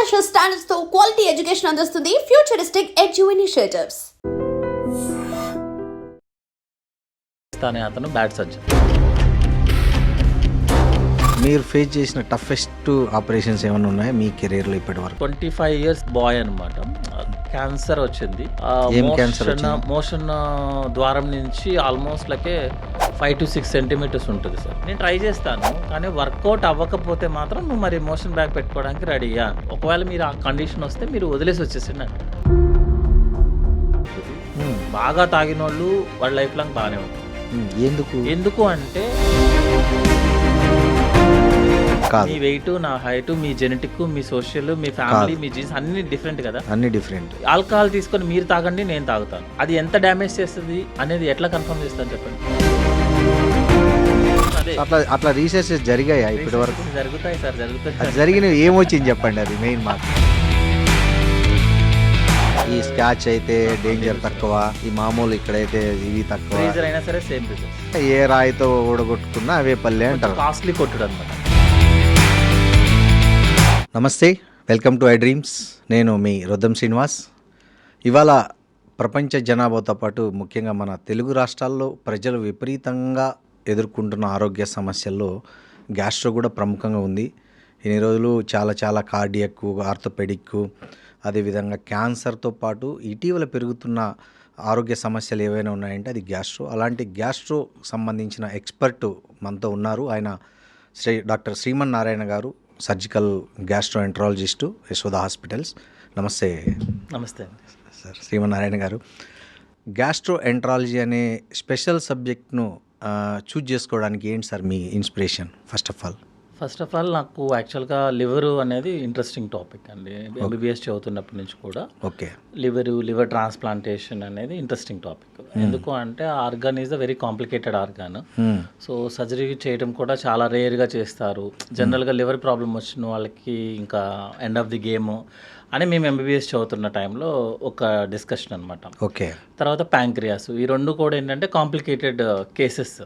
International standards తో quality education అందిస్తుంది futuristic edu initiatives. అతను బ్యాడ్ సర్జన్. మీరు ఫేస్ చేసిన టఫెస్ట్ ఆపరేషన్స్ ఏమైనా ఉన్నాయా మీ కెరీర్లో ఇప్పటి వరకు? 25 years బాయ్ అనమాట. క్యాన్సర్ వచ్చింది. ఏం క్యాన్సర్ వచ్చింది? మోషన్ ద్వారం నుంచి ఆల్మోస్ట్ లైక్ 5 to 6 centimeters ఉంటుంది సార్. నేను ట్రై చేస్తాను, కానీ వర్కౌట్ అవ్వకపోతే మాత్రం నువ్వు మరి మోషన్ బ్యాగ్ పెట్టుకోవడానికి రెడీయా. ఒకవేళ మీరు ఆ కండిషన్ వస్తే మీరు వదిలేసి వచ్చేసిండి. బాగా తాగిన వాళ్ళు వాళ్ళ లైఫ్ లాంగ్ బాగానే ఉంటుంది. ఎందుకు అంటే మీ వెయిట్, నా హైట్, మీ జెనెటిక్, మీ సోషల్, మీ ఫ్యామిలీ, మీ జీన్స్ అన్ని డిఫరెంట్ కదా. అన్ని డిఫరెంట్. ఆల్కహాల్ తీసుకొని మీరు తాగండి, నేను తాగుతాను, అది ఎంత డ్యామేజ్ చేస్తుంది అనేది ఎట్లా కన్ఫర్మ్ చేస్తాను చెప్పండి. అట్లా రీసెర్చ్ జరిగాయా ఇప్పటి వరకు? జరుగుతాయి సార్, జరుగుతాయి. జరిగినవి ఏమొచ్చింది చెప్పండి, అది మెయిన్ మాకు. ఈ స్కాచ్ అయితే డేంజర్ తక్కువ, ఈ మామూలు ఇక్కడైతే ఇవి తక్కువ. అయినా సరే సేమ్ రిజల్ట్. ఏ రాయితో ఊడగొట్టుకున్నా అవే పల్లె అంటారు. కాస్ట్లీ కొట్టుడు అనమాట. నమస్తే, వెల్కమ్ టు ఐ డ్రీమ్స్. నేను మీ రొద్దం శ్రీనివాస్. ఇవాళ ప్రపంచ జనాభాతో పాటు ముఖ్యంగా మన తెలుగు రాష్ట్రాల్లో ప్రజలు విపరీతంగా ఎదుర్కొంటున్న ఆరోగ్య సమస్యల్లో గ్యాస్ట్రో కూడా ప్రముఖంగా ఉంది. ఇన్ని రోజులు చాలా కార్డియక్, ఆర్థోపెడిక్, అదేవిధంగా క్యాన్సర్తో పాటు ఇటీవల పెరుగుతున్న ఆరోగ్య సమస్యలు ఏవైనా ఉన్నాయంటే అది గ్యాస్ట్రో. అలాంటి గ్యాస్ట్రో సంబంధించిన ఎక్స్పర్ట్ మనతో ఉన్నారు. ఆయన డాక్టర్ శ్రీమన్ నారాయణ గారు, సర్జికల్ గ్యాస్ట్రోఎంట్రాలజిస్టు, యశోద హాస్పిటల్స్. నమస్తే. నమస్తే సార్. శ్రీమన్నారాయణ గారు, గ్యాస్ట్రోఎంట్రాలజీ అనే స్పెషల్ సబ్జెక్ట్ను చూజ్ చేసుకోవడానికి ఏంటి sir me inspiration? First of all నాకు యాక్చువల్గా లివరు అనేది ఇంట్రెస్టింగ్ టాపిక్ అండి. ఎంబీబీఎస్ చదువుతున్నప్పటి నుంచి కూడా ఓకే, లివర్ ట్రాన్స్ప్లాంటేషన్ అనేది ఇంట్రెస్టింగ్ టాపిక్. ఎందుకు అంటే organ is a very complicated organ. So surgery చేయడం కూడా చాలా రేర్గా చేస్తారు. జనరల్గా లివర్ ప్రాబ్లం వచ్చిన వాళ్ళకి ఇంకా ఎండ్ ఆఫ్ ది గేమ్ అని మేము ఎంబీబీఎస్ చదువుతున్న టైంలో ఒక డిస్కషన్ అనమాట. ఓకే. తర్వాత ప్యాంక్రియాస్, ఈ రెండు కూడా ఏంటంటే కాంప్లికేటెడ్ కేసెస్.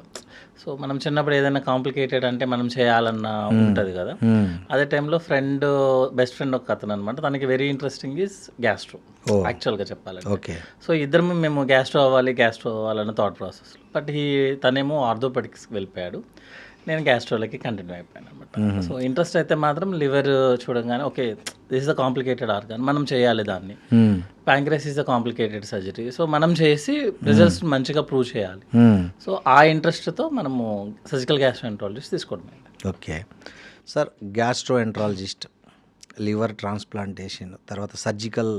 సో మనం చిన్నప్పుడు ఏదైనా కాంప్లికేటెడ్ అంటే మనం చేయాలన్న ఉంటుంది కదా. అదే టైంలో బెస్ట్ ఫ్రెండ్ ఒక అతను అనమాట, తనకి వెరీ ఇంట్రెస్టింగ్ ఈజ్ గ్యాస్ట్రో యాక్చువల్గా చెప్పాలంటే. ఓకే. సో ఇద్దరు మేము గ్యాస్ట్రో అవ్వాలన్న థాట్ ప్రాసెస్. బట్ తనేమో ఆర్థోపెడిక్స్కి వెళ్ళిపోయాడు, నేను గ్యాస్ట్రోలకి కంటిన్యూ అయిపోయాను అనమాట. సో ఇంట్రెస్ట్ అయితే మాత్రం లివర్ చూడంగానే okay, this is a complicated organ, మనం చేయాలి దాన్ని. Pancreas is a complicated surgery, so మనం చేసి రిజల్ట్స్ మంచిగా ప్రూవ్ చేయాలి. సో ఆ ఇంట్రెస్ట్తో మనము సర్జికల్ గ్యాస్ట్రోఎంట్రాలజిస్ట్ తీసుకోవడం. Okay sir, gastroenterologist, liver transplantation, తర్వాత సర్జికల్,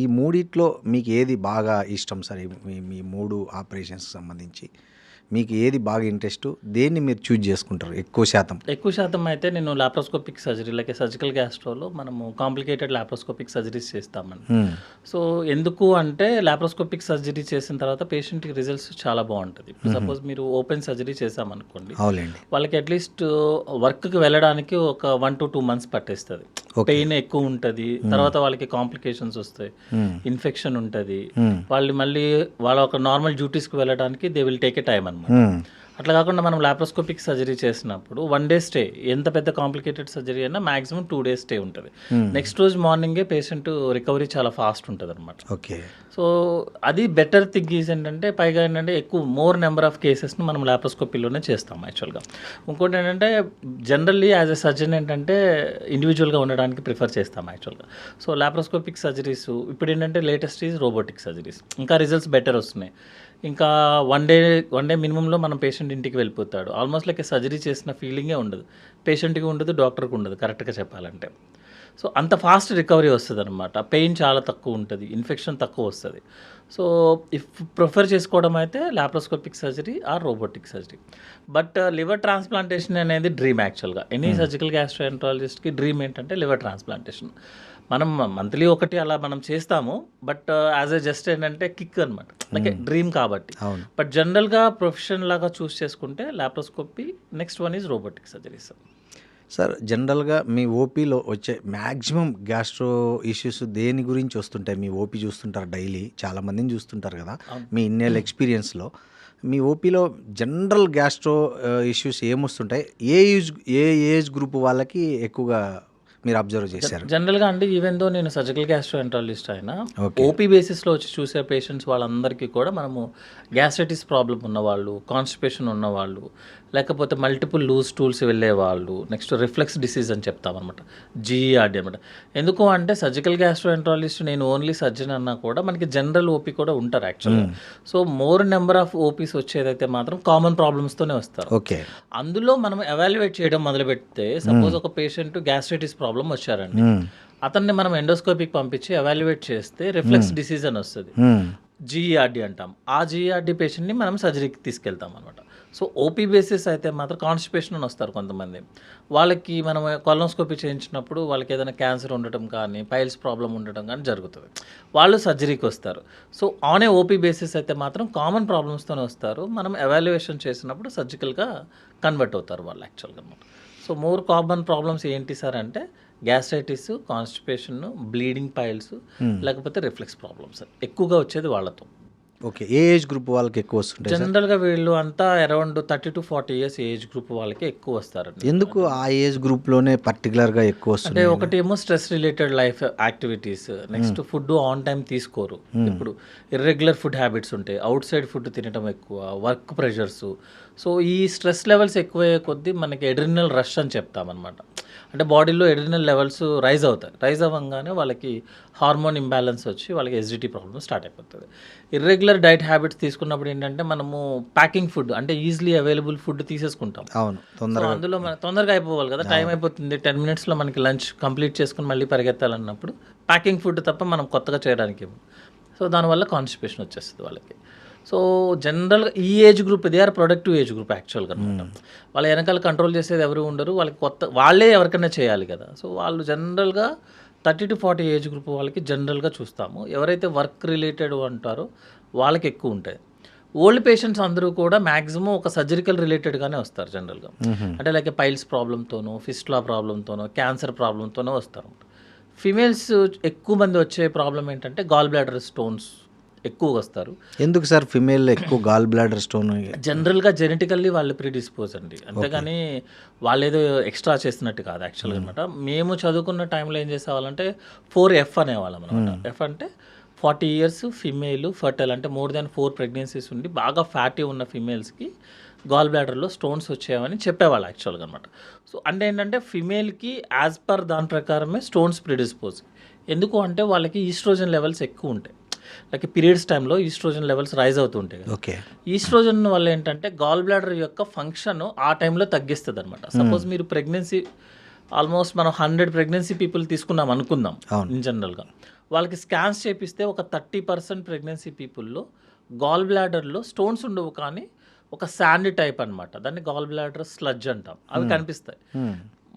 ఈ మూడిట్లో మీకు ఏది బాగా ఇష్టం సార్? మీ మూడు ఆపరేషన్స్కి సంబంధించి మీకు ఏది బాగా ఇంట్రెస్ట్? దేన్ని మీరు చూజ్ చేసుకుంటారు ఎక్కువ శాతం? అయితే నేను లాప్రోస్కోపిక్ సర్జరీ, లైక్ సర్జికల్ గ్యాస్ట్రోలో మనము కాంప్లికేటెడ్ లాప్రోస్కోపిక్ సర్జరీస్ చేస్తామండి. సో ఎందుకు అంటే లాప్రోస్కోపిక్ సర్జరీ చేసిన తర్వాత పేషెంట్కి రిజల్ట్స్ చాలా బాగుంటుంది. సపోజ్ మీరు ఓపెన్ సర్జరీ చేసామనుకోండి, వాళ్ళకి అట్లీస్ట్ వర్క్కి వెళ్ళడానికి ఒక 1 to 2 months పట్టేస్తుంది. పెయిన్ ఎక్కువ ఉంటుంది, తర్వాత వాళ్ళకి కాంప్లికేషన్స్ వస్తాయి, ఇన్ఫెక్షన్ ఉంటుంది, వాళ్ళు మళ్ళీ వాళ్ళ ఒక నార్మల్ డ్యూటీస్కి వెళ్ళడానికి they will take a time అనమాట. అట్లా కాకుండా మనం లాప్రోస్కోపిక్ సర్జరీ చేసినప్పుడు 1 day స్టే, ఎంత పెద్ద కాంప్లికేటెడ్ సర్జరీ అయినా మాక్సిమం 2 days స్టే ఉంటుంది. నెక్స్ట్ రోజు మార్నింగే పేషెంట్ రికవరీ చాలా ఫాస్ట్ ఉంటుంది అనమాట. ఓకే. సో అది బెటర్ థింగ్ ఈజ్ ఏంటంటే, పైగా ఏంటంటే మోర్ నెంబర్ ఆఫ్ కేసెస్ని మనం లాప్రోస్కోపీలోనే చేస్తాం యాక్చువల్గా. ఇంకోటి ఏంటంటే జనరల్లీ యాజ్ ఎ సర్జన్ ఏంటంటే ఇండివిజువల్గా ఉండడానికి ప్రిఫర్ చేస్తాం యాక్చువల్గా. సో లాప్రోస్కోపిక్ సర్జరీస్ ఇప్పుడు ఏంటంటే లేటెస్ట్ ఈజ్ రోబోటిక్ సర్జరీస్, ఇంకా రిజల్ట్స్ బెటర్ వస్తున్నాయి. ఇంకా వన్ డే మినిమంలో మనం పేషెంట్ ఇంటికి వెళ్ళిపోతాడు. ఆల్మోస్ట్ లైక్ సర్జరీ చేసిన ఫీలింగే ఉండదు, పేషెంట్కి ఉండదు, డాక్టర్కి ఉండదు కరెక్ట్గా చెప్పాలంటే. సో అంత ఫాస్ట్ రికవరీ వస్తుంది అనమాట. పెయిన్ చాలా తక్కువ ఉంటుంది, ఇన్ఫెక్షన్ తక్కువ వస్తుంది. సో ప్రిఫర్ చేసుకోవడం అయితే laparoscopic surgery or robotic surgery. But liver transplantation అనేది డ్రీమ్ యాక్చువల్గా. ఎనీ సర్జికల్ గ్యాస్ట్రోఎంట్రాలజిస్ట్కి డ్రీమ్ ఏంటంటే లివర్ ట్రాన్స్ప్లాంటేషన్. మనం మంత్లీ ఒకటి అలా మనం చేస్తాము, బట్ యాజ్ ఎ జస్ట్ ఏంటంటే కిక్ అనమాట, లైక్ డ్రీమ్ కాబట్టి. బట్ జనరల్గా ప్రొఫెషన్ లాగా చూస్ చేసుకుంటే laparoscopy, next one is robotic surgeries. Sir, జనరల్గా మీ ఓపీలో వచ్చే మ్యాక్సిమం గ్యాస్ట్రో ఇష్యూస్ దేని గురించి వస్తుంటాయి? మీ ఓపీ చూస్తుంటారు, డైలీ చాలామందిని చూస్తుంటారు కదా, మీ ఇన్నేళ్ళ ఎక్స్పీరియన్స్లో మీ ఓపీలో జనరల్ గ్యాస్ట్రో ఇష్యూస్ ఏమొస్తుంటాయి? ఏ ఏజ్ గ్రూప్ వాళ్ళకి ఎక్కువగా మీరు అబ్జర్వ్ చేశారు? జనరల్గా అండి ఈవెన్ దో నేను సర్జికల్ గ్యాస్ట్రోఎంట్రాలజిస్ట్ అయినా Okay. ఓపీ బేసిస్లో వచ్చి చూసే పేషెంట్స్ వాళ్ళందరికీ కూడా మనము గ్యాస్ట్రైటిస్ ప్రాబ్లం ఉన్నవాళ్ళు, కాన్స్టిపేషన్ ఉన్నవాళ్ళు, లేకపోతే మల్టిపుల్ లూజ్ టూల్స్ వెళ్ళే వాళ్ళు, నెక్స్ట్ రిఫ్లెక్స్ డిసీజ్ అని చెప్తామన్నమాట, జీఈఆర్డీ అనమాట. ఎందుకు అంటే సర్జికల్ గ్యాస్ట్రోఎంట్రాలజిస్ట్ నేను ఓన్లీ సర్జన్ అన్నా కూడా మనకి జనరల్ ఓపీ కూడా ఉంటారు యాక్చువల్గా. So more number of OPs వచ్చేదైతే మాత్రం కామన్ ప్రాబ్లమ్స్తోనే వస్తారు. ఓకే. అందులో మనం ఎవాల్యుయేట్ చేయడం మొదలు పెడితే సపోజ్ ఒక పేషెంట్ గ్యాస్ట్రైటిస్ ప్రాబ్లం వచ్చారండి, అతన్ని మనం ఎండోస్కోపిక్ పంపించి ఎవాల్యుయేట్ చేస్తే రిఫ్లెక్స్ డిసీజ్ అని వస్తుంది, జీఈఆర్డీ అంటాం. ఆ జీఈఆర్డీ పేషెంట్ని మనం సర్జరీకి తీసుకెళ్తాం అనమాట. సో ఓపీ బేసిస్ అయితే మాత్రం కాన్స్టిపేషన్ అని వస్తారు కొంతమంది, వాళ్ళకి మనం కొలనోస్కోపీ చేయించినప్పుడు వాళ్ళకి ఏదైనా క్యాన్సర్ ఉండటం కానీ పైల్స్ ప్రాబ్లం ఉండటం కానీ జరుగుతుంది, వాళ్ళు సర్జరీకి వస్తారు. So on a OP basis అయితే మాత్రం కామన్ ప్రాబ్లమ్స్తోనే వస్తారు, మనం ఎవాల్యుయేషన్ చేసినప్పుడు సర్జికల్గా కన్వర్ట్ అవుతారు వాళ్ళు యాక్చువల్గా అనమాట. సో మోర్ కామన్ ప్రాబ్లమ్స్ ఏంటి సార్ అంటే గ్యాస్ట్రైటిస్, కాన్స్టిపేషన్, బ్లీడింగ్ పైల్స్, లేకపోతే రిఫ్లెక్స్ ప్రాబ్లమ్స్ ఎక్కువగా వచ్చేది వాళ్ళతో. ఓకే. ఏ ఏజ్ గ్రూప్ వాళ్ళకి ఎక్కువ వస్తుంటాయి? జనరల్గా వీళ్ళు అంతా around 30 to 40 years age group వాళ్ళకి ఎక్కువ వస్తారండి. ఎందుకు ఆ ఏజ్ గ్రూప్లోనే పర్టికులర్గా ఎక్కువ వస్తుంది? అంటే ఒకటేమో stress related life activities, next food on time తీసుకోరు, ఇప్పుడు ఇర్రెగ్యులర్ ఫుడ్ హ్యాబిట్స్ ఉంటాయి, అవుట్ సైడ్ ఫుడ్ తినడం ఎక్కువ, వర్క్ ప్రెషర్స్. సో ఈ స్ట్రెస్ లెవెల్స్ ఎక్కువయ్యే కొద్దీ మనకి ఎడ్రినల్ రష్ అని చెప్తామన్నమాట. అంటే బాడీలో ఎడ్రినల్ లెవెల్స్ రైజ్ అవుతాయి, రైజ్ అవ్వగానే వాళ్ళకి హార్మోన్ ఇంబ్యాలెన్స్ వచ్చి వాళ్ళకి ఎసిడిటీ ప్రాబ్లమ్ స్టార్ట్ అయిపోతుంది. ఇర్రెగ్యులర్ డైట్ హ్యాబిట్స్ తీసుకున్నప్పుడు ఏంటంటే మనము ప్యాకింగ్ ఫుడ్ అంటే ఈజీలీ అవైలబుల్ ఫుడ్ తీసేసుకుంటాం. అవును, తొందరగా. అందులో మన తొందరగా అయిపోవాలి కదా, టైం అయిపోతుంది, 10 minutesలో మనకి లంచ్ కంప్లీట్ చేసుకుని మళ్ళీ పరిగెత్తాలన్నప్పుడు ప్యాకింగ్ ఫుడ్ తప్ప మనం కొత్తగా చేయడానికి. సో దానివల్ల కాన్స్టిపేషన్ వచ్చేస్తుంది వాళ్ళకి. సో జనరల్గా ఈ age group they are productive age group యాక్చువల్గా అనమాట. వాళ్ళ వెనకాల కంట్రోల్ చేసేది ఎవరు ఉండరు, వాళ్ళకి వాళ్ళే ఎవరికైనా చేయాలి కదా. సో వాళ్ళు జనరల్గా 30 to 40 ఏజ్ గ్రూప్ వాళ్ళకి జనరల్గా చూస్తాము. ఎవరైతే వర్క్ రిలేటెడ్ అంటారో వాళ్ళకి ఎక్కువ ఉంటాయి. ఓల్డ్ పేషెంట్స్ అందరూ కూడా మ్యాక్సిమం ఒక సర్జరికల్ రిలేటెడ్గానే వస్తారు జనరల్గా. అంటే లైక్ పైల్స్ ప్రాబ్లంతోనో, ఫిస్టులా ప్రాబ్లంతోనో, క్యాన్సర్ ప్రాబ్లంతోనో వస్తారు. ఫిమేల్స్ ఎక్కువ మంది వచ్చే ప్రాబ్లం ఏంటంటే గాల్ బ్లాడర్ స్టోన్స్ ఎక్కువగా వస్తారు. ఎందుకు సార్ ఫిమేల్ ఎక్కువ గాల్ బ్లాడర్ స్టోన్? జనరల్గా జెనెటికల్లీ వాళ్ళు ప్రీడిస్పోజ్ అండి, అంతేగాని వాళ్ళు ఏదో ఎక్స్ట్రా చేస్తున్నట్టు కాదు యాక్చువల్గా అనమాట. మేము చదువుకున్న టైంలో ఏం చేసేవాళ్ళంటే 4F అనేవాళ్ళం అనమాట. ఎఫ్ అంటే 40 years ఫిమేల్ ఫర్టైల్, అంటే మోర్ దాన్ 4 pregnancies ఉండి బాగా ఫ్యాటీ ఉన్న ఫిమేల్స్కి గాల్ బ్లాడర్లో స్టోన్స్ వచ్చాయని చెప్పేవాళ్ళు యాక్చువల్గా అనమాట. సో అంటే ఏంటంటే ఫిమేల్కి యాజ్ పర్ దాని ప్రకారమే స్టోన్స్ ప్రిడిస్పోజ్. ఎందుకు అంటే వాళ్ళకి ఈస్ట్రోజన్ లెవెల్స్ ఎక్కువ ఉంటాయి, లైక్ పీరియడ్స్ టైంలో ఈస్ట్రోజన్ లెవెల్స్ రైజ్ అవుతుంటాయి. ఓకే. ఈస్ట్రోజన్ వల్ల ఏంటంటే గాల్ బ్లాడర్ యొక్క ఫంక్షన్ ఆ టైంలో తగ్గిస్తుంది అనమాట. సపోజ్ మీరు ప్రెగ్నెన్సీ ఆల్మోస్ట్ మనం 100 pregnancy పీపుల్ తీసుకున్నాం అనుకుందాం ఇన్ జనరల్గా, వాళ్ళకి స్కాన్స్ చేపిస్తే ఒక 30% ప్రెగ్నెన్సీ పీపుల్లో గాల్ బ్లాడర్లో స్టోన్స్ ఉండవు, కానీ ఒక శాండ్ టైప్ అనమాట, దాన్ని గాల్ బ్లాడర్ స్లడ్జ్ అంటాం, అవి కనిపిస్తాయి.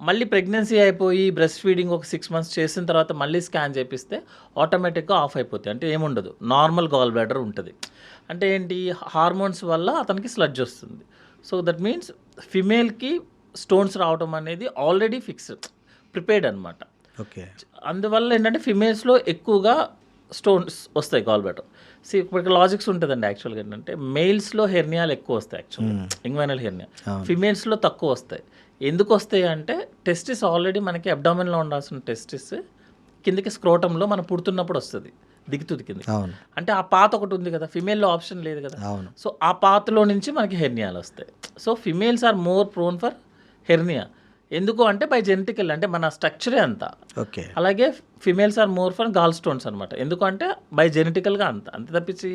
మళ్ళీ ప్రెగ్నెన్సీ అయిపోయి బ్రెస్ట్ ఫీడింగ్ ఒక 6 months చేసిన తర్వాత మళ్ళీ స్కాన్ చేపిస్తే ఆటోమేటిక్గా ఆఫ్ అయిపోతాయి, అంటే ఏముండదు, నార్మల్ గాల్ బ్లాడర్ ఉంటుంది. అంటే ఏంటి, హార్మోన్స్ వల్ల అతనికి స్లడ్జ్ వస్తుంది. సో దట్ మీన్స్ ఫిమేల్కి స్టోన్స్ రావడం అనేది ఆల్రెడీ ఫిక్స్డ్, ప్రిపేర్డ్ అనమాట. ఓకే. అందువల్ల ఏంటంటే ఫిమేల్స్లో ఎక్కువగా స్టోన్స్ వస్తాయి గాల్ బ్లాడర్. ఇప్పుడు లాజిక్స్ ఉంటుందండి యాక్చువల్గా. ఏంటంటే మెయిల్స్లో హెర్నియాలు ఎక్కువ వస్తాయి యాక్చువల్గా, ఇంగ్వైనల్ హెర్నియా, ఫిమేల్స్లో తక్కువ వస్తాయి. ఎందుకు వస్తాయి అంటే టెస్టిస్ ఆల్రెడీ మనకి అబ్డామిన్లో ఉండాల్సిన టెస్టిస్ కిందకి స్క్రోటంలో మనం పుడుతున్నప్పుడు వస్తుంది, దిగుతుంది కింద. అంటే ఆ పాత ఒకటి ఉంది కదా, ఫిమేల్లో ఆప్షన్ లేదు కదా. సో ఆ పాతలో నుంచి మనకి హెర్నియాలు వస్తాయి. So females are more prone for hernia. ఎందుకు అంటే బై జెనెటికల్, అంటే మన స్ట్రక్చరే అంతా. ఓకే. అలాగే females are more for gall stones అనమాట. ఎందుకంటే బై జెనెటికల్గా అంతే తప్పించి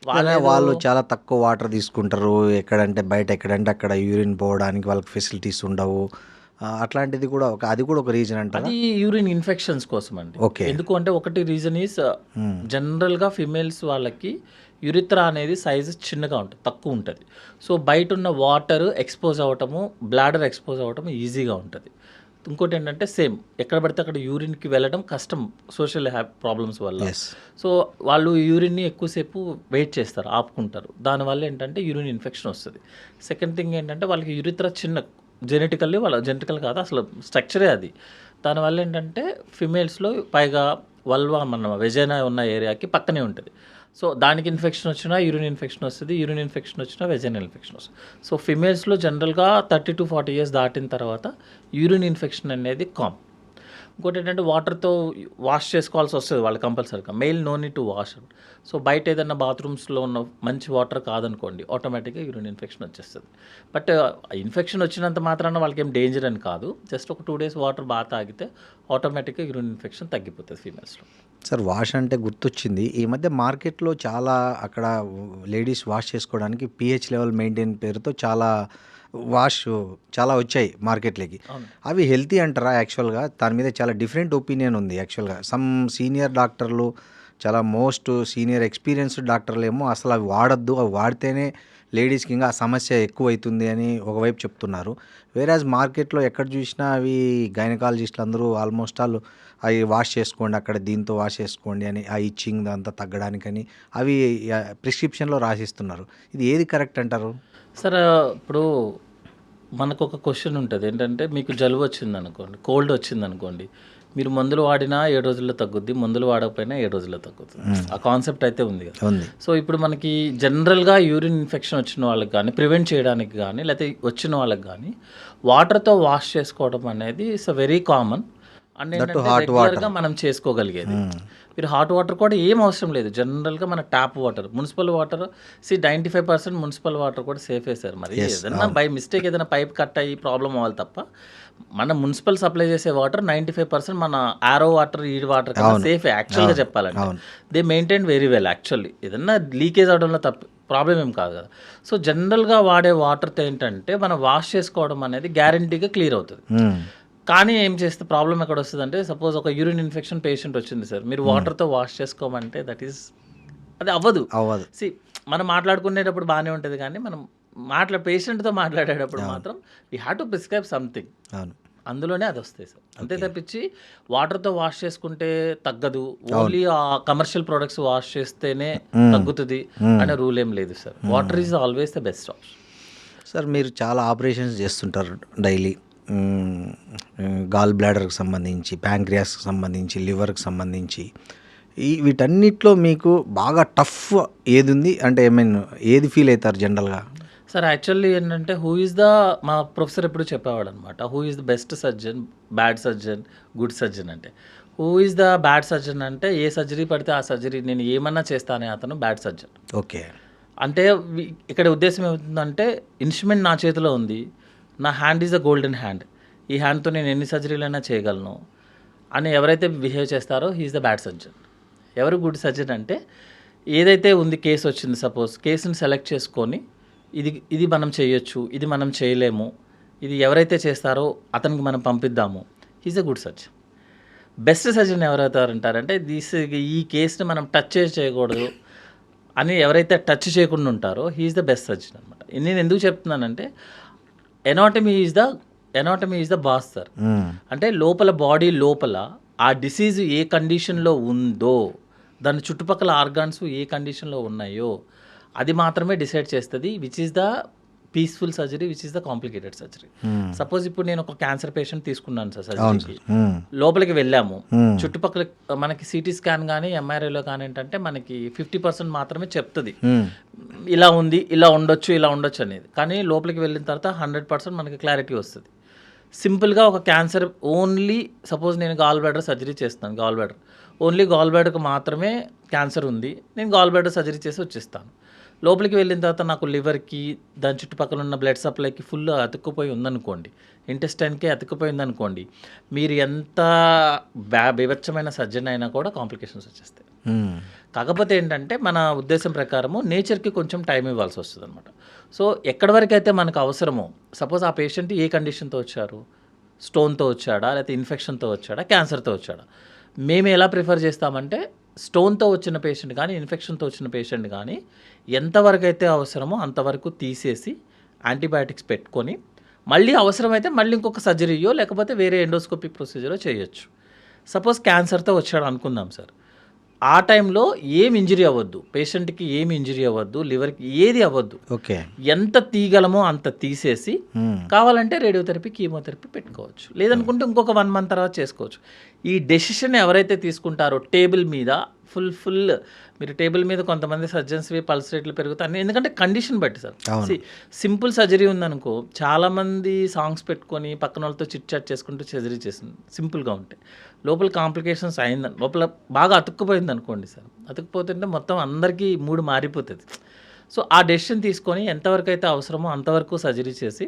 వాళ్ళు చాలా తక్కువ వాటర్ తీసుకుంటారు, ఎక్కడంటే బయట ఎక్కడంటే అక్కడ యూరిన్ పోవడానికి వాళ్ళకి ఫెసిలిటీస్ ఉండవు, అట్లాంటిది కూడా అది కూడా ఒక రీజన్ అంటారు. అది యూరిన్ ఇన్ఫెక్షన్స్ కోసం అండి. ఓకే. ఎందుకు అంటే ఒకటి రీజన్ ఈస్ జనరల్గా ఫిమేల్స్ వాళ్ళకి యురిత్రా అనేది సైజు చిన్నగా ఉంటుంది, తక్కువ ఉంటుంది. సో బయట ఉన్న వాటర్ ఎక్స్పోజ్ అవ్వటము, బ్లాడర్ ఎక్స్పోజ్ అవ్వటము ఈజీగా ఉంటుంది. ఇంకోటి ఏంటంటే సేమ్ ఎక్కడ పడితే అక్కడ యూరిన్కి వెళ్ళడం కష్టం సోషల్ ప్రాబ్లమ్స్ వల్ల. సో వాళ్ళు యూరిన్ని ఎక్కువసేపు వెయిట్ చేస్తారు, ఆపుకుంటారు. దానివల్ల ఏంటంటే యూరిన్ ఇన్ఫెక్షన్ వస్తుంది. సెకండ్ థింగ్ ఏంటంటే వాళ్ళకి యురిత్రా చిన్న, జెనెటికల్లీ వాళ్ళ జెనెటికల్ కాదు అసలు స్ట్రక్చరే అది. దానివల్ల ఏంటంటే ఫిమేల్స్లో పైగా వల్వా మన వెజైనా ఉన్న ఏరియాకి పక్కనే ఉంటుంది. సో దానికి ఇన్ఫెక్షన్ వచ్చినా యూరిన్ ఇన్ఫెక్షన్ వస్తుంది, యూరిన్ ఇన్ఫెక్షన్ వచ్చినా వెజైనల్ ఇన్ఫెక్షన్ వస్తుంది. సో ఫిమేల్స్లో జనరల్గా 30 to 40 years దాటిన తర్వాత యూరిన్ ఇన్ఫెక్షన్ అనేది కామన్. ఇంకోటి ఏంటంటే వాటర్తో వాష్ చేసుకోవాల్సి వస్తుంది వాళ్ళు కంపల్సరీగా. Male no need to wash. So బయట ఏదైనా బాత్రూమ్స్లో ఉన్న మంచి వాటర్ కాదనుకోండి, ఆటోమేటిక్గా యూరిన్ ఇన్ఫెక్షన్ వచ్చేస్తుంది. బట్ ఇన్ఫెక్షన్ వచ్చినంత మాత్రాన వాళ్ళకి ఏం డేంజర్ అని కాదు. జస్ట్ ఒక 2 days వాటర్ బాగా తాగితే ఆటోమేటిక్గా యూరిన్ ఇన్ఫెక్షన్ తగ్గిపోతుంది ఫీమేల్స్లో. సార్ వాష్ అంటే గుర్తొచ్చింది, ఈ మధ్య మార్కెట్లో చాలా అక్కడ లేడీస్ వాష్ చేసుకోవడానికి pH లెవెల్ మెయింటైన్ పేరుతో చాలా వచ్చాయి మార్కెట్లోకి. అవి హెల్తీ అంటారా? యాక్చువల్గా దాని మీద చాలా డిఫరెంట్ ఒపీనియన్ ఉంది. యాక్చువల్గా సమ్ సీనియర్ డాక్టర్లు, చాలా మోస్ట్ సీనియర్ ఎక్స్పీరియన్స్డ్ డాక్టర్లు ఏమో అసలు అవి వాడద్దు, అవి వాడితేనే లేడీస్కి ఇంకా ఆ సమస్య ఎక్కువ అవుతుంది అని ఒకవైపు చెప్తున్నారు. వేరేజ్ మార్కెట్లో ఎక్కడ చూసినా అవి గైనకాలజిస్టులు అందరూ ఆల్మోస్ట్ ఆల్ అవి వాష్ చేసుకోండి, అక్కడ దీంతో వాష్ చేసుకోండి అని, ఆ ఇచ్చింగ్ అంతా తగ్గడానికని అవి ప్రిస్క్రిప్షన్లో రాసిస్తున్నారు. ఇది ఏది కరెక్ట్ అంటారు? సార్ ఇప్పుడు మనకు ఒక క్వశ్చన్ ఉంటుంది ఏంటంటే, మీకు జలుబు వచ్చిందనుకోండి, కోల్డ్ వచ్చిందనుకోండి, మీరు మందులు వాడినా 7 రోజుల్లో తగ్గుద్ది, మందులు వాడకపోయినా 7 రోజుల్లో తగ్గుతుంది. ఆ కాన్సెప్ట్ అయితే ఉంది కదా. సో ఇప్పుడు మనకి జనరల్గా యూరిన్ ఇన్ఫెక్షన్ వచ్చిన వాళ్ళకి కానీ, ప్రివెంట్ చేయడానికి కానీ, లేకపోతే వచ్చిన వాళ్ళకి కానీ వాటర్తో వాష్ చేసుకోవడం అనేది ఇట్స్ వెరీ కామన్. అండ్ రెగ్యులర్గా మనం చేసుకోగలిగేది. మీరు హాట్ వాటర్ కూడా ఏం అవసరం లేదు. జనరల్గా మన tap water, municipal water 95% municipal water కూడా సేఫే సార్. మరి ఏదైనా బై మిస్టేక్ ఏదైనా పైప్ కట్ అయ్యి ప్రాబ్లం అవ్వాలి తప్ప, మన మున్సిపల్ సప్లై చేసే వాటర్ 95% మన ఆరో వాటర్, ఈ వాటర్ కన్నా సేఫే యాక్చువల్గా చెప్పాలంటే. They maintain very well actually. ఏదన్నా లీకేజ్ అవడంలో తప్ప ప్రాబ్లం ఏం కాదు కదా. సో జనరల్గా వాడే వాటర్తో ఏంటంటే మనం వాష్ చేసుకోవడం అనేది గ్యారంటీగా క్లియర్ అవుతుంది. కానీ ఏం చేస్తే ప్రాబ్లం ఎక్కడ వస్తుంది అంటే, సపోజ్ ఒక యూరిన్ ఇన్ఫెక్షన్ పేషెంట్ వచ్చింది సార్, మీరు వాటర్తో వాష్ చేసుకోమంటే అది అవ్వదు. సి మనం మాట్లాడుకునేటప్పుడు బాగానే ఉంటుంది, కానీ మనం పేషెంట్తో మాట్లాడేటప్పుడు మాత్రం we have to prescribe something. అందులోనే అది వస్తాయి సార్. అంతే తప్పించి వాటర్తో వాష్ చేసుకుంటే తగ్గదు, ఓన్లీ ఆ కమర్షియల్ ప్రొడక్ట్స్ వాష్ చేస్తేనే తగ్గుతుంది అనే రూల్ ఏం లేదు sir. Water is always the best option. Sir మీరు చాలా ఆపరేషన్స్ చేస్తుంటారు డైలీ, గాల్ బ్లాడర్కి సంబంధించి, ప్యాంక్రియాస్కి సంబంధించి, లివర్కి సంబంధించి, వీటన్నిటిలో మీకు బాగా టఫ్ ఏది ఉంది అంటే ఏది ఫీల్ అవుతారు జనరల్గా? సార్ యాక్చువల్లీ ఏంటంటే, మా ప్రొఫెసర్ ఎప్పుడు చెప్పేవాడు అనమాట, who is the best surgeon, bad surgeon, good surgeon అంటే. Who is the bad surgeon అంటే, ఏ సర్జరీ పడితే ఆ సర్జరీ నేను ఏమన్నా చేస్తానే అతను బ్యాడ్ సర్జన్. ఓకే. అంటే ఇక్కడ ఉద్దేశం ఏమవుతుందంటే, ఇన్స్ట్రుమెంట్ నా చేతిలో ఉంది, నా hand is the golden hand, ఈ హ్యాండ్తో నేను ఎన్ని సర్జరీలైనా చేయగలను అని ఎవరైతే బిహేవ్ చేస్తారో హీఈస్ ద బ్యాడ్ సర్జన్. ఎవరు గుడ్ సర్జన్ అంటే, ఏదైతే ఉంది కేసు వచ్చింది, సపోజ్ కేసుని సెలెక్ట్ చేసుకొని ఇది మనం చేయొచ్చు, ఇది మనం చేయలేము, ఇది ఎవరైతే చేస్తారో అతనికి మనం పంపిద్దాము, he is a good surgeon. Best surgeon ఎవరైతారంటారంటే, ఈ కేసుని మనం టచ్ చేయకూడదు అని ఎవరైతే టచ్ చేయకుండా ఉంటారో హీఈస్ ద బెస్ట్ సర్జన్ అనమాట. నేను ఎందుకు చెప్తున్నానంటే, anatomy is the boss sir. అంటే బాడీ లోపల ఆ డిసీజ్ ఏ కండిషన్లో ఉందో, దాని చుట్టుపక్కల ఆర్గాన్స్ ఏ కండిషన్లో ఉన్నాయో అది మాత్రమే డిసైడ్ చేస్తుంది which is the peaceful surgery, which is the complicated surgery. Suppose ఇప్పుడు నేను ఒక క్యాన్సర్ పేషెంట్ తీసుకున్నాను సార్ సర్జరీకి, లోపలికి వెళ్ళాము, చుట్టుపక్కల మనకి సిటీ స్కాన్ కానీ ఎంఆర్ఐలో కానీ ఏంటంటే మనకి 50% మాత్రమే చెప్తుంది ఇలా ఉంది, ఇలా ఉండొచ్చు అనేది. కానీ లోపలికి వెళ్ళిన తర్వాత 100% మనకి క్లారిటీ వస్తుంది. సింపుల్గా ఒక క్యాన్సర్ ఓన్లీ, సపోజ్ నేను గాల్ బ్లాడర్ సర్జరీ చేస్తాను, ఓన్లీ గాల్ బ్లాడర్కి మాత్రమే క్యాన్సర్ ఉంది, నేను గాల్ బ్లాడర్ సర్జరీ చేసి వచ్చేస్తాను. లోపలికి వెళ్ళిన తర్వాత నాకు లివర్కి, దాని చుట్టుపక్కల ఉన్న బ్లడ్ సప్లైకి ఫుల్ అతుక్కుపోయి ఉందనుకోండి, ఇంటెస్టైన్కే అతుక్కుపోయి ఉందనుకోండి, మీరు ఎంత బీభత్సమైన సర్జన్ అయినా కూడా కాంప్లికేషన్స్ వచ్చేస్తాయి. కాకపోతే ఏంటంటే, మన ఉద్దేశం ప్రకారము నేచర్కి కొంచెం టైం ఇవ్వాల్సి వస్తుంది అనమాట. సో ఎక్కడి వరకు అయితే మనకు అవసరమో, సపోజ్ ఆ పేషెంట్ ఏ కండిషన్తో వచ్చారు, స్టోన్తో వచ్చాడా, లేకపోతే ఇన్ఫెక్షన్తో వచ్చాడా, క్యాన్సర్తో వచ్చాడా, మేము ఎలా ప్రిఫర్ చేస్తామంటే, స్టోన్తో వచ్చిన పేషెంట్ కానీ, ఇన్ఫెక్షన్తో వచ్చిన పేషెంట్ కానీ ఎంతవరకు అయితే అవసరమో అంతవరకు తీసేసి యాంటీబయాటిక్స్ పెట్టుకొని, మళ్ళీ అవసరమైతే మళ్ళీ ఇంకొక సర్జరీయో లేకపోతే వేరే ఎండోస్కోపిక్ ప్రొసీజరో చేయొచ్చు. సపోజ్ క్యాన్సర్తో వచ్చాడు అనుకుందాం సార్, ఆ టైంలో ఏం ఇంజరీ అవ్వద్దు, పేషెంట్కి ఏమి ఇంజరీ అవ్వద్దు, లివర్కి ఏది అవ్వద్దు. ఓకే. ఎంత తీయగలమో అంత తీసేసి కావాలంటే రేడియోథెరపీ, కీమోథెరపీ పెట్టుకోవచ్చు, లేదనుకుంటే ఇంకొక 1 month తర్వాత చేసుకోవచ్చు. ఈ డెసిషన్ ఎవరైతే తీసుకుంటారో టేబుల్ మీద ఫుల్ మీరు టేబుల్ మీద కొంతమంది సర్జన్స్వి పల్స్ రేట్లు పెరుగుతాయి అన్ని, ఎందుకంటే కండిషన్ బట్టి సార్. సింపుల్ సర్జరీ ఉందనుకో, చాలామంది సాంగ్స్ పెట్టుకొని పక్కన వాళ్ళతో చిట్ చాట్ చేసుకుంటూ సర్జరీ చేసింది సింపుల్గా ఉంటే, లోపల కాంప్లికేషన్స్ అయిందని, లోపల బాగా అతుక్కుపోయింది అనుకోండి సార్, అతుక్కుపోతుంటే మొత్తం అందరికీ మూడు మారిపోతుంది. సో ఆ డెసిషన్ తీసుకొని ఎంతవరకు అయితే అవసరమో అంతవరకు సర్జరీ చేసి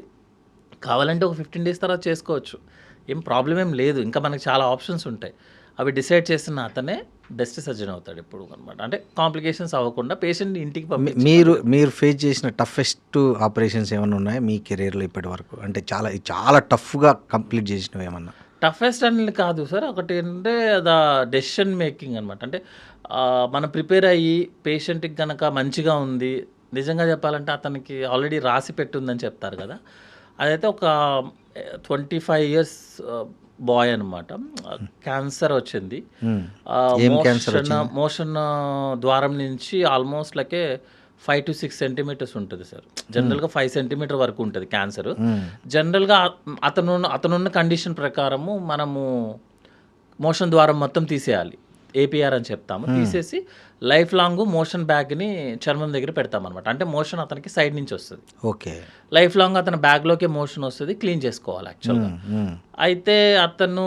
కావాలంటే ఒక 15 days తర్వాత చేసుకోవచ్చు, ఏం ప్రాబ్లం ఏం లేదు. ఇంకా మనకి చాలా ఆప్షన్స్ ఉంటాయి. అవి డిసైడ్ చేసిన అతనే బెస్ట్ సర్జన్ అవుతాడు ఎప్పుడు అనమాట. అంటే కాంప్లికేషన్స్ అవ్వకుండా పేషెంట్ ఇంటికి మీరు ఫేస్ చేసిన టఫెస్ట్ ఆపరేషన్స్ ఏమైనా ఉన్నాయా మీ కెరీర్లో ఇప్పటి వరకు? అంటే చాలా టఫ్గా కంప్లీట్ చేసినవి ఏమన్నా? టఫెస్ట్ అనేది కాదు సార్, ఒకటి అంటే ద డెసిషన్ మేకింగ్ అనమాట. అంటే మనం ప్రిపేర్ అయ్యి పేషెంట్కి కనుక మంచిగా ఉంది, నిజంగా చెప్పాలంటే అతనికి ఆల్రెడీ రాసి పెట్టుందని చెప్తారు కదా, అదైతే ఒక 25 years బాయ్ అనమాట. క్యాన్సర్ వచ్చింది, మోషన్ ద్వారం నుంచి ఆల్మోస్ట్ లైక్ 5 to 6 centimeters ఉంటుంది సార్. జనరల్గా 5 centimeter వరకు ఉంటుంది క్యాన్సర్. జనరల్గా అతనున్న కండిషన్ ప్రకారము మనము మోషన్ ద్వారం మొత్తం తీసేయాలి, ఏపీఆర్ అని చెప్తాము. తీసేసి లైఫ్ లాంగ్ మోషన్ బ్యాగ్ని చర్మం దగ్గర పెడతామన్నమాట. అంటే మోషన్ అతనికి సైడ్ నుంచి వస్తుంది, ఓకే, లైఫ్ లాంగ్ అతని బ్యాగ్లోకే మోషన్ వస్తుంది, క్లీన్ చేసుకోవాలి యాక్చువల్గా. అయితే అతను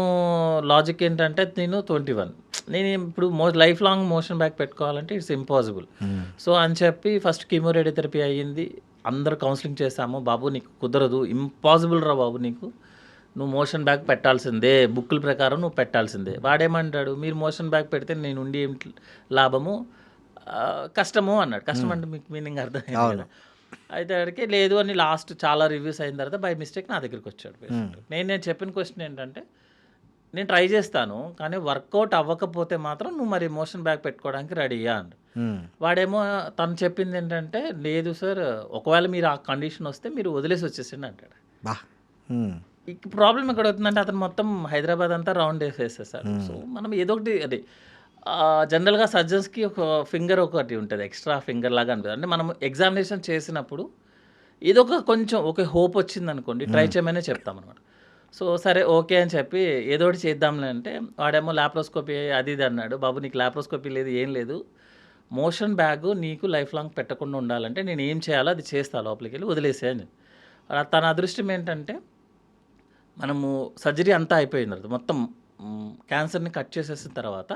లాజిక్ ఏంటంటే నేను 21, నేను ఇప్పుడు లైఫ్ లాంగ్ మోషన్ బ్యాగ్ పెట్టుకోవాలంటే ఇట్స్ ఇంపాసిబుల్. సో అని చెప్పి ఫస్ట్ కీమో రేడియోథెరపీ అయ్యింది, అందరు కౌన్సిలింగ్ చేశాము, బాబు నీకు కుదరదు, ఇంపాసిబుల్ రా బాబు, నీకు నువ్వు మోషన్ బ్యాగ్ పెట్టాల్సిందే, బుక్కుల ప్రకారం నువ్వు పెట్టాల్సిందే. వాడేమంటాడు, మీరు మోషన్ బ్యాగ్ పెడితే నేను ఉండి ఏం లాభము, కష్టము అన్నాడు. కష్టం అంటే మీకు మీనింగ్ అర్థమైంది కదా. అయితే అడిగితే లేదు అని లాస్ట్ చాలా రివ్యూస్ అయిన తర్వాత బై మిస్టేక్ నా దగ్గరికి వచ్చాడు పేషెంట్. నేను చెప్పిన క్వశ్చన్ ఏంటంటే, నేను ట్రై చేస్తాను కానీ వర్కౌట్ అవ్వకపోతే మాత్రం నువ్వు మరి మోషన్ బ్యాగ్ పెట్టుకోవడానికి రెడీయా అంట. వాడేమో తను చెప్పింది ఏంటంటే, లేదు సార్, ఒకవేళ మీరు ఆ కండిషన్ వస్తే మీరు వదిలేసి వచ్చేసిండి అంటాడు. ప్రాబ్లం ఎక్కడ అవుతుందంటే అతను మొత్తం హైదరాబాద్ అంతా రౌండ్ వేసేసాడు. సో మనం ఏదో ఒకటి అది జనరల్గా సర్జన్స్కి ఒక ఫింగర్ ఒకటి ఉంటుంది, ఎక్స్ట్రా ఫింగర్ లాగా అనిపిస్తుంది. అంటే మనం ఎగ్జామినేషన్ చేసినప్పుడు ఏదో ఒక కొంచెం ఒక హోప్ వచ్చింది అనుకోండి, ట్రై చేయమనే చెప్తాం అనమాట. సో సరే ఓకే అని చెప్పి ఏదో ఒకటి చేద్దాంలే అంటే, వాడేమో ల్యాప్రోస్కోపీ అది ఇది అన్నాడు. బాబు నీకు ల్యాప్రోస్కోపీ లేదు, ఏం లేదు, మోషన్ బ్యాగ్ నీకు లైఫ్ లాంగ్ పెట్టకుండా ఉండాలంటే నేను ఏం చేయాలో అది చేస్తా, లోపలికి వెళ్ళి వదిలేసే అని. తన అదృష్టం ఏంటంటే, మనము సర్జరీ అంతా అయిపోయిన తర్వాత మొత్తం క్యాన్సర్ని కట్ చేసేసిన తర్వాత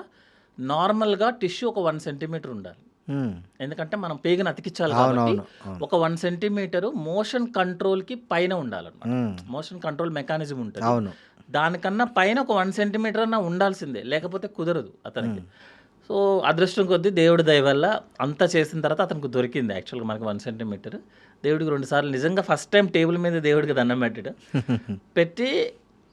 నార్మల్గా టిష్యూ ఒక 1 centimeter ఉండాలి. ఎందుకంటే మనం పేగుని అతికించాలి కాబట్టి ఒక 1 centimeter మోషన్ కంట్రోల్కి పైన ఉండాలన్నమాట. మోషన్ కంట్రోల్ మెకానిజం ఉంటుంది, దానికన్నా పైన ఒక 1 centimeter అన్నా ఉండాల్సిందే, లేకపోతే కుదరదు అతనికి. సో అదృష్టం కొద్దీ దేవుడి దయ వల్ల అంతా చేసిన తర్వాత అతనికి దొరికింది యాక్చువల్గా మనకి 1 centimeter. దేవుడికి 2 సార్లు నిజంగా ఫస్ట్ టైం టేబుల్ మీద దేవుడికి దండం పెట్టాడు, పెట్టి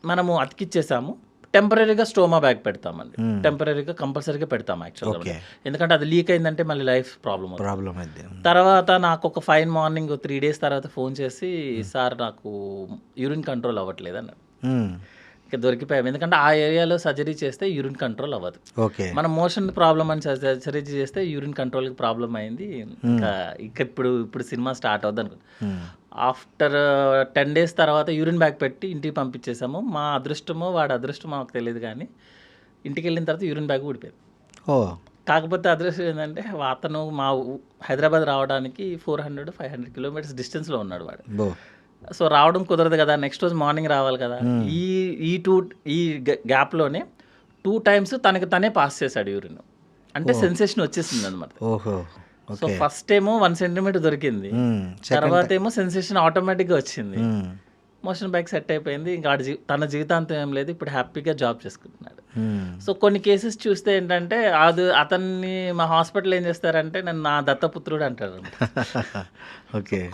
మనము అతికిచ్చేసాము. టెంపరీగా స్టోమా బ్యాగ్ పెడతామండి, టెంపరీగా కంపల్సరీగా పెడతాము యాక్చువల్గా, ఎందుకంటే అది లీక్ అయిందంటే మళ్ళీ లైఫ్ ప్రాబ్లం అయింది. తర్వాత నాకు ఒక ఫైన్ మార్నింగ్ 3 days తర్వాత ఫోన్ చేసి, సార్ నాకు యూరిన్ కంట్రోల్ అవ్వట్లేదు అన్నాడు. ఇంకా దొరికిపోయాం, ఎందుకంటే ఆ ఏరియాలో సర్జరీ చేస్తే యూరిన్ కంట్రోల్ అవ్వదు. మనం మోషన్ ప్రాబ్లం అని సర్జరీ చేస్తే యూరిన్ కంట్రోల్కి ప్రాబ్లం అయింది. ఇంకా ఇప్పుడు సినిమా స్టార్ట్ అవుద్ది అనుకో. ఆఫ్టర్ 10 days తర్వాత యూరిన్ బ్యాగ్ పెట్టి ఇంటికి పంపించేసాము. మా అదృష్టమో వాడి అదృష్టమో మాకు తెలియదు, కానీ ఇంటికి వెళ్ళిన తర్వాత యూరిన్ బ్యాగ్ ఊడిపోయింది. కాకపోతే అదృష్టం ఏంటంటే అతను మా హైదరాబాద్ రావడానికి 400-500 kilometers డిస్టెన్స్లో ఉన్నాడు వాడు. సో రావడం కుదరదు కదా, నెక్స్ట్ రోజు మార్నింగ్ రావాలి కదా. ఈ గ్యాప్లోనే 2 times తనకి తనే పాస్ చేశాడు యూరిన్, అంటే సెన్సేషన్ వచ్చేసింది అనమాట. సో ఫస్ట్ ఏమో 1 centimeter దొరికింది, తర్వాత ఏమో సెన్సేషన్ ఆటోమేటిక్గా వచ్చింది, మోషన్ బ్యాగ్ సెట్ అయిపోయింది. ఇంకా తన జీవితాంతం ఏం లేదు, ఇప్పుడు హ్యాపీగా జాబ్ చేసుకుంటున్నాడు. సో కొన్ని కేసెస్ చూస్తే ఏంటంటే అతన్ని మా హాస్పిటల్ ఏం చేస్తారంటే నన్ను నా దత్తపుత్రుడు అంటారు.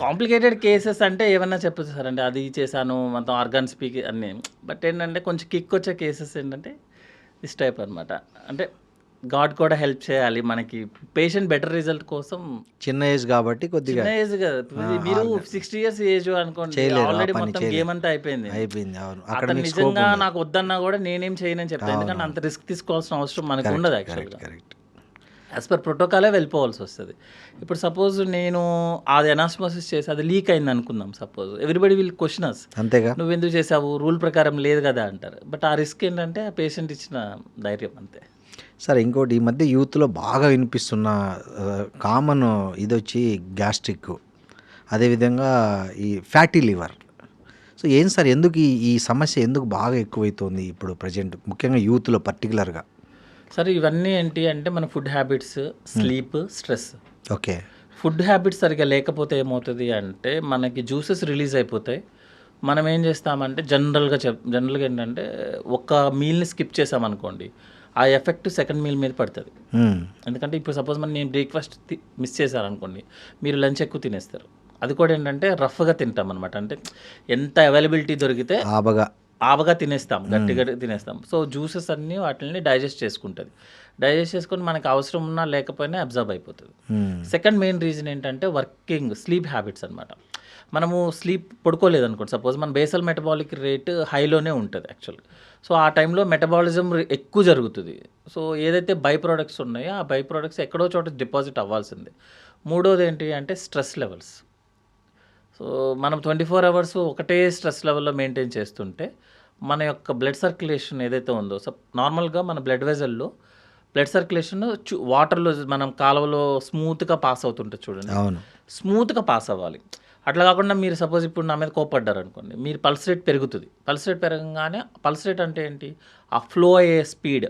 కాంప్లికేటెడ్ కేసెస్ అంటే ఏమన్నా చెప్పచ్చు సార్, అంటే అది చేశాను మొత్తం ఆర్గాన్ స్పీక్ అన్నీ. బట్ ఏంటంటే కొంచెం కిక్ వచ్చే కేసెస్ ఏంటంటే దిస్ టైప్ అనమాట. అంటే గాడ్ కూడా హెల్ప్ చేయాలి మనకి, పేషెంట్ బెటర్ రిజల్ట్ కోసం. చిన్న ఏజ్ కాబట్టి కొద్దిగా చిన్న ఏజ్ కదా, మీరు 60 years ఏజ్ అనుకోండి, ఆల్రెడీ మొత్తం గేమ్ అంతా అయిపోయింది. అతను నిజంగా నాకు వద్దన్నా కూడా నేనేం చేయనని చెప్తాను, ఎందుకంటే అంత రిస్క్ తీసుకోవాల్సిన అవసరం మనకు ఉండదు యాక్చువల్గా. యాజ్ పర్ ప్రోటోకాలే వెళ్ళిపోవాల్సి వస్తుంది. ఇప్పుడు సపోజ్ నేను అది ఎనాస్మోసిస్ చేసి అది లీక్ అయింది అనుకుందాం, సపోజ్ ఎవ్రీబడి విల్ క్వశ్చన్ అస్, అంతేగా నువ్వు ఎందుకు చేసావు, రూల్ ప్రకారం లేదు కదా అంటారు. బట్ ఆ రిస్క్ ఏంటంటే ఆ పేషెంట్ ఇచ్చిన ధైర్యం అంతే. సరే, ఇంకోటి ఈ మధ్య యూత్లో బాగా వినిపిస్తున్న కామన్ ఇదొచ్చి గ్యాస్ట్రిక్, అదేవిధంగా ఈ ఫ్యాటీ లివర్. సో ఏం సార్, ఎందుకు ఈ సమస్య ఎందుకు బాగా ఎక్కువైతుంది ఇప్పుడు ప్రజెంట్, ముఖ్యంగా యూత్లో పర్టికులర్గా? సరే, ఇవన్నీ ఏంటి అంటే మన food habits, sleep, stress. Okay. Food habits సరిగ్గా లేకపోతే ఏమవుతుంది అంటే మనకి జ్యూసెస్ రిలీజ్ అయిపోతాయి. మనం ఏం చేస్తామంటే జనరల్గా ఏంటంటే ఒక మీల్ని స్కిప్ చేసామనుకోండి, ఆ ఎఫెక్ట్ సెకండ్ మీల్ మీద పడుతుంది. ఎందుకంటే ఇప్పుడు సపోజ్ నేను బ్రేక్ఫాస్ట్ మిస్ చేశారనుకోండి, మీరు లంచ్ ఎక్కువ తినేస్తారు. అది కూడా ఏంటంటే రఫ్గా తింటాం అనమాట. అంటే ఎంత అవైలబిలిటీ దొరికితే ఆబగా తినేస్తాం, గట్టిగా తినేస్తాం. సో జ్యూసెస్ అన్నీ వాటిని డైజెస్ట్ చేసుకుంటుంది. డైజెస్ట్ చేసుకొని మనకి అవసరం ఉన్నా లేకపోయినా అబ్జర్వ్ అయిపోతుంది. సెకండ్ మెయిన్ రీజన్ ఏంటంటే స్లీప్ హ్యాబిట్స్ అనమాట. మనము స్లీప్ పడుకోలేదు అనుకోండి, సపోజ్ మన బేసల్ మెటబాలిక్ రేట్ హైలోనే ఉంటుంది యాక్చువల్గా. సో ఆ టైంలో మెటబాలిజం ఎక్కువ జరుగుతుంది. సో ఏదైతే బై ప్రోడక్ట్స్ ఉన్నాయో ఆ బై ప్రోడక్ట్స్ ఎక్కడో చోట డిపాజిట్ అవ్వాల్సిందే. మూడోది ఏంటి అంటే స్ట్రెస్ లెవెల్స్. సో మనం 24 hours ఒకటే స్ట్రెస్ లెవెల్లో మెయింటైన్ చేస్తుంటే మన యొక్క బ్లడ్ సర్క్యులేషన్ ఏదైతే ఉందో, నార్మల్గా మన బ్లడ్ వెజల్లో బ్లడ్ సర్క్యులేషన్ వాటర్లో మనం కాలువలో స్మూత్గా పాస్ అవుతుంటుంది చూడండి. అవును, స్మూత్గా పాస్ అవ్వాలి. అట్లా కాకుండా మీరు సపోజ్ ఇప్పుడు నా మీద కోపడ్డారు అనుకోండి, మీరు పల్స్ రేట్ పెరుగుతుంది. పల్స్ రేట్ పెరగగానే పల్స్ రేట్ అంటే ఏంటి, ఆ ఫ్లో అయ్యే స్పీడ్.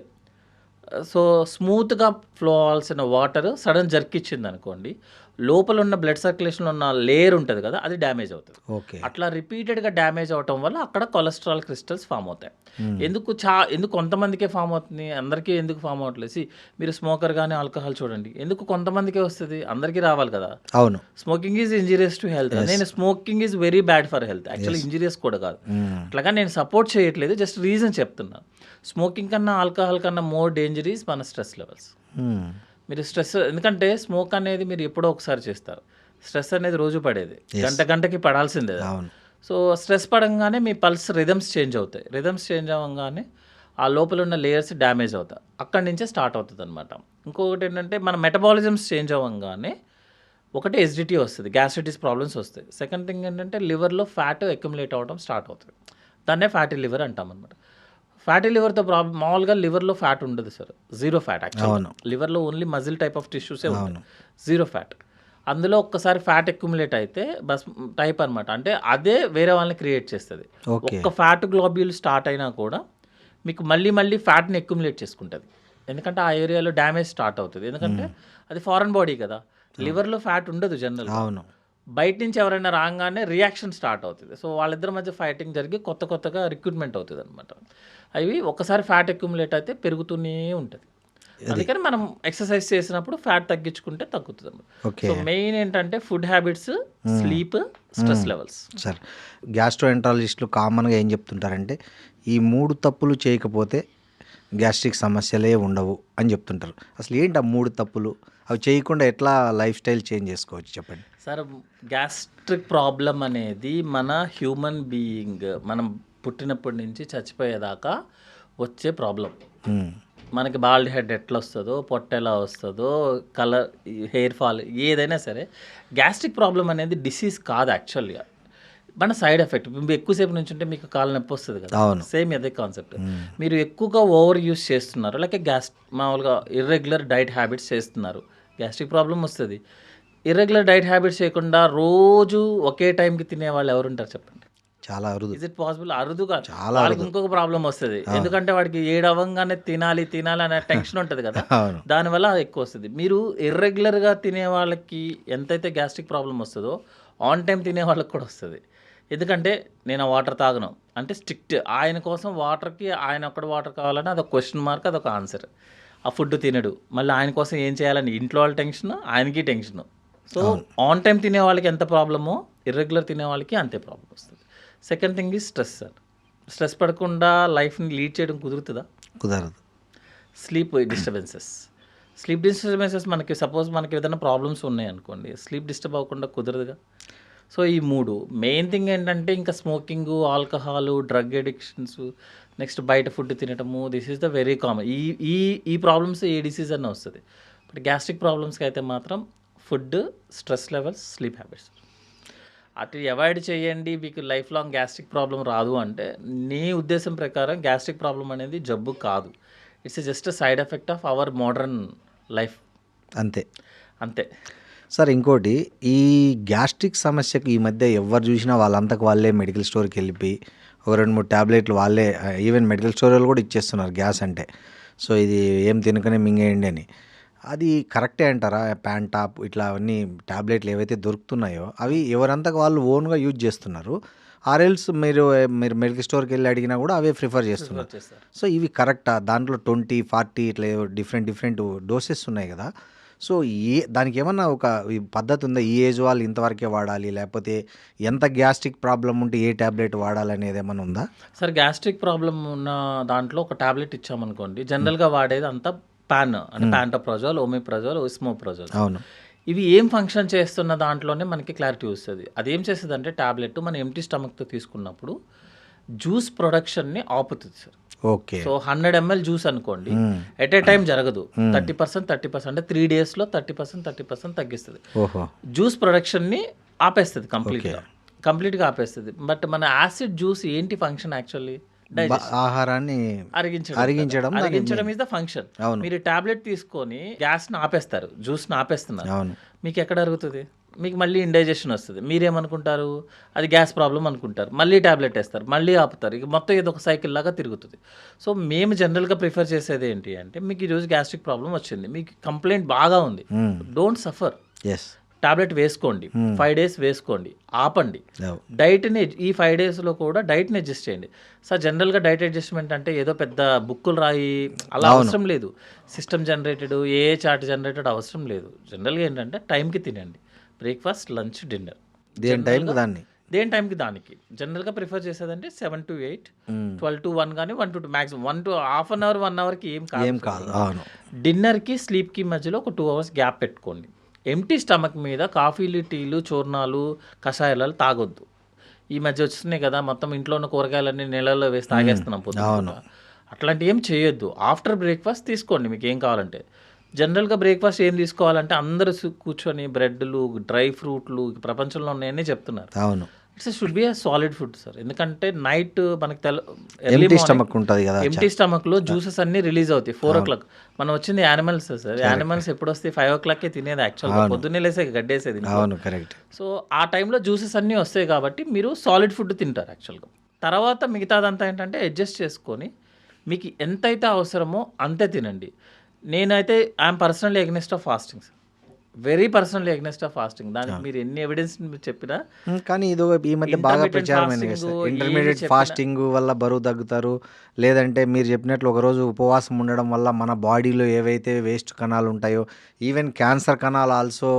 సో స్మూత్గా ఫ్లో అవ్వాల్సిన వాటర్ సడన్ జర్క్ ఇచ్చింది అనుకోండి, లోపల ఉన్న బ్లడ్ సర్క్యులేషన్లో ఉన్న లేయర్ ఉంటుంది కదా, అది డ్యామేజ్ అవుతుంది. ఓకే. అట్లా రిపీటెడ్గా డ్యామేజ్ అవటం వల్ల అక్కడ కొలెస్ట్రాల్ క్రిస్టల్స్ ఫామ్ అవుతాయి. ఎందుకు కొంతమందికే ఫామ్ అవుతుంది, అందరికీ ఎందుకు ఫామ్ అవ్వట్లేదు? మీరు స్మోకర్ కానీ ఆల్కహాల్ చూడండి, ఎందుకు కొంతమందికే వస్తుంది, అందరికీ రావాలి కదా. అవును. Smoking is injurious to health. నేను smoking is very bad for health, actually injurious కూడా కాదు. అట్లాగా నేను సపోర్ట్ చేయట్లేదు, జస్ట్ రీజన్ చెప్తున్నాను. స్మోకింగ్ కన్నా ఆల్కహాల్ కన్నా మోర్ డేంజరీస్ మన స్ట్రెస్ లెవెల్స్. మీరు స్ట్రెస్, ఎందుకంటే స్మోక్ అనేది మీరు ఎప్పుడో ఒకసారి చేస్తారు, స్ట్రెస్ అనేది రోజు పడేది, గంటకి పడాల్సిందే. సో స్ట్రెస్ పడంగానే మీ పల్స్ రిథమ్స్ చేంజ్ అవుతాయి. రిథమ్స్ చేంజ్ అవ్వగానే ఆ లోపల ఉన్న లేయర్స్ డ్యామేజ్ అవుతాయి. అక్కడి నుంచే స్టార్ట్ అవుతుంది అనమాట. ఇంకొకటి ఏంటంటే మన మెటబాలిజమ్స్ చేంజ్ అవ్వగానే ఒకటి ఎసిడిటీ వస్తుంది, గ్యాస్ట్రైటిస్ ప్రాబ్లమ్స్ వస్తాయి. సెకండ్ థింగ్ ఏంటంటే లివర్లో ఫ్యాట్ అక్యుములేట్ అవ్వడం స్టార్ట్ అవుతుంది. దాన్నే ఫ్యాటీ లివర్ అంటాం అనమాట. ఫ్యాటీ లివర్తో ప్రాబ్లం, మామూలుగా లివర్లో ఫ్యాట్ ఉండదు సార్, జీరో ఫ్యాట్. యాక్చువల్లీ లివర్లో ఓన్లీ మజిల్ టైప్ ఆఫ్ టిష్యూసే ఉంటుంది, జీరో ఫ్యాట్. అందులో ఒక్కసారి ఫ్యాట్ అక్యుములేట్ అయితే బస్ టైప్ అనమాట, అంటే అదే వేరే వాళ్ళని క్రియేట్ చేస్తుంది. ఒక్క ఫ్యాట్ గ్లోబ్యూల్ స్టార్ట్ అయినా కూడా మీకు మళ్ళీ ఫ్యాట్ని అక్యుములేట్ చేసుకుంటుంది. ఎందుకంటే ఆ ఏరియాలో డ్యామేజ్ స్టార్ట్ అవుతుంది. ఎందుకంటే అది ఫారెన్ బాడీ కదా, లివర్లో ఫ్యాట్ ఉండదు జనరల్. అవును. బయట నుంచి ఎవరైనా రాగానే రియాక్షన్ స్టార్ట్ అవుతుంది. సో వాళ్ళిద్దరి మధ్య ఫైటింగ్ జరిగి కొత్తగా రిక్రూట్మెంట్ అవుతుంది అనమాట. అవి ఒకసారి ఫ్యాట్ అక్యుములేట్ అయితే పెరుగుతూనే ఉంటుంది. అందుకని మనం ఎక్సర్సైజ్ చేసినప్పుడు ఫ్యాట్ తగ్గించుకుంటే తగ్గుతుంది అనమాట. సో మెయిన్ ఏంటంటే food habits, sleep, stress levels. Sir, గ్యాస్ట్రోఎంట్రాలజిస్టులు కామన్గా ఏం చెప్తుంటారంటే ఈ 3 తప్పులు చేయకపోతే గ్యాస్ట్రిక్ సమస్యలే ఉండవు అని చెప్తుంటారు. అసలు ఏంటి ఆ 3 తప్పులు? అవి చేయకుండా ఎట్లా లైఫ్ స్టైల్ చేంజ్ చేసుకోవచ్చు చెప్పండి సార్. గ్యాస్ట్రిక్ ప్రాబ్లం అనేది మన హ్యూమన్ బీయింగ్, మనం పుట్టినప్పటి నుంచి చచ్చిపోయేదాకా వచ్చే ప్రాబ్లం. మనకి బాల్డ్ హెడ్ ఎట్లా వస్తుందో, పొట్ట ఎలా వస్తుందో, కలర్, హెయిర్ ఫాల్, ఏదైనా సరే గ్యాస్ట్రిక్ ప్రాబ్లం అనేది డిసీజ్ కాదు యాక్చువల్గా, మన సైడ్ ఎఫెక్ట్. ఎక్కువసేపు నుంచి ఉంటే మీకు కాలు నొప్పి వస్తుంది కదా, సేమ్ అదే కాన్సెప్ట్. మీరు ఎక్కువగా ఓవర్ యూస్ చేస్తున్నారు, లేక మామూలుగా ఇర్రెగ్యులర్ డైట్ హ్యాబిట్స్ చేస్తున్నారు, గ్యాస్ట్రిక్ ప్రాబ్లం వస్తుంది. ఇర్రెగ్యులర్ డైట్ హ్యాబిట్స్ చేయకుండా రోజు ఒకే టైంకి తినే వాళ్ళు ఎవరుంటారు చెప్పండి? చాలా అరుదు. Is it possible? అరుదుగా. వాళ్ళకి ఇంకొక ప్రాబ్లం వస్తుంది, ఎందుకంటే వాడికి 7 అవ్వగానే తినాలి అనే టెన్షన్ ఉంటుంది కదా, దానివల్ల ఎక్కువ వస్తుంది. మీరు ఇర్రెగ్యులర్గా తినే వాళ్ళకి ఎంతైతే గ్యాస్ట్రిక్ ప్రాబ్లం వస్తుందో ఆన్ టైం తినే వాళ్ళకి కూడా వస్తుంది. ఎందుకంటే నేను ఆ వాటర్ తాగను అంటే స్ట్రిక్ట్, ఆయన కోసం వాటర్కి ఆయన ఒక్కడ వాటర్ కావాలని అదొక క్వశ్చన్ మార్క్, అదొక ఆన్సర్. ఆ ఫుడ్ తినడు, మళ్ళీ ఆయన కోసం ఏం చేయాలని ఇంట్లో వాళ్ళ టెన్షన్, ఆయనకి టెన్షన్. సో ఆన్ టైం తినే వాళ్ళకి ఎంత ప్రాబ్లమో ఇర్రెగ్యులర్ తినే వాళ్ళకి అంతే ప్రాబ్లం వస్తుంది. Second thing is stress sir. Stress పడకుండా లైఫ్ని లీడ్ చేయడం కుదురుతుందా? కుదరదు. స్లీప్ డిస్టర్బెన్సెస్ మనకి సపోజ్ మనకి ఏదైనా ప్రాబ్లమ్స్ ఉన్నాయి అనుకోండి, స్లీప్ డిస్టర్బ్ అవ్వకుండా కుదరదుగా. సో ఈ 3 మెయిన్ థింగ్ ఏంటంటే ఇంకా smoking, alcohol, drug addictions, next బయట ఫుడ్ తినటము, this is the very common. ఈ ప్రాబ్లమ్స్ ఏ డిసీజ్ అన్న వస్తుంది. బట్ గ్యాస్ట్రిక్ ప్రాబ్లమ్స్కి అయితే మాత్రం food, stress levels, sleep habits అటు అవాయిడ్ చేయండి, మీకు లైఫ్ లాంగ్ గ్యాస్ట్రిక్ ప్రాబ్లం రాదు అంటే నీ ఉద్దేశం ప్రకారం గ్యాస్ట్రిక్ ప్రాబ్లం అనేది జబ్బు కాదు. It's just side effect of our modern life, అంతే. అంతే. సార్ ఇంకోటి, ఈ గ్యాస్ట్రిక్ సమస్యకు ఈ మధ్య ఎవరు చూసినా వాళ్ళంతకు వాళ్ళే మెడికల్ స్టోర్కి వెళ్ళిపోయి ఒక 2-3 ట్యాబ్లెట్లు వాళ్ళే, ఈవెన్ మెడికల్ స్టోర్ వాళ్ళు కూడా ఇచ్చేస్తున్నారు గ్యాస్ అంటే. సో ఇది ఏం తినకనే మింగేయండి అని. అది కరెక్టే అంటారా? ప్యాంటాప్ ఇట్లా అన్ని ట్యాబ్లెట్లు ఏవైతే దొరుకుతున్నాయో అవి ఎవరంతకు వాళ్ళు ఓన్గా యూజ్ చేస్తున్నారు. ఆర్ఎల్స్ మీరు మెడికల్ స్టోర్కి వెళ్ళి అడిగినా కూడా అవే ప్రిఫర్ చేస్తున్నారు. సో ఇవి కరెక్టా? దాంట్లో 20, 40 ఇట్లా డిఫరెంట్ డోసెస్ ఉన్నాయి కదా. సో దానికి ఏమన్నా ఒక పద్ధతి ఉందా? ఈ ఏజ్ వాళ్ళు ఇంతవరకే వాడాలి, లేకపోతే ఎంత గ్యాస్ట్రిక్ ప్రాబ్లం ఉంటే ఏ ట్యాబ్లెట్ వాడాలి అనేది ఏమైనా ఉందా? సార్ గ్యాస్ట్రిక్ ప్రాబ్లం ఉన్న దాంట్లో ఒక ట్యాబ్లెట్ ఇచ్చామనుకోండి, జనరల్గా వాడేది అంతా పాన్ అంటే ప్యాంటోప్రజోల్, ఓమిప్రజోల్, ఇస్మోప్రజోల్. అవును. ఇవి ఏం ఫంక్షన్ చేస్తున్న దాంట్లోనే మనకి క్లారిటీ వస్తుంది. అదేం చేస్తుంది అంటే ట్యాబ్లెట్ మనం ఎంటీ స్టమక్తో తీసుకున్నప్పుడు జ్యూస్ ప్రొడక్షన్ని ఆపుతుంది sir. Okay. So 100 ml juice అనుకోండి, ఎట్ ఏ టైం జరగదు. 30% అంటే 3 daysలో 30% తగ్గిస్తుంది. ఓహో. జ్యూస్ ప్రొడక్షన్ని ఆపేస్తుంది కంప్లీట్గా ఆపేస్తుంది. బట్ మన యాసిడ్ జ్యూస్ ఏంటి ఫంక్షన్? యాక్చువల్లీ ఆహారాన్ని అరిగించడం ఇస్ ద ఫంక్షన్. అవును. మీరు టాబ్లెట్ తీసుకొని గ్యాస్ని ఆపేస్తారు, జ్యూస్ని ఆపేస్తున్నారు. అవును. మీకు ఎక్కడ అరుగుతుంది? మీకు మళ్ళీ ఇండైజెషన్ వస్తుంది. మీరేమనుకుంటారు? అది గ్యాస్ ప్రాబ్లం అనుకుంటారు. మళ్ళీ ట్యాబ్లెట్ వేస్తారు, మళ్ళీ ఆపుతారు. ఇక మొత్తం ఏదో ఒక సైకిల్ లాగా తిరుగుతుంది. సో మేము జనరల్గా ప్రిఫర్ చేసేది ఏంటి అంటే, మీకు ఈరోజు గ్యాస్ట్రిక్ ప్రాబ్లం వచ్చింది, మీకు కంప్లైంట్ బాగా ఉంది, డోంట్ సఫర్. ఎస్. టాబ్లెట్ వేసుకోండి, 5 days వేసుకోండి, ఆపండి. డైట్ని ఈ 5 daysలో కూడా డైట్ని అడ్జస్ట్ చేయండి. సార్ జనరల్గా డైట్ అడ్జస్ట్మెంట్ అంటే ఏదో పెద్ద బుక్కులు రాయి అలా అవసరం లేదు. సిస్టమ్ జనరేటెడ్, ఏ చార్ట్ జనరేటెడ్ అవసరం లేదు. జనరల్గా ఏంటంటే టైంకి తినండి, బ్రేక్ఫాస్ట్, లంచ్, డిన్నర్. దేని టైంకి దానికి జనరల్గా ప్రిఫర్ చేసేదంటే 7 to 8, 12 to 1 కానీ 1 to 2 maximum. 1 to half an hour 1 hourకి ఏం కాదు. డిన్నర్కి స్లీప్కి మధ్యలో ఒక 2 hours గ్యాప్ పెట్టుకోండి. ఎంటీ స్టమక్ మీద కాఫీలు, టీలు, చూర్ణాలు, కషాయాలు తాగొద్దు. ఈ మధ్య వస్తున్నాయి కదా, మొత్తం ఇంట్లో ఉన్న కూరగాయలన్నీ నీళ్ళల్లో వేసి తాగేస్తున్నాం పొద్దున్న. అట్లాంటివి ఏం చేయొద్దు. ఆఫ్టర్ బ్రేక్ఫాస్ట్ తీసుకోండి మీకు ఏం కావాలంటే. జనరల్గా బ్రేక్ఫాస్ట్ ఏం తీసుకోవాలంటే అందరూ కూర్చొని బ్రెడ్లు, డ్రై ఫ్రూట్లు ప్రపంచంలో ఉన్నాయని చెప్తున్నారు. అవును. It's should be a solid food sir. ఎందుకంటే నైట్ మనకి ఎంటీ స్టమక్ ఉంటుంది కదా, ఎంటీ స్టమక్లో జ్యూసెస్ అన్నీ రిలీజ్ అవుతాయి 4 o'clock. మనం వచ్చింది యానిమల్స్ సార్. యానిమల్స్ ఎప్పుడు వస్తాయి? 5 o'clockకే తినేది యాక్చువల్గా. పొద్దున్నే లేసే గడ్డేసేది. అవును, కరెక్ట్. సో ఆ టైంలో జ్యూసెస్ అన్నీ వస్తాయి కాబట్టి మీరు సాలిడ్ ఫుడ్ తింటారు యాక్చువల్గా. తర్వాత మిగతాదంతా ఏంటంటే అడ్జస్ట్ చేసుకొని మీకు ఎంతైతే అవసరమో అంతే తినండి. నేనైతే I'm personally against of fasting sir, very personally against of fasting. దానికి మీరు ఎన్ని ఎవిడెన్స్ చెప్పినా, కానీ ఇది ఈ మధ్య బాగా ప్రచారమైంది. ఇంటర్మీడియట్ ఫాస్టింగ్ వల్ల బరువు తగ్గుతారు, లేదంటే మీరు చెప్పినట్లు ఒకరోజు ఉపవాసం ఉండడం వల్ల మన బాడీలో ఏవైతే వేస్ట్ కణాలు ఉంటాయో, ఈవెన్ క్యాన్సర్ కణాలు ఆల్సో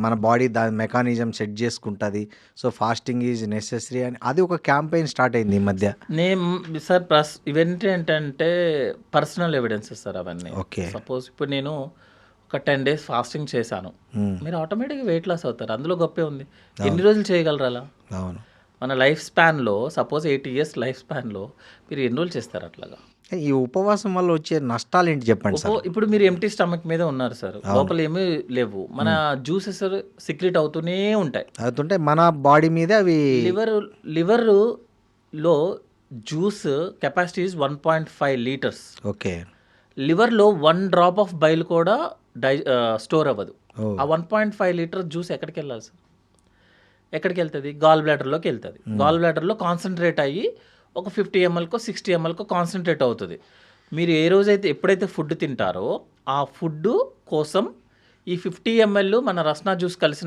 మన బాడీ దాని మెకానిజం సెట్ చేసుకుంటుంది. సో ఫాస్టింగ్ ఈజ్ నెసెసరీ అని అది ఒక క్యాంపెయిన్ స్టార్ట్ అయింది ఈ మధ్య. నేను సార్ ఇవన్నీ ఏంటంటే పర్సనల్ ఎవిడెన్సెస్ సార్ అవన్నీ. ఓకే. సపోజ్ ఇప్పుడు నేను ఒక 10 days ఫాస్టింగ్ చేశాను, మీరు ఆటోమేటిక్గా వెయిట్ లాస్ అవుతారు. అందులో గొప్పే ఉంది. ఎన్ని రోజులు చేయగలరు అలా? అవును. మన లైఫ్ స్పాన్లో సపోజ్ 80 years లైఫ్ స్పాన్లో మీరు ఎన్ని రోజులు చేస్తారు అట్లాగా? ఈ ఉపవాసం వల్ల వచ్చే నష్టాలు ఏంటి చెప్పండి సార్. ఇప్పుడు మీరు ఎంటీ స్టమక్ మీద ఉన్నారు సార్, లోపల ఏమీ లేవు, మన జ్యూసెస్ సిక్రెట్ అవుతూనే ఉంటాయి. అవుతుంటే మన బాడీ మీద అవి లివర్లో జ్యూస్ కెపాసిటీ 1.5 liters. ఓకే. లివర్లో 1 drop ఆఫ్ బైల్ కూడా స్టోర్ అవ్వదు. ఆ 1.5 liters జ్యూస్ ఎక్కడికి వెళ్ళాలి సార్? ఎక్కడికి వెళ్తుంది? గాల్ బ్లాడర్లోకి వెళ్తుంది. గాల్ బ్లాడర్లో కాన్సన్ట్రేట్ అయ్యి ఒక 50 mlకో 60 mlకో కాన్సన్ట్రేట్ అవుతుంది. మీరు ఏ రోజైతే ఎప్పుడైతే ఫుడ్ తింటారో ఆ ఫుడ్ కోసం ఈ 50 ml మన రస్నా జ్యూస్ కలిసి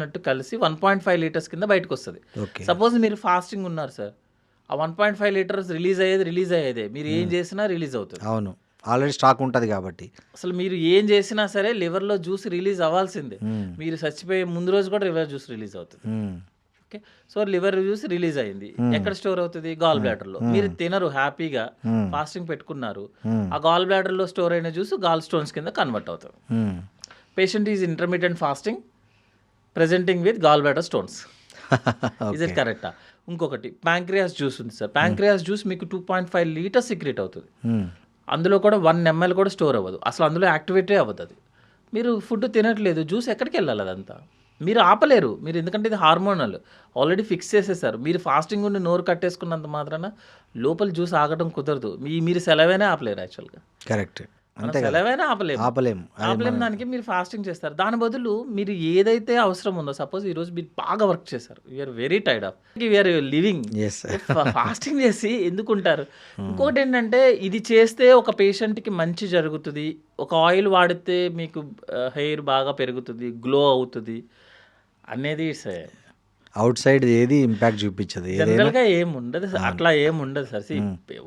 1.5 liters కింద బయటకు వస్తుంది. సపోజ్ మీరు ఫాస్టింగ్ ఉన్నారు సార్, ఆ 1.5 liters రిలీజ్ అయ్యేదే మీరు ఏం చేసినా రిలీజ్ అవుతుంది. అవును, ఆల్రెడీ స్టాక్ ఉంటుంది కాబట్టి. అసలు మీరు ఏం చేసినా సరే లివర్లో జ్యూస్ రిలీజ్ అవ్వాల్సిందే. మీరు చచ్చిపోయే ముందు రోజు కూడా లివర్ జ్యూస్ రిలీజ్ అవుతుంది. Okay. So liver juice release అయింది, ఎక్కడ స్టోర్ అవుతుంది? గాల్ బ్లాడర్లో. మీరు తినరు, హ్యాపీగా ఫాస్టింగ్ పెట్టుకున్నారు, ఆ గాల్ బ్లాడర్లో స్టోర్ అయిన జ్యూస్ గాల్ స్టోన్స్ కింద కన్వర్ట్ అవుతుంది. Patient is intermediate fasting presenting with gall bladder stones. Is it కరెక్టా? ఇంకొకటి ప్యాంక్రియాస్ జ్యూస్ ఉంది సార్. ప్యాంక్రియాస్ జ్యూస్ మీకు 2.5 liters సీక్రెట్ అవుతుంది. అందులో కూడా 1 ml కూడా స్టోర్ అవ్వదు, అసలు అందులో యాక్టివేటే అవ్వదు. అది మీరు ఫుడ్ తినట్లేదు, జ్యూస్ ఎక్కడికి వెళ్ళాలి? అదంతా మీరు ఆపలేరు. మీరు ఎందుకంటే ఇది హార్మోనల్ ఆల్రెడీ ఫిక్స్ చేసేసారు. మీరు ఫాస్టింగ్ ఉండి నోరు కట్టేసుకున్నంత మాత్రాన లోపల జ్యూస్ ఆగడం కుదరదు. మీరు సెలవేనే ఆపలేరు యాక్చువల్గా. కరెక్ట్. అంతే కదా, సెలవైనా ఆపలేము ఆపలేం. ఆపలేం దానికి మీరు ఫాస్టింగ్ చేస్తారు. దాని బదులు మీరు ఏదైతే అవసరం ఉందో, సపోజ్ ఈరోజు మీరు బాగా వర్క్ చేశారు, we are very tired of, we are living, as fasting చేసి ఎందుకుంటారు? ఇంకోటి ఏంటంటే ఇది చేస్తే ఒక పేషెంట్కి మంచి జరుగుతుంది, ఒక ఆయిల్ వాడితే మీకు హెయిర్ బాగా పెరుగుతుంది, గ్లో అవుతుంది అనేది అవుట్ సైడ్ ఏది ఇంపాక్ట్ చూపించదు. జనరల్గా ఏం ఉండదు సార్, అట్లా ఏం ఉండదు సార్.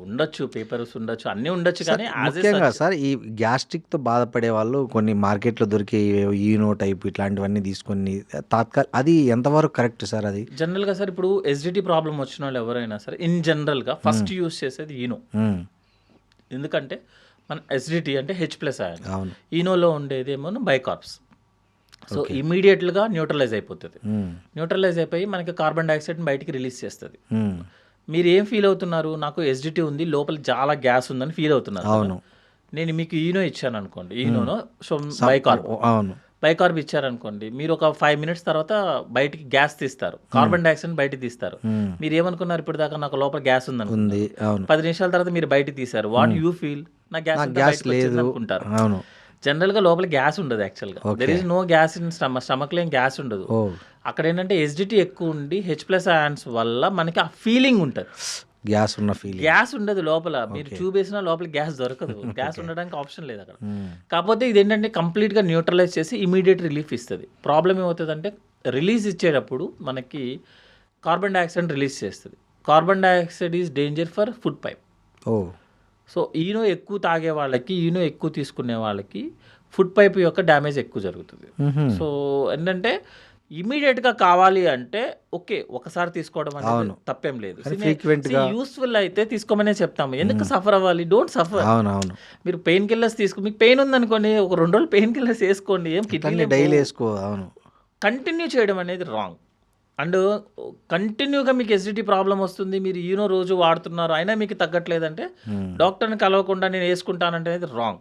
ఉండొచ్చు, పేపర్స్ ఉండొచ్చు, అన్నీ ఉండొచ్చు, కానీ ముఖ్యంగా సార్ ఈ గ్యాస్ట్రిక్తో బాధపడే వాళ్ళు కొన్ని మార్కెట్లో దొరికే ఈనో టైప్ ఇట్లాంటివన్నీ తీసుకొని అది ఎంతవరకు కరెక్ట్ సార్? అది జనరల్గా సార్ ఇప్పుడు ఎస్డిటి ప్రాబ్లం వచ్చిన వాళ్ళు ఎవరైనా సరే ఇన్ జనరల్గా ఫస్ట్ యూస్ చేసేది ఈనో. ఎందుకంటే మన ఎస్డిటి అంటే H+ అయాన్, అవును, ఈనోలో ఉండేది ఏమో బైకార్బ్స్. సో ఇమీడియట్గా న్యూట్రలైజ్ అయిపోతుంది. న్యూట్రలైజ్ అయిపోయి మనకి కార్బన్ డైఆక్సైడ్ని బయటికి రిలీజ్ చేస్తుంది. మీరు ఏం ఫీల్ అవుతున్నారు? నాకు ఎస్డిటి ఉంది, లోపల చాలా గ్యాస్ ఉందని ఫీల్ అవుతున్నారు. అవును, నేను మీకు ఈనో ఇచ్చాను అనుకోండి, ఈనోనో సో బైకార్బ్, అవును, బైకార్బ్ ఇచ్చారనుకోండి, మీరు ఒక 5 minutes తర్వాత బయటికి గ్యాస్ తీస్తారు, కార్బన్ డైఆక్సైడ్ బయటికి తీస్తారు. మీరు ఏమనుకున్నారు? ఇప్పుడు దాకా నాకు లోపల గ్యాస్ ఉంది, అవును, 10 నిమిషాల తర్వాత మీరు బయటికి తీశారు. What you feel? నా గ్యాస్ లేదు అనుకుంటారు. అవును, జనరల్గా లోపల గ్యాస్ ఉండదు. యాక్చువల్గా there is no gas in స్టమక్లో ఏం గ్యాస్ ఉండదు. అక్కడ ఏంటంటే ఎస్డిటి ఎక్కువ ఉండి H+ అయాన్స్ వల్ల మనకి ఆ ఫీలింగ్ ఉంటుంది, గ్యాస్ ఉన్న ఫీలింగ్. గ్యాస్ ఉండదు లోపల, మీరు చూపేసినా లోపల గ్యాస్ దొరకదు, గ్యాస్ ఉండడానికి ఆప్షన్ లేదు అక్కడ. కాకపోతే ఇది ఏంటంటే కంప్లీట్గా న్యూట్రలైజ్ చేసి ఇమీడియట్ రిలీఫ్ ఇస్తుంది. ప్రాబ్లం ఏమవుతుందంటే రిలీజ్ ఇచ్చేటప్పుడు మనకి కార్బన్ డైఆక్సైడ్ రిలీజ్ చేస్తుంది. Carbon dioxide is danger for food pipe. So Eno ఎక్కువ తాగే వాళ్ళకి, ఈనో ఎక్కువ తీసుకునే వాళ్ళకి ఫుడ్ పైప్ యొక్క డ్యామేజ్ ఎక్కువ జరుగుతుంది. సో ఏంటంటే ఇమీడియట్గా కావాలి అంటే ఓకే, ఒకసారి తీసుకోవడం అనేది తప్పేం లేదు. యూస్ఫుల్ అయితే తీసుకోమనే చెప్తాము. ఎందుకు సఫర్ అవ్వాలి? Don't suffer. అవునవును, మీరు పెయిన్ కిల్లర్స్ మీకు పెయిన్ ఉందనుకోండి, ఒక 2 రోజులు పెయిన్ కిల్లర్స్ వేసుకోండి, ఏం కిడ్నీ డైలీ వేసుకో. అవును, కంటిన్యూ చేయడం అనేది రాంగ్. అండ్ కంటిన్యూగా మీకు ఎస్డిటి ప్రాబ్లం వస్తుంది, మీరు ఈనో రోజు వాడుతున్నారు, అయినా మీకు తగ్గట్లేదంటే డాక్టర్ని కలవకుండా నేను వేసుకుంటానంటే అనేది రాంగ్.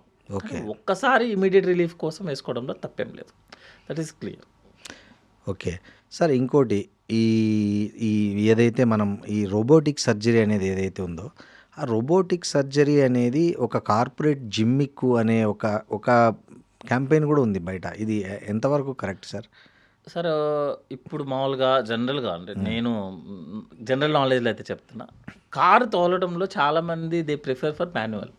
ఒక్కసారి ఇమీడియట్ రిలీఫ్ కోసం వేసుకోవడంలో తప్పేం లేదు. That is clear. Okay sir, ఇంకోటి ఈ ఈ ఏదైతే మనం ఈ రోబోటిక్ సర్జరీ అనేది ఏదైతే ఉందో, ఆ రోబోటిక్ సర్జరీ అనేది ఒక కార్పొరేట్ జిమ్మిక్ అనే ఒక క్యాంపెయిన్ కూడా ఉంది బయట. ఇది ఎంతవరకు కరెక్ట్ సార్? సార్ ఇప్పుడు మామూలుగా జనరల్గా అంటే నేను జనరల్ నాలెడ్జ్లో అయితే చెప్తున్నా, కారు తోలడంలో చాలామంది they prefer for manual.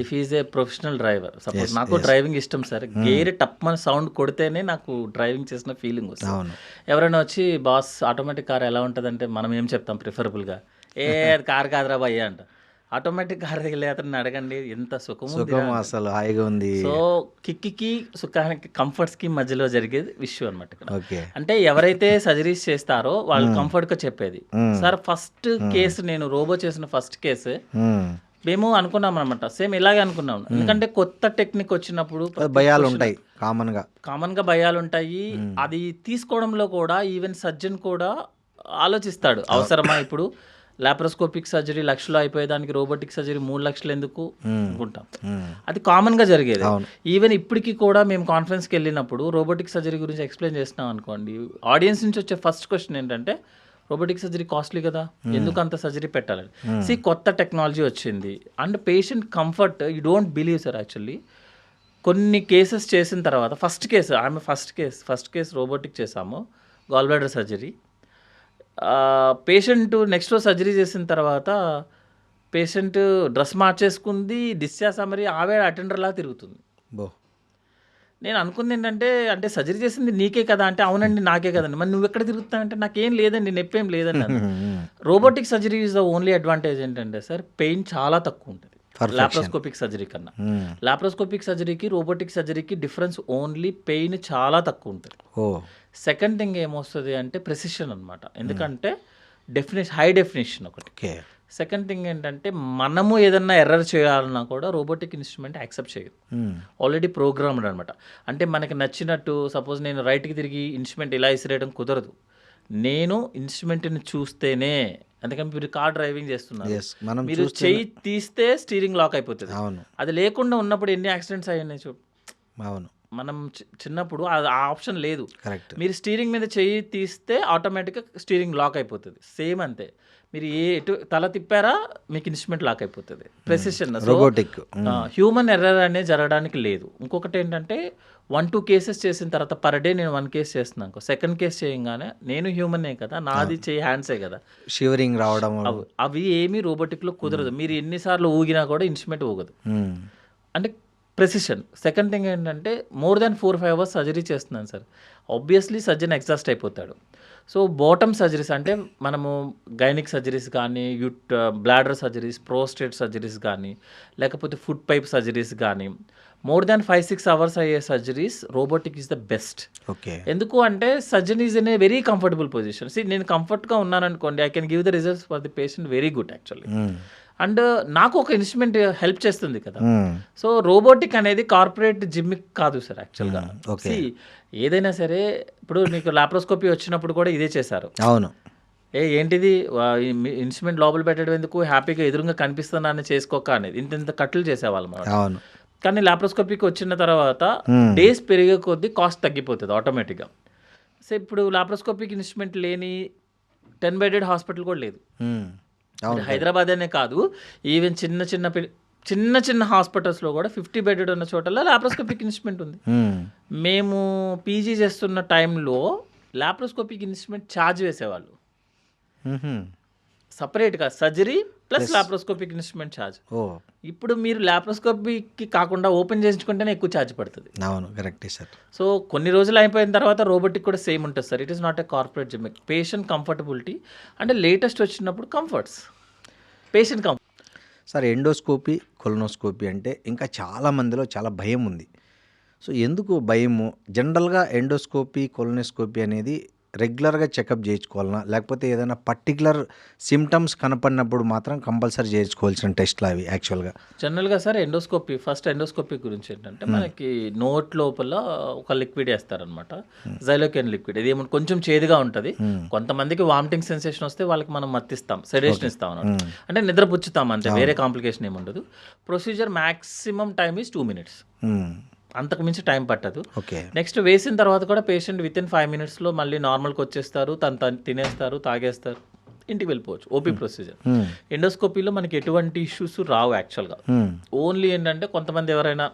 If is a professional driver, suppose నాకు డ్రైవింగ్ ఇష్టం సార్, గేర్ టప్ అని సౌండ్ కొడితేనే నాకు డ్రైవింగ్ చేసిన ఫీలింగ్ వస్తుంది. ఎవరైనా వచ్చి బాస్ ఆటోమేటిక్ కార్ ఎలా ఉంటుందంటే మనం ఏం చెప్తాం ప్రిఫరబుల్గా, అది కార్ కాదురా భయ్యా అంట. ఆటోమేటిక్ కార్ దగ్గర అతన్ని అడగండి, ఎంత సుఖం అసలు హాయిగా ఉంది. సో కిక్కి సుఖానికి కంఫర్ట్స్కి మధ్యలో జరిగేది విషయం అనమాట. అంటే ఎవరైతే సర్జరీస్ చేస్తారో వాళ్ళు కంఫర్ట్గా చెప్పేది. సార్ ఫస్ట్ కేసు, నేను రోబో చేసిన ఫస్ట్ కేసు మేము అనుకున్నాం అనమాట, సేమ్ ఇలాగే అనుకున్నాం. ఎందుకంటే కొత్త టెక్నిక్ వచ్చినప్పుడు భయాలు ఉంటాయి, కామన్గా భయాలు ఉంటాయి. అది తీసుకోవడంలో కూడా ఈవెన్ సర్జన్ కూడా ఆలోచిస్తాడు, అవసరమా ఇప్పుడు లాప్రోస్కోపిక్ సర్జరీ లక్షలు అయిపోయేదానికి రోబోటిక్ సర్జరీ 3 లక్షలు ఎందుకు అనుకుంటాం. అది కామన్గా జరిగేది. ఈవెన్ ఇప్పటికీ కూడా మేము కాన్ఫరెన్స్కి వెళ్ళినప్పుడు రోబోటిక్ సర్జరీ గురించి ఎక్స్ప్లెయిన్ చేస్తున్నాం అనుకోండి, ఆడియన్స్ నుంచి వచ్చే ఫస్ట్ క్వశ్చన్ ఏంటంటే రోబోటిక్ సర్జరీ కాస్ట్లీ కదా, ఎందుకు అంత సర్జరీ పెట్టాలని. కొత్త టెక్నాలజీ వచ్చింది and patient comfort, you don't believe sir. Actually కొన్ని కేసెస్ చేసిన తర్వాత ఫస్ట్ కేసు రోబోటిక్ చేసాము, gall bladder surgery. Patient next రోజు సర్జరీ చేసిన తర్వాత పేషెంట్ డ్రెస్ మార్చేసుకుంది, డిశ్చార్జ్ మరి ఆవిడ అటెండర్లా తిరుగుతుంది. నేను అనుకుంది ఏంటంటే, అంటే సర్జరీ చేసింది నీకే కదా అంటే, అవునండి నాకే కదండి. మరి నువ్వు ఎక్కడ తిరుగుతావంటే, నాకేం లేదండి, నొప్పేం లేదండి. Robotic surgery is the only advantage ఏంటంటే సార్, పెయిన్ చాలా తక్కువ ఉంటుంది లాప్రోస్కోపిక్ సర్జరీ కన్నా. లాప్రోస్కోపిక్ సర్జరీకి రోబోటిక్ సర్జరీకి డిఫరెన్స్ ఓన్లీ పెయిన్ చాలా తక్కువ ఉంటుంది. సెకండ్ థింగ్ ఏమొస్తుంది అంటే ప్రెసిషన్ అనమాట. ఎందుకంటే హై డెఫినేషన్ ఒకటి. సెకండ్ థింగ్ ఏంటంటే మనము ఏదన్నా ఎర్రర్ చేయాలన్నా కూడా రోబోటిక్ ఇన్స్ట్రుమెంట్ యాక్సెప్ట్ చేయదు, ఆల్రెడీ ప్రోగ్రామ్డ్ అనమాట. అంటే మనకి నచ్చినట్టు సపోజ్ నేను రైట్కి తిరిగి ఇన్స్ట్రుమెంట్ ఇలా ఇసిరేయడం కుదరదు, నేను ఇన్స్ట్రుమెంట్ని చూస్తేనే. అందుకని మీరు కార్ డ్రైవింగ్ చేస్తున్నారు, మీరు చెయ్యి తీస్తే స్టీరింగ్ లాక్ అయిపోతుంది. అది లేకుండా ఉన్నప్పుడు ఎన్ని యాక్సిడెంట్స్ అయ్యాయి చూ. మనం చిన్నప్పుడు ఆ ఆప్షన్ లేదు. కరెక్ట్. మీరు స్టీరింగ్ మీద చెయ్యి తీస్తే ఆటోమేటిక్గా స్టీరింగ్ లాక్ అయిపోతుంది. సేమ్ అంతే, మీరు ఎటు తల తిప్పారా మీకు ఇన్స్ట్రుమెంట్ లాక్ అయిపోతుంది. Precision robotic. హ్యూమన్ ఎర్రర్ అనేది జరగడానికి లేదు. ఇంకొకటి ఏంటంటే 1-2 కేసెస్ చేసిన తర్వాత పర్ డే నేను 1 కేసు చేస్తున్నాను. సెకండ్ కేసు చేయగానే నేను హ్యూమనే కదా, నాది చేయి హ్యాండ్సే కదా, షివరింగ్ రావడం. అవి ఏమీ రోబోటిక్లో కుదరదు. మీరు ఎన్నిసార్లు ఊగినా కూడా ఇన్స్ట్రుమెంట్ ఊగదు. అంటే ప్రెసిషన్. సెకండ్ థింగ్ ఏంటంటే మోర్ దాన్ 4-5 అవర్స్ సర్జరీ చేస్తున్నాను సార్. ఆబ్వియస్లీ సర్జన్ ఎగ్జాస్ట్ అయిపోతాడు. సో బాటమ్ సర్జరీస్ అంటే మనము గైనిక్ సర్జరీస్ కానీ, బ్లాడర్ సర్జరీస్, ప్రోస్టేట్ సర్జరీస్ కానీ, లేకపోతే ఫుడ్ పైప్ సర్జరీస్ కానీ, మోర్ దాన్ 5-6 అవర్స్ అయ్యే surgeries robotic is the best. Okay. ఎందుకు అంటే surgeon is in a very comfortable position. నేను కంఫర్ట్గా ఉన్నాను అనుకోండి, I can give the results for the patient very good actually. And నాకు ఒక ఇన్స్ట్రుమెంట్ హెల్ప్ చేస్తుంది కదా. సో రోబోటిక్ అనేది కార్పొరేట్ జిమ్మిక్ కాదు సార్ యాక్చువల్గా. ఏదైనా సరే ఇప్పుడు మీకు లాప్రోస్కోపీ వచ్చినప్పుడు కూడా ఇదే చేశారు. అవును. ఏంటిది ఇన్స్ట్రుమెంట్ లోపల పెట్టడం ఎందుకు, హ్యాపీగా ఎదురుగా కనిపిస్తున్నానని చేసుకోక అనేది ఇంత కట్లు చేసేవాళ్ళం. అవును. కానీ లాప్రోస్కోపీకి వచ్చిన తర్వాత డేస్ పెరిగే కొద్దీ కాస్ట్ తగ్గిపోతుంది ఆటోమేటిక్గా. సో ఇప్పుడు లాప్రోస్కోపీకి ఇన్స్ట్రుమెంట్ లేని 10 బెడెడ్ హాస్పిటల్ కూడా లేదు. హైదరాబాద్ అనే కాదు, ఈవెన్ చిన్న చిన్న హాస్పిటల్స్లో కూడా 50 బెడెడ్ ఉన్న చోటల్లో లాప్రోస్కోపిక్ ఇన్స్ట్రుమెంట్ ఉంది. మేము పీజీ చేస్తున్న టైంలో లాప్రోస్కోపిక్ ఇన్స్ట్రుమెంట్ ఛార్జ్ వేసేవాళ్ళు సపరేట్గా, surgery plus laparoscopic instrument charge. ఇప్పుడు మీరు లాప్రోస్కోపీకి కాకుండా ఓపెన్ చేయించుకుంటేనే ఎక్కువ ఛార్జ్ పడుతుంది. అవును, కరెక్టే సార్. సో కొన్ని రోజులు అయిపోయిన తర్వాత రోబోటిక్ కూడా సేమ్ ఉంటుంది sir. It is not a corporate gym. Patient comfortability అంటే లేటెస్ట్ వచ్చినప్పుడు comforts, patient comfort. Sir, endoscopy, colonoscopy అంటే ఇంకా చాలా మందిలో చాలా భయం ఉంది. సో ఎందుకు భయము? జనరల్గా ఎండోస్కోపీ, కొలనోస్కోపీ అనేది రెగ్యులర్గా చెకప్ చేయించుకోవాలన్నా, లేకపోతే ఏదైనా పర్టికులర్ సిమ్టమ్స్ కనపడినప్పుడు మాత్రం కంపల్సరీ చేయించుకోవాల్సిన టెస్ట్లు అవి యాక్చువల్గా? జనరల్గా సార్ ఎండోస్కోపీ, ఫస్ట్ ఎండోస్కోపీ గురించి ఏంటంటే మనకి నోట్ లోపల ఒక లిక్విడ్ వేస్తారనమాట, జైలోకెన్ లిక్విడ్. ఇది ఏమన్నా కొంచెం చేదుగా ఉంటుంది. కొంతమందికి వామిటింగ్ సెన్సేషన్ వస్తే వాళ్ళకి మనం మత్తిస్తాం, సెడేషన్ ఇస్తాం అన్నమాట. అంటే నిద్రపుచ్చుతాం అంతే, వేరే కాంప్లికేషన్ ఏమి ఉండదు. Procedure maximum time is 2 minutes, అంతకు మించి టైం పట్టదు. నెక్స్ట్ వేసిన తర్వాత కూడా పేషెంట్ విత్ ఇన్ 5 minutesలో మళ్ళీ నార్మల్కి వచ్చేస్తారు, తను తినేస్తారు, తాగేస్తారు, ఇంటికి వెళ్ళిపోవచ్చు. OP procedure. ఎండోస్కోపీలో మనకి ఎటువంటి ఇష్యూస్ రావు యాక్చువల్గా. ఓన్లీ ఏంటంటే కొంతమంది ఎవరైనా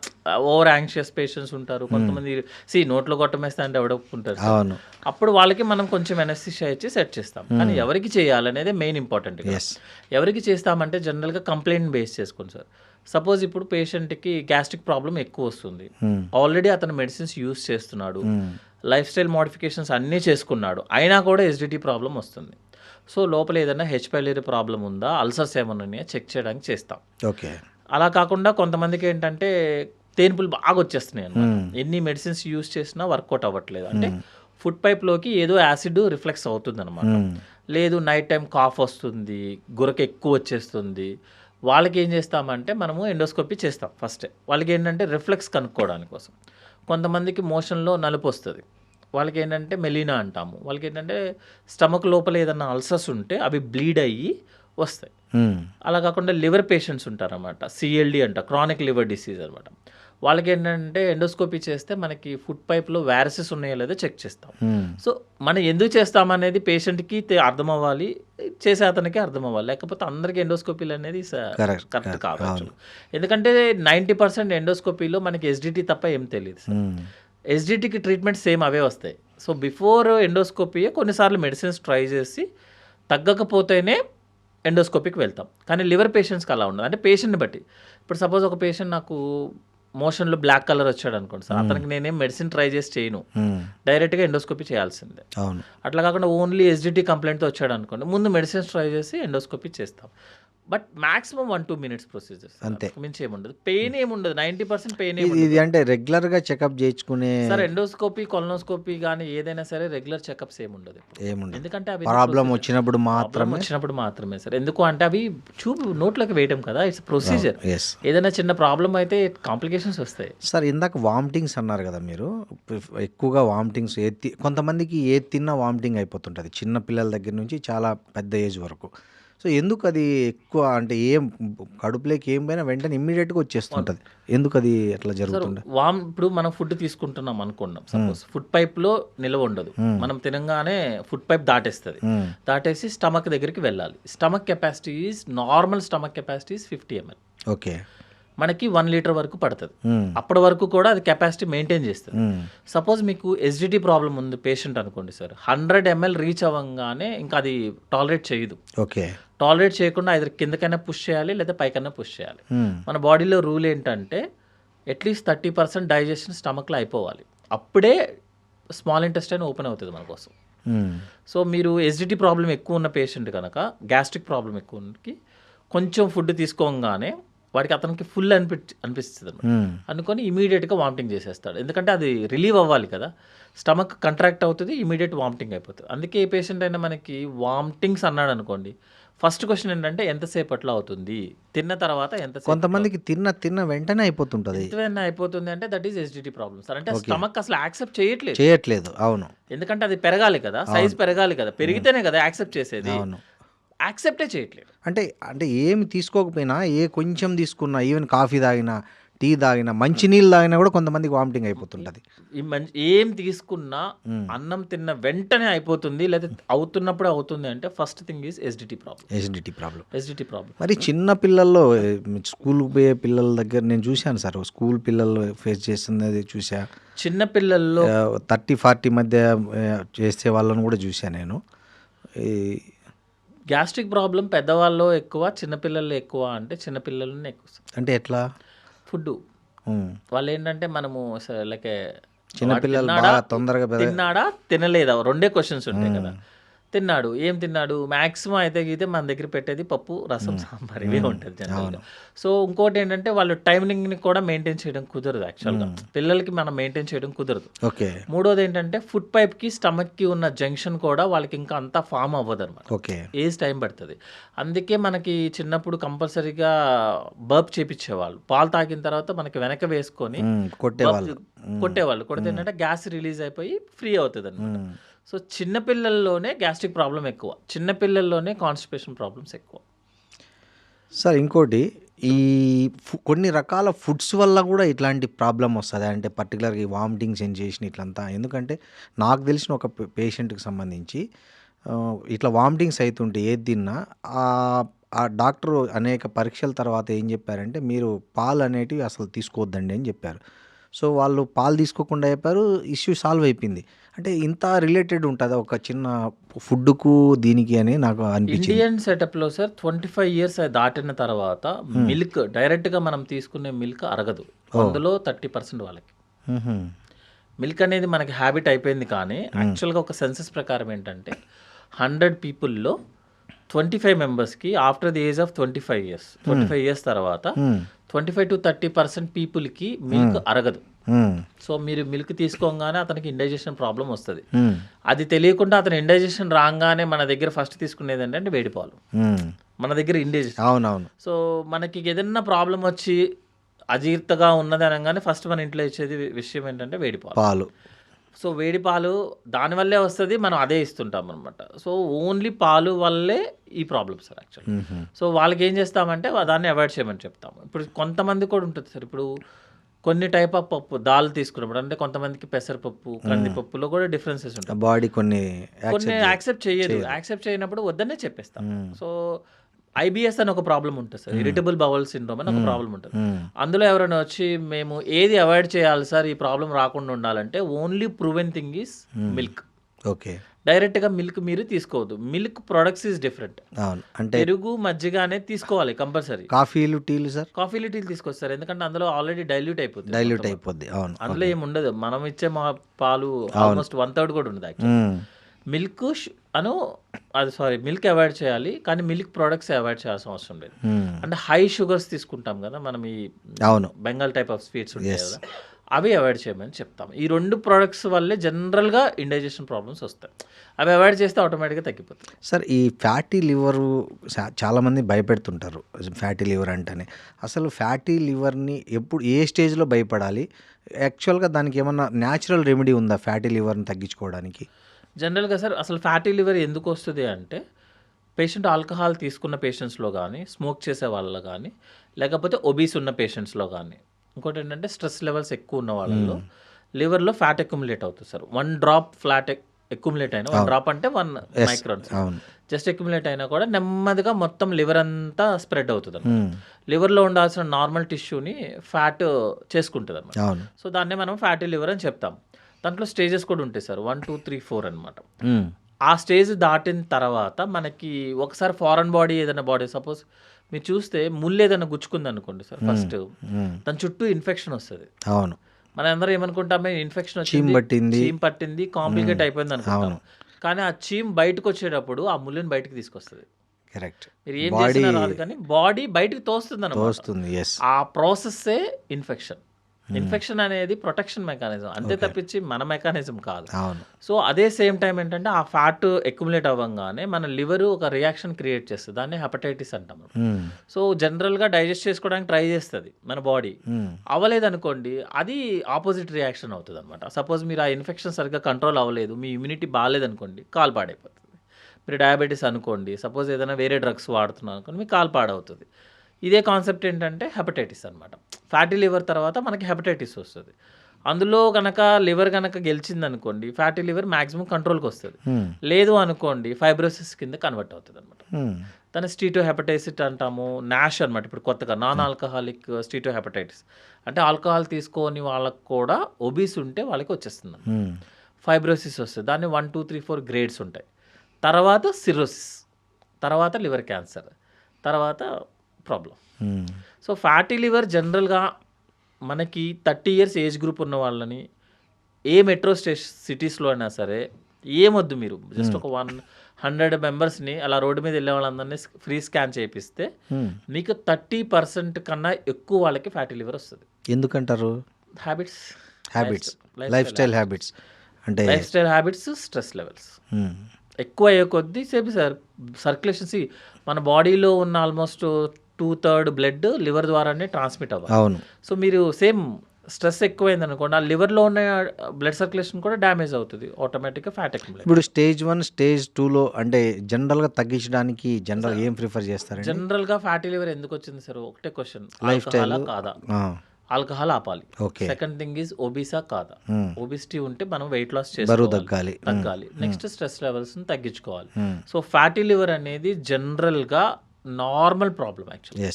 ఓవర్ యాంగ్షియస్ పేషెంట్స్ ఉంటారు, కొంతమంది నోట్లో కొట్టమేస్తా అంటే ఎవడొప్పుకుంటారు. అప్పుడు వాళ్ళకి మనం కొంచెం ఎనస్థీషియా ఇచ్చి సెట్ చేస్తాం. కానీ ఎవరికి చేయాలనేది మెయిన్ ఇంపార్టెంట్. ఎవరికి చేస్తామంటే జనరల్గా కంప్లైంట్ బేస్ చేసుకోండి సార్. సపోజ్ ఇప్పుడు పేషెంట్కి గ్యాస్ట్రిక్ ప్రాబ్లం ఎక్కువ వస్తుంది, ఆల్రెడీ అతను మెడిసిన్స్ యూస్ చేస్తున్నాడు, లైఫ్ స్టైల్ మోడిఫికేషన్స్ అన్నీ చేసుకున్నాడు, అయినా కూడా ఎస్డిటీ ప్రాబ్లం వస్తుంది. సో లోపల ఏదైనా హెచ్ పైలరీ ప్రాబ్లం ఉందా, అల్సర్స్ ఏమైనా ఉన్నాయా చెక్ చేయడానికి చేస్తాం. ఓకే. అలా కాకుండా కొంతమందికి ఏంటంటే తేన్పులు బాగా వచ్చేస్తున్నాయి అన్నమాట, ఎన్ని మెడిసిన్స్ యూస్ చేసినా వర్కౌట్ అవ్వట్లేదు. అంటే ఫుడ్ పైప్లోకి ఏదో యాసిడ్ రిఫ్లెక్స్ అవుతుంది అనమాట. లేదు నైట్ టైం కాఫ్ వస్తుంది, గురక ఎక్కువ వచ్చేస్తుంది, వాళ్ళకి ఏం చేస్తామంటే మనము ఎండోస్కోపీ చేస్తాం ఫస్ట్. వాళ్ళకి ఏంటంటే రిఫ్లెక్స్ కనుక్కోవడానికి కోసం. కొంతమందికి మోషన్లో నలుపు వస్తుంది, వాళ్ళకి ఏంటంటే మెలీనా అంటాము. వాళ్ళకి ఏంటంటే స్టమక్ లోపల ఏదైనా అల్సర్స్ ఉంటే అవి బ్లీడ్ అయ్యి వస్తాయి. అలా కాకుండా లివర్ పేషెంట్స్ ఉంటారన్నమాట, సిఎల్డి అంట, క్రానిక్ లివర్ డిసీజ్ అనమాట. వాళ్ళకి ఏంటంటే ఎండోస్కోపీ చేస్తే మనకి ఫుడ్ పైప్లో వైరసెస్ ఉన్నాయో లేదో చెక్ చేస్తాం. సో మనం ఎందుకు చేస్తామనేది పేషెంట్కి అర్థం అవ్వాలి, చేసే అతనికి అర్థం అవ్వాలి. లేకపోతే అందరికీ ఎండోస్కోపీలు అనేది కరెక్ట్ కాదు. ఎందుకంటే 90% ఎండోస్కోపీలో మనకి ఎస్డిటీ తప్ప ఏం తెలియదు సార్. ఎస్డిటీకి ట్రీట్మెంట్ సేమ్ అవే వస్తాయి. సో బిఫోర్ ఎండోస్కోపీ కొన్నిసార్లు మెడిసిన్స్ ట్రై చేసి తగ్గకపోతేనే ఎండోస్కోపీకి వెళ్తాం. కానీ లివర్ పేషెంట్స్కి అలా ఉండదు. అంటే పేషెంట్ని బట్టి. ఇప్పుడు సపోజ్ ఒక పేషెంట్ నాకు మోషన్లో బ్లాక్ కలర్ వచ్చాడు అనుకోండి సార్, అతనికి నేనేం మెడిసిన్ ట్రై చేసి చేయను, డైరెక్ట్గా ఎండోస్కోపీ చేయాల్సిందే. అట్లా కాకుండా ఓన్లీ ఎస్డిటీ కంప్లైంట్తో వచ్చాడు అనుకోండి, ముందు మెడిసిన్స్ ట్రై చేసి ఎండోస్కోపీ చేస్తాం. బట్ మాక్సిమం 1-2 minutes ప్రొసీజర్ అంతే, మించి ఏముండదు. పెయిన్ ఏముండదు, 90% పెయిన్ ఏముండదు. ఇది అంటే రెగ్యులర్గా చెకప్ చేయించుకునే సార్ ఎండోస్కోపీ, కొలనోస్కోపీ కానీ ఏదైనా సరే రెగ్యులర్ చెకప్స్ ఏముండదు. ఎందుకంటే అవి ప్రాబ్లం వచ్చినప్పుడు మాత్రమే సార్. ఎందుకు అంటే అవి చూపు నోట్లోకి వేయటం కదా, ఇట్స్ ప్రొసీజర్. ఏదైనా చిన్న ప్రాబ్లం అయితే కాంప్లికేషన్స్ వస్తాయి. సార్ ఇందాక వామిటింగ్స్ అన్నారు కదా మీరు, ఎక్కువగా వామిటింగ్స్ కొంతమందికి ఏది తిన్నా వామిటింగ్ అయిపోతుంటుంది, చిన్న పిల్లల దగ్గర నుంచి చాలా పెద్ద ఏజ్ వరకు. సో ఎందుకు అది ఎక్కువ అంటే ఏం కడుపులోకి ఏం పోయినా వెంటనే ఇమ్మీడియట్గా వచ్చేస్తుంటుంది, ఎందుకు అది ఎట్లా జరుగుతుంది? ఇప్పుడు మనం ఫుడ్ తీసుకుంటున్నాం అనుకున్నాం, సపోజ్ ఫుడ్ పైప్లో నిల్వ ఉండదు, మనం తినగానే ఫుడ్ పైప్ దాటేస్తుంది, దాటేసి స్టమక్ దగ్గరికి వెళ్ళాలి. Stomach capacity is normal stomach capacity is 50 ml. Okay, మనకి 1 లీటర్ వరకు పడుతుంది. అప్పటి వరకు కూడా అది కెపాసిటీ మెయింటైన్ చేస్తుంది. సపోజ్ మీకు ఎస్డిటీ ప్రాబ్లం ఉంది పేషెంట్ అనుకోండి సార్, 100 ml రీచ్ అవ్వగానే ఇంకా అది టాలరేట్ చేయదు. ఓకే, టాలరేట్ చేయకుండా ఐదర్ కిందకైనా పుష్ చేయాలి లేదా పైకైనా పుష్ చేయాలి. మన బాడీలో రూల్ ఏంటంటే అట్లీస్ట్ 30% డైజెషన్ స్టమక్లో అయిపోవాలి, అప్పుడే స్మాల్ ఇంటెస్టైన్ ఓపెన్ అవుతుంది మన కోసం. సో మీరు ఎస్డిటీ ప్రాబ్లం ఎక్కువ ఉన్న పేషెంట్ కనుక, గ్యాస్ట్రిక్ ప్రాబ్లం ఎక్కువ ఉన్నకి కొంచెం ఫుడ్ తీసుకోగానే వాడికి అతనికి ఫుల్ అనిపిస్తుంది అనమాట. అనుకొని ఇమీడియట్గా వామిటింగ్ చేసేస్తాడు, ఎందుకంటే అది రిలీవ్ అవ్వాలి కదా, స్టమక్ కంట్రాక్ట్ అవుతుంది, ఇమీడియట్ వామిటింగ్ అయిపోతుంది. అందుకే ఏ పేషెంట్ అయినా మనకి వామిటింగ్స్ అన్నాడు అనుకోండి, ఫస్ట్ క్వశ్చన్ ఏంటంటే ఎంతసేపట్లో అవుతుంది, తిన్న తర్వాత ఎంతసేపు. కొంతమందికి తిన్న వెంటనే అయిపోతుంటుంది. అయిపోతుంది అంటే that is SDT problem sir. అంటే స్టమక్ అసలు యాక్సెప్ట్ చేయట్లేదు. అవును, ఎందుకంటే అది పెరగాలి కదా, సైజ్ పెరగాలి కదా, పెరిగితేనే కదా యాక్సెప్ట్ చేసేది. అవును, యాక్సెప్టే చేయట్లేదు. అంటే ఏమి తీసుకోకపోయినా, కొంచెం తీసుకున్నా, ఈవెన్ కాఫీ తాగినా, టీ తాగినా, మంచినీళ్ళు తాగినా కూడా కొంతమందికి వామిటింగ్ అయిపోతుంటుంది. ఏం తీసుకున్నా అన్నం తిన్న వెంటనే అయిపోతుంది, లేదా అవుతున్నప్పుడు అవుతుంది అంటే first thing is SDT problem. మరి చిన్న పిల్లల్లో, స్కూల్కి పోయే పిల్లల దగ్గర నేను చూశాను సార్, స్కూల్ పిల్లలు ఫేస్ చేస్తున్నది చూసా. చిన్న పిల్లల్లో 30-40 మధ్య చేసే వాళ్ళని కూడా చూశాను నేను. గ్యాస్ట్రిక్ ప్రాబ్లం పెద్దవాళ్ళు ఎక్కువ, చిన్నపిల్లలు ఎక్కువ అంటే చిన్నపిల్లలనే ఎక్కువ. అంటే ఎట్లా? ఫుడ్ వాళ్ళు ఏంటంటే మనము లైక్ చిన్నపిల్లలు బాగా తొందరగా తిన్నాడా తినలేదా రెండే క్వశ్చన్స్ ఉంటాయి కదా. తిన్నాడు, ఏం తిన్నాడు, మ్యాక్సిమం అయితే గీతే మన దగ్గర పెట్టేది పప్పు, రసం, సాంబార్ ఇవే ఉంటుంది జనరల్గా. సో ఇంకోటి ఏంటంటే వాళ్ళు టైమింగ్ని కూడా మెయింటైన్ చేయడం కుదరదు, యాక్చువల్గా పిల్లలకి మనం మెయింటైన్ చేయడం కుదరదు. ఓకే. మూడోది ఏంటంటే ఫుడ్ పైప్కి స్టమక్కి ఉన్న జంక్షన్ కూడా వాళ్ళకి ఇంకా అంతా ఫామ్ అవ్వదు అనమాట. ఓకే, ఏజ్ టైం పడుతుంది. అందుకే మనకి చిన్నప్పుడు కంపల్సరీగా బర్ప్ చేపించేవాళ్ళు, పాలు తాగిన తర్వాత మనకి వెనక వేసుకొని కొట్టేవాళ్ళు. కొడితే ఏంటంటే గ్యాస్ రిలీజ్ అయిపోయి ఫ్రీ అవుతుంది అనమాట. సో చిన్నపిల్లల్లోనే గ్యాస్ట్రిక్ ప్రాబ్లం ఎక్కువ, చిన్నపిల్లల్లోనే కాన్స్టిపేషన్ ప్రాబ్లమ్స్ ఎక్కువ. సార్ ఇంకోటి, ఈ కొన్ని రకాల ఫుడ్స్ వల్ల కూడా ఇట్లాంటి ప్రాబ్లం వస్తుంది, అంటే పర్టికులర్గా ఈ వామిటింగ్ సెన్సేషన్ ఇట్లంతా. ఎందుకంటే నాకు తెలిసిన ఒక పేషెంట్కి సంబంధించి ఇట్లా వామిటింగ్స్ అవుతుంటే ఏది తిన్నా ఆ డాక్టర్ అనేక పరీక్షల తర్వాత ఏం చెప్పారంటే, మీరు పాలు అనేటివి అసలు తీసుకోవద్దండి అని చెప్పారు. సో వాళ్ళు పాలు తీసుకోకుండా చెప్పారు, ఇష్యూ సాల్వ్ అయిపోయింది. అంటే ఇంత రిలేటెడ్ ఉంటుందా ఒక చిన్న ఫుడ్కు దీనికి అని నాకు అనిపించింది. ఇండియన్ సెటప్లో సార్ 25 years దాటిన తర్వాత మిల్క్ డైరెక్ట్గా మనం తీసుకునే మిల్క్ అరగదు, అందులో 30% వాళ్ళకి మిల్క్ అనేది మనకి హ్యాబిట్ అయిపోయింది. కానీ యాక్చువల్గా ఒక సెన్సస్ ప్రకారం ఏంటంటే 100 పీపుల్లో 25 మెంబర్స్కి after the age of 25 years తర్వాత 25 to 30% పీపుల్కి మిల్క్ అరగదు. సో మీరు మిల్క్ తీసుకోగానే అతనికి ఇండైజెషన్ ప్రాబ్లం వస్తుంది. అది తెలియకుండా అతను ఇండైజెషన్ రాగానే మన దగ్గర ఫస్ట్ తీసుకునేది ఏంటంటే వేడి పాలు, మన దగ్గర ఇండైజెషన్. అవునవును. సో మనకి ఏదైనా ప్రాబ్లం వచ్చి అజీర్తగా ఉన్నది అనగానే ఫస్ట్ మన ఇంట్లో ఇచ్చేది విషయం ఏంటంటే వేడి పాలు. సో వేడి పాలు దానివల్లే వస్తుంది, మనం అదే ఇస్తుంటాం అనమాట. సో ఓన్లీ పాలు వల్లే ఈ ప్రాబ్లమ్స్ సార్ యాక్చువల్లీ. సో వాళ్ళకి ఏం చేస్తామంటే దాన్ని అవాయిడ్ చేయమని చెప్తాము. ఇప్పుడు కొంతమంది కూడా ఉంటుంది సార్, ఇప్పుడు కొన్ని టైప్ ఆఫ్ పప్పు దాల్ తీసుకున్నప్పుడు అంటే కొంతమందికి పెసరపప్పు, కందిపప్పులో కూడా డిఫరెన్సెస్ ఉంటాయి. బాడీ కొన్ని యాక్సెప్ట్ చేయదు, యాక్సెప్ట్ చేయనప్పుడు వద్దనే చెప్పేస్తాం. సో ఐబిఎస్ అని ఒక ప్రాబ్లం ఉంటుంది సార్, ఇరిటబుల్ బౌల్ సిండ్రోమ్ అని ఒక ప్రాబ్లం ఉంటుంది. అందులో ఎవరైనా వచ్చి మేము ఏది అవాయిడ్ చేయాలి సార్ ఈ ప్రాబ్లం రాకుండా ఉండాలంటే only proven thing is milk. Okay, డైరెక్ట్గా మిల్క్ మీరు తీసుకోవద్దు. Milk products is different. అంటే పెరుగు, మజ్జిగ అనేది తీసుకోవాలి కంపల్సరీ. కాఫీలు, టీలు సార్? కాఫీలు, టీలు తీసుకోవచ్చు సార్, ఎందుకంటే అందులో ఆల్రెడీ డైల్యూట్ అయిపోతుంది. అవును, అందులో ఏమి ఉండదు. మనం ఇచ్చే మా పాలు ఆల్మోస్ట్ 1/3 కూడా ఉండదు యాక్చువల్లీ. మిల్క్ మిల్క్ అవాయిడ్ చేయాలి, కానీ మిల్క్ ప్రొడక్ట్స్ అవాయిడ్ చేయాల్సిన అవసరం లేదు. అంటే హై షుగర్స్ తీసుకుంటాం కదా మనం, ఈ బెంగాల్ టైప్ ఆఫ్ స్వీట్స్ ఉంటాయి కదా, అవి అవాయిడ్ చేయమని చెప్తాం. ఈ 2 ప్రోడక్ట్స్ వల్లే జనరల్గా ఇండైజెషన్ ప్రాబ్లమ్స్ వస్తాయి. అవి అవాయిడ్ చేస్తే ఆటోమేటిక్గా తగ్గిపోతుంది. సార్ ఈ ఫ్యాటీ లివరు చాలామంది భయపెడుతుంటారు, ఫ్యాటీ లివర్ అంటేనే. అసలు ఫ్యాటీ లివర్ని ఏ స్టేజ్లో భయపడాలి? యాక్చువల్గా దానికి ఏమన్నా న్యాచురల్ రెమెడీ ఉందా ఫ్యాటీ లివర్ని తగ్గించుకోవడానికి? జనరల్గా సార్ అసలు ఫ్యాటీ లివర్ ఎందుకు వస్తుంది అంటే పేషెంట్ ఆల్కహాల్ తీసుకున్న పేషెంట్స్లో కానీ, స్మోక్ చేసే వాళ్ళలో కానీ, లేకపోతే ఒబీస్ ఉన్న పేషెంట్స్లో కానీ, ఇంకోటి ఏంటంటే స్ట్రెస్ లెవెల్స్ ఎక్కువ ఉన్న వాళ్ళలో లివర్లో ఫ్యాట్ అక్యుములేట్ అవుతుంది సార్. 1 డ్రాప్ ఫ్లాట్ అక్యుములేట్ అయినా, 1 డ్రాప్ అంటే 1 మైక్రాన్స్ జస్ట్ అక్యుములేట్ అయినా కూడా నెమ్మదిగా మొత్తం లివర్ అంతా స్ప్రెడ్ అవుతుంది అనమాట. లివర్లో ఉండాల్సిన నార్మల్ టిష్యూని ఫ్యాట్ చేసుకుంటుంది అనమాట. సో దాన్నే మనం ఫ్యాటీ లివర్ అని చెప్తాం. దాంట్లో స్టేజెస్ కూడా ఉంటాయి సార్, 1, 2, 3, 4 అనమాట. ఆ స్టేజ్ దాటిన తర్వాత మనకి ఒకసారి ఫారెన్ బాడీ ఏదైనా బాడీ సపోజ్ మీరు చూస్తే ముళ్ళు ఏదైనా గుచ్చుకుంది అనుకోండి సార్, ఫస్ట్ దాని చుట్టూ ఇన్ఫెక్షన్ వస్తుంది. అవును, మన అందరూ ఏమనుకుంటామే ఇన్ఫెక్షన్ చీమ్ పట్టింది కాంప్లికేట్ అయిపోయింది అనుకుంటాం. కానీ ఆ చీమ్ బయటకు వచ్చేటప్పుడు ఆ ముళ్ళని బయటకు తీసుకొస్తుంది. కరెక్ట్, మీరు ఏం చేసినా రాదు కానీ బాడీ బయటకు తోస్తుంది అన్నమాట. ఆ ప్రాసెస్సే ఇన్ఫెక్షన్. ఇన్ఫెక్షన్ అనేది ప్రొటెక్షన్ మెకానిజం, అంతే తప్పించి మన మెకానిజం కాదు. సో అదే సేమ్ టైం ఏంటంటే ఆ ఫ్యాట్ అక్యుములేట్ అవ్వగానే మన లివర్ ఒక రియాక్షన్ క్రియేట్ చేస్తుంది, దాన్ని హెపటైటిస్ అంటాం. సో జనరల్గా డైజెస్ట్ చేసుకోవడానికి ట్రై చేస్తుంది మన బాడీ, అవ్వలేదనుకోండి అది ఆపోజిట్ రియాక్షన్ అవుతుంది అనమాట. సపోజ్ మీరు ఆ ఇన్ఫెక్షన్ సరిగ్గా కంట్రోల్ అవ్వలేదు, మీ ఇమ్యూనిటీ బాగాలేదనుకోండి, కాలు పాడైపోతుంది. మీరు డయాబెటీస్ అనుకోండి, సపోజ్ ఏదైనా వేరే డ్రగ్స్ వాడుతున్నారు అనుకోండి, మీకు కాలు పాడవుతుంది. ఇదే కాన్సెప్ట్ ఏంటంటే హెపటైటిస్ అనమాట. ఫ్యాటీ లివర్ తర్వాత మనకి హెపటైటిస్ వస్తుంది. అందులో కనుక లివర్ కనుక గెలిచింది అనుకోండి, ఫ్యాటీ లివర్ మ్యాక్సిమం కంట్రోల్కి వస్తుంది. లేదు అనుకోండి ఫైబ్రోసిస్ కింద కన్వర్ట్ అవుతుంది అనమాట. దాన్ని స్టీటో హెపటైసిస్ అంటాము, నాష్ అనమాట. ఇప్పుడు కొత్తగా నాన్ ఆల్కహాలిక్ స్టీటో హెపటైటిస్ అంటే ఆల్కహాల్ తీసుకోని వాళ్ళకు కూడా ఒబీస్ ఉంటే వాళ్ళకి వచ్చేస్తుంది, ఫైబ్రోసిస్ వస్తుంది. దాన్ని 1, 2, 3, 4 గ్రేడ్స్ ఉంటాయి. తర్వాత సిర్రోసిస్, తర్వాత లివర్ క్యాన్సర్, తర్వాత ప్రాబ్లం. సో ఫ్యాటీ లివర్ జనరల్గా మనకి 30 years ఏజ్ గ్రూప్ ఉన్న వాళ్ళని ఏ మెట్రో సిటీస్లో అయినా సరే ఏమొద్దు, మీరు జస్ట్ ఒక 100 మెంబర్స్ని అలా రోడ్డు మీద వెళ్ళే వాళ్ళందరినీ ఫ్రీ స్కాన్ చేపిస్తే మీకు 30% కన్నా ఎక్కువ వాళ్ళకి ఫ్యాటీ లివర్ వస్తుంది. ఎందుకంటారు? హ్యాబిట్స్, లైఫ్ స్టైల్ హ్యాబిట్స్, అంటే life style habits, stress levels ఎక్కువ అయ్యే కొద్దీ సేపు సర్క్యులేషన్స్ మన బాడీలో ఉన్న ఆల్మోస్ట్ 2/3 బ్లడ్ లివర్ ద్వారానే ట్రాన్స్మిట్ అవ్వాలి. అవును. సో మీరు సేమ్ స్ట్రెస్ ఎక్కువైంది అనుకోండి, ఆ లివర్లో ఉన్న బ్లడ్ సర్క్యులేషన్ కూడా డ్యామేజ్ అవుతుంది, ఆటోమేటిక్గా ఫ్యాట్ అక్యుములేట్. ఇప్పుడు స్టేజ్ 1, స్టేజ్ 2లో అంటే జనరల్గా తగ్గించడానికి జనరల్ ఏం ప్రిఫర్ చేస్తారు? జనరల్గా ఫ్యాటీ లివర్ ఎందుకు వచ్చింది సార్? ఒకటే క్వశ్చన్, లైఫ్ స్టైల్ కాదా? ఆల్కహాల్ ఆపాలి. సెకండ్ థింగ్ ఈజ్ ఒబీసా కాదా? ఒబిసిటీ ఉంటే మనం వెయిట్ లాస్ బరువు తగ్గాలి. నెక్స్ట్ స్ట్రెస్ లెవెల్స్ తగ్గించుకోవాలి. సో ఫ్యాటీ లివర్ అనేది జనరల్గా నార్మల్ ప్రాబ్లం యాక్చువల్లీ.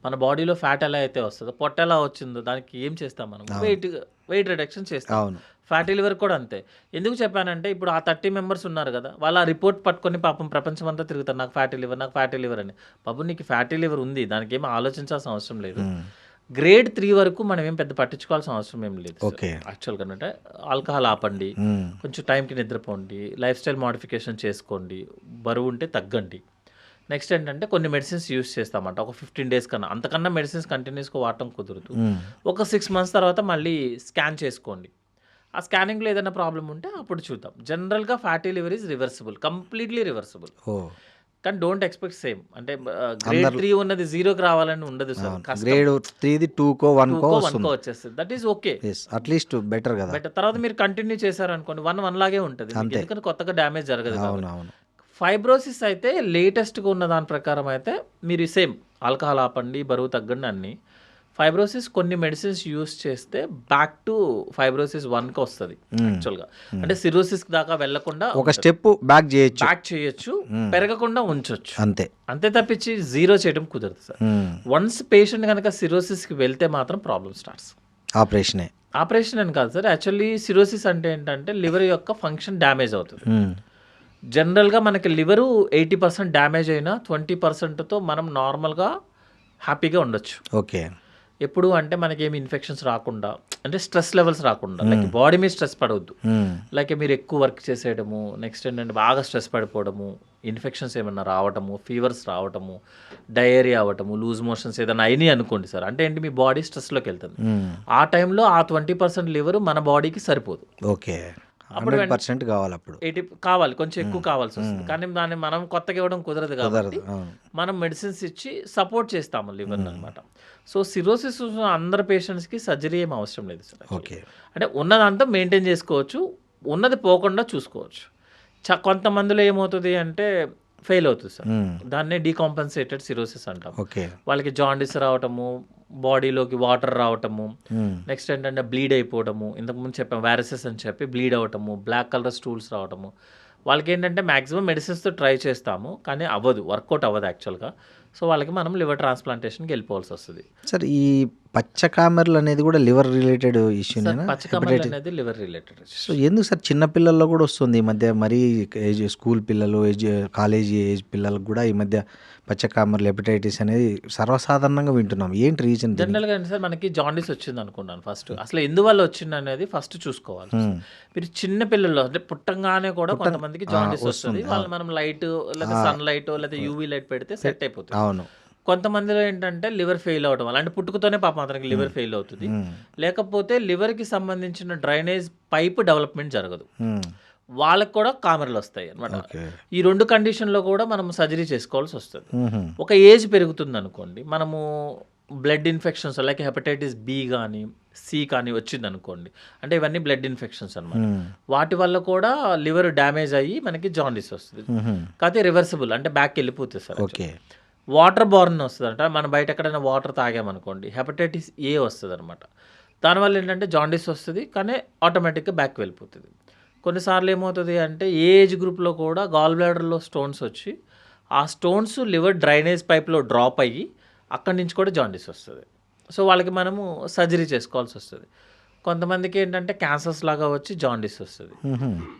మన బాడీలో ఫ్యాట్ ఎలా అయితే వస్తుందో, పొట్ట ఎలా వచ్చిందో దానికి ఏం చేస్తాం మనం? వెయిట్ రిడక్షన్ చేస్తాం. ఫ్యాటీ లివర్ కూడా అంతే. ఎందుకు చెప్పానంటే ఇప్పుడు ఆ 30 members ఉన్నారు కదా, వాళ్ళ ఆ రిపోర్ట్ పట్టుకొని పాపం ప్రపంచం అంతా తిరుగుతారు, నాకు ఫ్యాటీ లివర్ అని. పాపం నీకు ఫ్యాటీ లివర్ ఉంది, దానికి ఏమీ ఆలోచించాల్సిన అవసరం లేదు. గ్రేడ్ 3 వరకు మనం ఏం పెద్ద పట్టించుకోవాల్సిన అవసరం ఏం లేదు యాక్చువల్గా. అంటే ఆల్కహాల్ ఆపండి, కొంచెం టైంకి నిద్రపోండి, లైఫ్ స్టైల్ మోడిఫికేషన్ చేసుకోండి, బరువు ఉంటే తగ్గండి. నెక్స్ట్ ఏంటంటే కొన్ని మెడిసిన్స్ యూస్ చేస్తామంట ఒక 15 days కన్నా, అంతకన్నా మెడిసిన్స్ కంటిన్యూస్గా వాడటం కుదరదు. ఒక 6 months తర్వాత మళ్ళీ స్కాన్ చేసుకోండి. ఆ స్కానింగ్లో ఏదైనా ప్రాబ్లం ఉంటే అప్పుడు చూద్దాం. జనరల్గా fatty liver is reversible, completely reversible. కానీ డోంట్ ఎక్స్పెక్ట్ సేమ్ అంటే గ్రేడ్ 3 ఉన్నది 0కి రావాలని ఉండదు సార్. గ్రేడ్ 3ది 2కో 1కో వచ్చేస్తుంది, that is okay, at least better కదా. బెటర్. తర్వాత మీరు కంటిన్యూ చేశారనుకోండి 1 లాగే ఉంటుంది, ఎందుకంటే కొత్తగా డ్యామేజ్ జరగదు. ఫైబ్రోసిస్ అయితే లేటెస్ట్గా ఉన్న దాని ప్రకారం అయితే మీరు సేమ్ ఆల్కహాల్ ఆపండి, బరువు తగ్గండి అన్ని. ఫైబ్రోసిస్ కొన్ని మెడిసిన్స్ యూస్ చేస్తే బ్యాక్ టు ఫైబ్రోసిస్ 1కి వస్తుంది యాక్చువల్గా. అంటే సిరోసిస్ దాకా వెళ్లకుండా ఒక స్టెప్ బ్యాక్ చేయొచ్చు, పెరగకుండా ఉంచొచ్చు, అంతే తప్పించి 0 చేయడం కుదరదు సార్. వన్స్ పేషెంట్ కనుక సిరోసిస్కి వెళ్తే మాత్రం ప్రాబ్లమ్ స్టార్ట్స్. ఆపరేషన్ అని కాదు సార్, యాక్చువల్లీ సిరోసిస్ అంటే ఏంటంటే లివర్ యొక్క ఫంక్షన్ డ్యామేజ్ అవుతుంది. జనరల్గా మనకి లివరు 80% డ్యామేజ్ అయినా 20%తో మనం నార్మల్గా హ్యాపీగా ఉండొచ్చు. ఓకే. ఎప్పుడు అంటే మనకి ఏమి ఇన్ఫెక్షన్స్ రాకుండా, అంటే స్ట్రెస్ లెవెల్స్ రాకుండా, లైక్ బాడీ మీద స్ట్రెస్ పడవద్దు, లైక్ మీరు ఎక్కువ వర్క్ చేసేయడము, నెక్స్ట్ ఏంటంటే బాగా స్ట్రెస్ పడిపోవడము, ఇన్ఫెక్షన్స్ ఏమైనా రావటము, ఫీవర్స్ రావటము, డయేరియా అవ్వటము, లూజ్ మోషన్స్ ఏదైనా అయినాయి అనుకోండి సార్, అంటే ఏంటి మీ బాడీ స్ట్రెస్లోకి వెళ్తుంది. ఆ టైంలో ఆ 20% లివర్ మన బాడీకి సరిపోదు. ఓకే. 100% కావాలి, అప్పుడు 80 కావాలి, కొంచెం ఎక్కువ కావాల్సి వస్తుంది. కానీ దాన్ని మనం కొత్తగా ఇవ్వడం కుదరదు కాబట్టి మనం మెడిసిన్స్ ఇచ్చి సపోర్ట్ చేస్తాము లివర్ని అనమాట. సో సిరోసిస్ అందరు పేషెంట్స్కి సర్జరీ ఏం అవసరం లేదు సార్. అంటే ఉన్నదంతా మెయింటైన్ చేసుకోవచ్చు, ఉన్నది పోకుండా చూసుకోవచ్చు. కొంతమందిలో ఏమవుతుంది అంటే ఫెయిల్ అవుతుంది సార్. దాన్నే డీకాంపన్సేటెడ్ సిరోసిస్ అంటాం. ఓకే. వాళ్ళకి జాండిస్ రావటము, బాడీలోకి వాటర్ రావటము, నెక్స్ట్ ఏంటంటే బ్లీడ్ అయిపోవడము, ఇంతకుముందు చెప్పాము వారసెస్ అని చెప్పి బ్లీడ్ అవ్వటము, బ్లాక్ కలర్ స్టూల్స్ రావటము. వాళ్ళకి ఏంటంటే మ్యాక్సిమం మెడిసిన్స్తో ట్రై చేస్తాము, కానీ అవ్వదు, వర్కౌట్ అవ్వదు యాక్చువల్గా. సో వాళ్ళకి మనం లివర్ ట్రాన్స్ప్లాంటేషన్కి వెళ్ళిపోవాల్సి వస్తుంది. సార్ ఈ పచ్చకామెర్లు అనేది కూడా లివర్ రిలేటెడ్ ఇష్యూనేనా? పచ్చకమల అనేది లివర్ రిలేటెడ్. సో ఎందుకు సార్ చిన్న పిల్లల్లో కూడా వస్తుంది ఈ మధ్య, మరీ ఏజ్ స్కూల్ పిల్లలు, కాలేజీ ఏజ్ పిల్లలకు కూడా ఈ మధ్య పచ్చకామెర్లు హెపటైటిస్ అనేది సర్వసాధారణంగా వింటున్నాం. ఏంటి రీజన్? జనరల్గా ఏంటి సార్, మనకి జాండీస్ వచ్చింది అనుకున్నాను ఫస్ట్. అసలు ఎందువల్ల వచ్చింది అనేది ఫస్ట్ చూసుకోవాలి. మీరు చిన్న పిల్లల్లో అంటే పుట్టంగానే కూడా కొంతమందికి జాండీస్ వస్తుంది. వాళ్ళు మనం లైట్ లేదా సన్ లైట్ లేదా యూవీ లైట్ పెడితే సెట్ అయిపోతుంది. అవును. కొంతమందిలో ఏంటంటే లివర్ ఫెయిల్ అవడం వల్ల, అంటే పుట్టుకతోనే పాపం అతనికి లివర్ ఫెయిల్ అవుతుంది, లేకపోతే లివర్కి సంబంధించిన డ్రైనేజ్ పైప్ డెవలప్మెంట్ జరగదు, వాళ్ళకి కూడా కామెర్లు వస్తాయి అనమాట. ఈ 2 కండిషన్లో కూడా మనం సర్జరీ చేసుకోవాల్సి వస్తుంది. ఒక ఏజ్ పెరుగుతుంది అనుకోండి, మనము blood infections like hepatitis B కానీ సి కానీ వచ్చింది అనుకోండి, అంటే ఇవన్నీ బ్లడ్ ఇన్ఫెక్షన్స్ అనమాట. వాటి వల్ల కూడా లివర్ డ్యామేజ్ అయ్యి మనకి జాండీస్ వస్తుంది. కాకపోతే రివర్సిబుల్, అంటే బ్యాక్ వెళ్ళిపోతుంది సార్. ఓకే. వాటర్ బార్న్ వస్తుంది అంట, మనం బయట ఎక్కడైనా వాటర్ తాగామనుకోండి హెపటైటిస్ ఏ వస్తుంది అనమాట. దానివల్ల ఏంటంటే జాండీస్ వస్తుంది, కానీ ఆటోమేటిక్గా బ్యాక్ వెళ్ళిపోతుంది. కొన్నిసార్లు ఏమవుతుంది అంటే ఏ ఏజ్ గ్రూప్లో కూడా గాల్ బ్లాడర్లో స్టోన్స్ వచ్చి ఆ స్టోన్స్ లివర్ డ్రైనేజ్ పైప్లో డ్రాప్ అయ్యి అక్కడి నుంచి కూడా జాండీస్ వస్తుంది. సో వాళ్ళకి మనము సర్జరీ చేసుకోవాల్సి వస్తుంది. కొంతమందికి ఏంటంటే క్యాన్సర్స్ లాగా వచ్చి జాండీస్ వస్తుంది.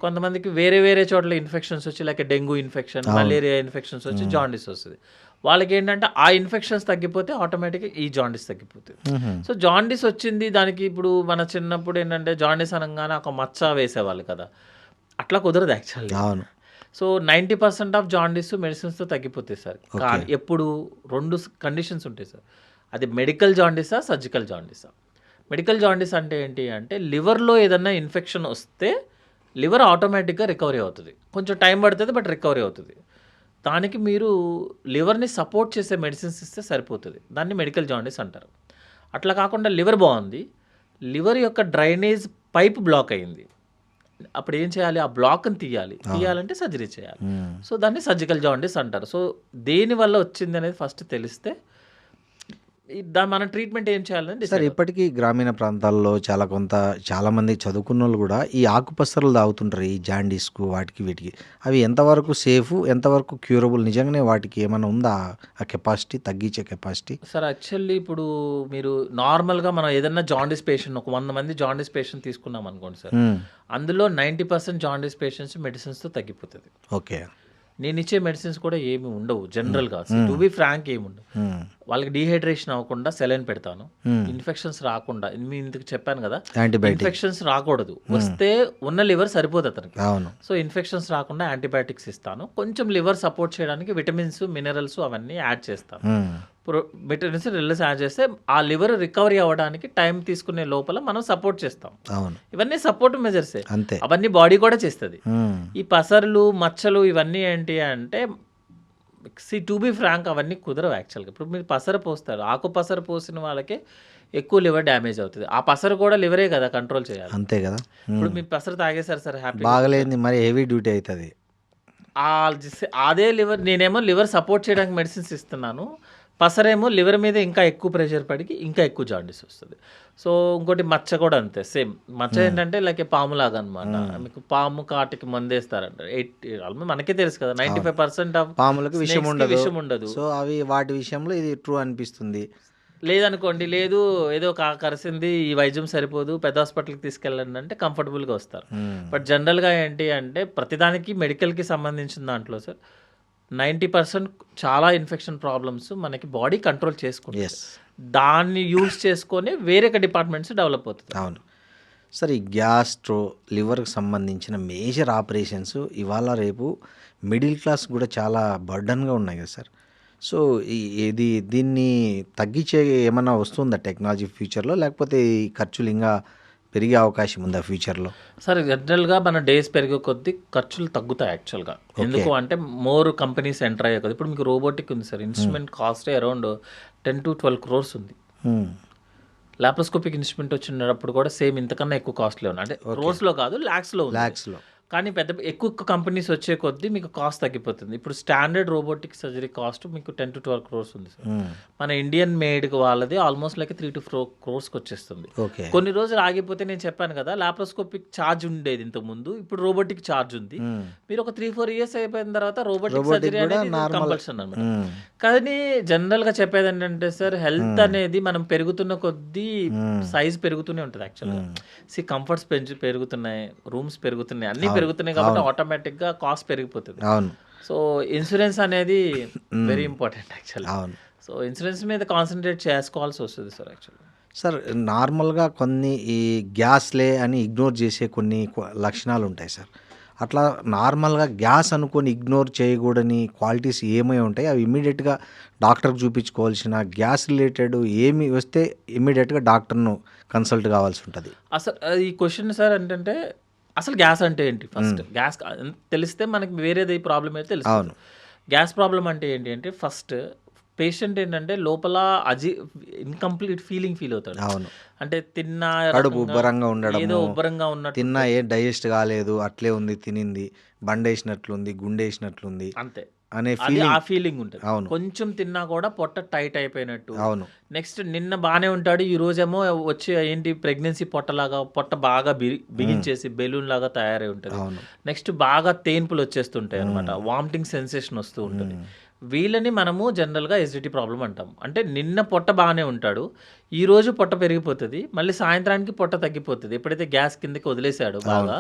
కొంతమందికి వేరే వేరే చోట్ల ఇన్ఫెక్షన్స్ వచ్చి like dengue infection, malaria infections వచ్చి జాండీస్ వస్తుంది. వాళ్ళకి ఏంటంటే ఆ ఇన్ఫెక్షన్స్ తగ్గిపోతే ఆటోమేటిక్గా ఈ జాండీస్ తగ్గిపోతుంది. సో జాండీస్ వచ్చింది దానికి, ఇప్పుడు మన చిన్నప్పుడు ఏంటంటే జాండీస్ అనగానే ఒక మచ్చ వేసేవాళ్ళు కదా, అట్లా కుదరదు యాక్చువల్లీ. అవును. సో 90% ఆఫ్ జాండీస్ మెడిసిన్స్తో తగ్గిపోతాయి సార్. కానీ ఎప్పుడు 2 కండిషన్స్ ఉంటాయి సార్, అది మెడికల్ జాండీసా సర్జికల్ జాండీసా. మెడికల్ జాండీస్ అంటే ఏంటి అంటే లివర్లో ఏదన్నా ఇన్ఫెక్షన్ వస్తే లివర్ ఆటోమేటిక్గా రికవరీ అవుతుంది, కొంచెం టైం పడుతుంది బట్ రికవరీ అవుతుంది. దానికి మీరు లివర్ని సపోర్ట్ చేసే మెడిసిన్స్ ఇస్తే సరిపోతుంది, దాన్ని మెడికల్ జాండీస్ అంటారు. అట్లా కాకుండా లివర్ బాగుంది, లివర్ యొక్క డ్రైనేజ్ పైప్ బ్లాక్ అయ్యింది, అప్పుడు ఏం చేయాలి, ఆ బ్లాక్ని తీయాలంటే సర్జరీ చేయాలి. సో దాన్ని సర్జికల్ జాండీస్ అంటారు. సో దేనివల్ల వచ్చింది అనేది ఫస్ట్ తెలిస్తే మన ట్రీట్మెంట్ ఏం చేయాలని సార్. ఇప్పటికీ గ్రామీణ ప్రాంతాల్లో చాలామంది చదువుకున్న వాళ్ళు కూడా ఈ ఆకుపసరలు తాగుతుంటారు, ఈ జాండీస్కు వాటికి వీటికి. అవి ఎంతవరకు సేఫ్, ఎంతవరకు క్యూరబుల్? నిజంగానే వాటికి ఏమైనా ఉందా ఆ కెపాసిటీ, తగ్గించే కెపాసిటీ? సార్ యాక్చువల్లీ ఇప్పుడు మీరు నార్మల్గా మనం ఏదైనా జాండీస్ పేషెంట్, ఒక 100 మంది జాండీస్ పేషెంట్ తీసుకున్నాం అనుకోండి సార్, అందులో 90% జాండీస్ పేషెంట్స్ మెడిసిన్స్తో తగ్గిపోతుంది. ఓకే. నేను ఇచ్చే మెడిసిన్స్ కూడా ఏమి ఉండవు జనరల్గా, టు బి ఫ్రాంక్ ఏమి ఉండవు. వాళ్ళకి డీహైడ్రేషన్ అవ్వకుండా సెలైన్ పెడతాను, ఇన్ఫెక్షన్స్ రాకుండా, మీ ఇందుకు చెప్పాను కదా ఇన్ఫెక్షన్స్ రాకూడదు, వస్తే ఉన్న లివర్ సరిపోదు అతనికి. సో ఇన్ఫెక్షన్స్ రాకుండా యాంటీబయాటిక్స్ ఇస్తాను, కొంచెం లివర్ సపోర్ట్ చేయడానికి విటమిన్స్ మినరల్స్ అవన్నీ యాడ్ చేస్తాను. విటమిన్స్ మినరల్స్ యాడ్ చేస్తే ఆ లివర్ రికవరీ అవ్వడానికి టైం తీసుకునే లోపల మనం సపోర్ట్ చేస్తాం. ఇవన్నీ సపోర్ట్ మెజర్స్, అవన్నీ బాడీ కూడా చేస్తుంది. ఈ పసర్లు మచ్చలు ఇవన్నీ ఏంటి అంటే టు బి ఫ్రాంక్ అవన్నీ కుదరవు యాక్చువల్గా. ఇప్పుడు మీరు పసర పోస్తారు, ఆకు పసర పోసిన వాళ్ళకే ఎక్కువ లివర్ డ్యామేజ్ అవుతుంది. ఆ పసరు కూడా లివరే కదా కంట్రోల్ చేయాలి, అంతే కదా. ఇప్పుడు మీరు పసరు తాగేశారు సార్, హ్యాపీ బాగలేదు, మరి హెవీ డ్యూటీ అవుతుంది. అదే లివర్, నేనేమో లివర్ సపోర్ట్ చేయడానికి మెడిసిన్స్ ఇస్తున్నాను, పసరేమో లివర్ మీద ఇంకా ఎక్కువ ప్రెషర్ పడికి ఇంకా ఎక్కువ జాండీస్ వస్తుంది. సో ఇంకోటి మచ్చ కూడా అంతే సేమ్. మచ్చ ఏంటంటే లైక్ పాములాగా అనమాట, మీకు పాము కాటికి మందేస్తారంట. మనకే తెలుసు కదా 95% ఆఫ్ పాములకు విషయం ఉండదు. సో అవి వాటి విషయంలో ఇది ట్రూ అనిపిస్తుంది. లేదనుకోండి, లేదు ఏదో కరిసింది, ఈ వైద్యం సరిపోదు, పెద్ద హాస్పిటల్కి తీసుకెళ్ళండి అంటే కంఫర్టబుల్గా వస్తారు. బట్ జనరల్గా ఏంటి అంటే ప్రతిదానికి మెడికల్కి సంబంధించిన దాంట్లో సార్ 90% చాలా ఇన్ఫెక్షన్ ప్రాబ్లమ్స్ మనకి బాడీ కంట్రోల్ చేసుకుంటుంది, దాన్ని యూజ్ చేసుకొని వేరే డిపార్ట్మెంట్స్ డెవలప్ అవుతుంది. అవును సార్. ఈ గ్యాస్ట్రో లివర్కి సంబంధించిన మేజర్ ఆపరేషన్స్ ఇవాళ రేపు మిడిల్ క్లాస్ కూడా చాలా బర్డన్గా ఉన్నాయి కదా సార్. సో దీన్ని తగ్గించే ఏమన్నా వస్తుందా టెక్నాలజీ ఫ్యూచర్లో, లేకపోతే ఈ ఖర్చులు ఇంకా పెరిగే అవకాశం ఉందా ఫ్యూచర్లో? సార్ జనరల్గా మన డేస్ పెరిగే కొద్దీ ఖర్చులు తగ్గుతాయి యాక్చువల్గా. ఎందుకు అంటే మోర్ కంపెనీస్ ఎంటర్ అయ్యే కదా. ఇప్పుడు మీకు రోబోటిక్ ఉంది sir, instrument cost around 10 to 12 crores ఉంది. లాప్రోస్కోపిక్ ఇన్స్ట్రుమెంట్ వచ్చినప్పుడు కూడా సేమ్ ఇంతకన్నా ఎక్కువ కాస్ట్లీ ఉన్నాయి, అంటే క్రోర్స్లో కాదు ల్యాక్స్లో. కానీ ఎక్కువ కంపెనీస్ వచ్చే కొద్దీ మీకు కాస్ట్ తగ్గిపోతుంది. ఇప్పుడు స్టాండర్డ్ రోబోటిక్ సర్జరీ కాస్ట్ మీకు 10 to 12 crores ఉంది సార్. మన ఇండియన్ మేడ్ వాళ్ళది ఆల్మోస్ట్ లైక్ 3 to 4 crores వచ్చేస్తుంది. ఓకే. కొన్ని రోజులు ఆగిపోతే నేను చెప్పాను కదా, లాప్రోస్కోపిక్ ఛార్జ్ ఉండేది ఇంతకు ముందు, ఇప్పుడు రోబోటిక్ ఛార్జ్ ఉంది. మీరు ఒక 3-4 years అయిపోయిన తర్వాత రోబోటిక్ సర్జరీ అనేది కంపల్సరీ అనమాట. కానీ జనరల్ గా చెప్పేది ఏంటంటే సార్, హెల్త్ అనేది మనం పెరుగుతున్న కొద్దీ సైజ్ పెరుగుతూనే ఉంటుంది యాక్చువల్గా. కంఫర్ట్స్ పెరుగుతున్నాయి, రూమ్స్ పెరుగుతున్నాయి, అన్ని పెరుగుతున్నాయి కాబట్టి ఆటోమేటిక్ గా కాస్ట్ పెరిగిపోతుంది. అవును. సో ఇన్సూరెన్స్ అనేది వెరీ ఇంపార్టెంట్ యాక్చువల్లీ. అవును. సో ఇన్సూరెన్స్ మీద కాన్సన్ట్రేట్ చేసుకోవాల్సి వస్తుంది సార్ యాక్చువల్లీ. సార్ నార్మల్గా కొన్ని ఈ గ్యాస్లే అని ఇగ్నోర్ చేసే కొన్ని లక్షణాలు ఉంటాయి సార్. అట్లా నార్మల్గా గ్యాస్ అనుకొని ఇగ్నోర్ చేయకూడని క్వాలిటీస్ ఏమై ఉంటాయి, అవి ఇమ్మీడియట్గా డాక్టర్కి చూపించుకోవాల్సిన, గ్యాస్ రిలేటెడ్ ఏమి వస్తే ఇమ్మీడియట్గా డాక్టర్ను కన్సల్ట్ కావాల్సి ఉంటుంది. అసలు ఈ క్వశ్చన్ సార్ ఏంటంటే, అసలు గ్యాస్ అంటే ఏంటి? ఫస్ట్ గ్యాస్ తెలిస్తే మనకి వేరేది ప్రాబ్లం అయితే తెలుసు. అవును. గ్యాస్ ప్రాబ్లం అంటే ఏంటి అంటే, ఫస్ట్ పేషెంట్ ఏంటంటే లోపల ఇన్కంప్లీట్ ఫీల్ అవుతాడు. అవును. అంటే తిన్న కడుపు ఉబ్బరంగా ఉండడం, ఏదో ఉబ్బరంగా ఉన్నట్టు, తిన్నా ఏ డైజెస్ట్ కాలేదు, అట్లే ఉంది, తినింది బండేసినట్లుంది, గుండేసినట్లుంది అంతే అనే ఆ ఫీలింగ్ ఉంటుంది. అవును. కొంచెం తిన్నా కూడా పొట్ట టైట్ అయిపోయినట్టు. అవును. నెక్స్ట్ నిన్న బాగానే ఉంటాడు, ఈ రోజేమో వచ్చి ఏంటి ప్రెగ్నెన్సీ పొట్ట బాగా బిగించేసి బెలూన్ లాగా తయారై ఉంటుంది. అవును. నెక్స్ట్ బాగా తేన్పులు వచ్చేస్తుంటాయి అనమాట, వామిటింగ్ సెన్సేషన్ వస్తూ ఉంటుంది. వీళ్ళని మనము జనరల్గా ఎసిడిటీ ప్రాబ్లం అంటాం. అంటే నిన్న పొట్ట బాగానే ఉంటాడు, ఈ రోజు పొట్ట పెరిగిపోతుంది, మళ్ళీ సాయంత్రానికి పొట్ట తగ్గిపోతుంది. ఎప్పుడైతే గ్యాస్ కిందకి వదిలేసాడు బాగా,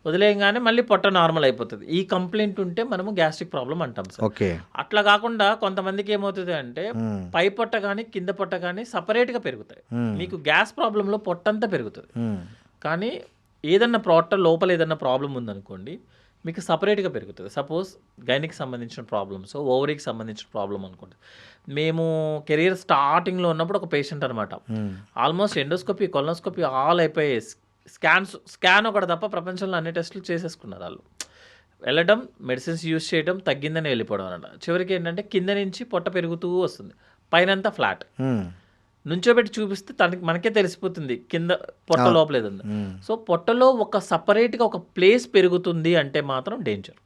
వదిలేయగానే మళ్ళీ పొట్ట నార్మల్ అయిపోతుంది. ఈ కంప్లైంట్ ఉంటే మనము గ్యాస్ట్రిక్ ప్రాబ్లం అంటాం సార్. ఓకే. అట్లా కాకుండా కొంతమందికి ఏమవుతుంది అంటే, పై పొట్ట కానీ కింద పొట్ట కానీ సపరేట్గా పెరుగుతాయి. మీకు గ్యాస్ ప్రాబ్లంలో పొట్టంతా పెరుగుతుంది, కానీ ఏదన్నా పొట్ట లోపల ఏదన్నా ప్రాబ్లం ఉందనుకోండి, మీకు సపరేట్గా పెరుగుతుంది. సపోజ్ గైనికి సంబంధించిన ప్రాబ్లమ్స్, ఓవరీకి సంబంధించిన ప్రాబ్లం అనుకోండి. మేము కెరీర్ స్టార్టింగ్లో ఉన్నప్పుడు ఒక పేషెంట్ అనమాట, ఆల్మోస్ట్ ఎండోస్కోపీ, కొలనోస్కోపీ ఆల్ అయిపోయాయి, స్కాన్ ఒకటి తప్ప ప్రపంచంలో అన్ని టెస్టులు చేసేసుకున్నారు. వాళ్ళు వెళ్ళడం, మెడిసిన్స్ యూజ్ చేయడం, తగ్గిందని వెళ్ళిపోవడం అనమాట. చివరికి ఏంటంటే కింద నుంచి పొట్ట పెరుగుతూ వస్తుంది, పైనంతా ఫ్లాట్. నుంచోబెట్టి చూపిస్తే మనకే తెలిసిపోతుంది కింద పొట్ట లోపల ఏది ఉంది. సో పొట్టలో ఒక సపరేట్గా ఒక ప్లేస్ పెరుగుతుంది అంటే మాత్రం డేంజర్.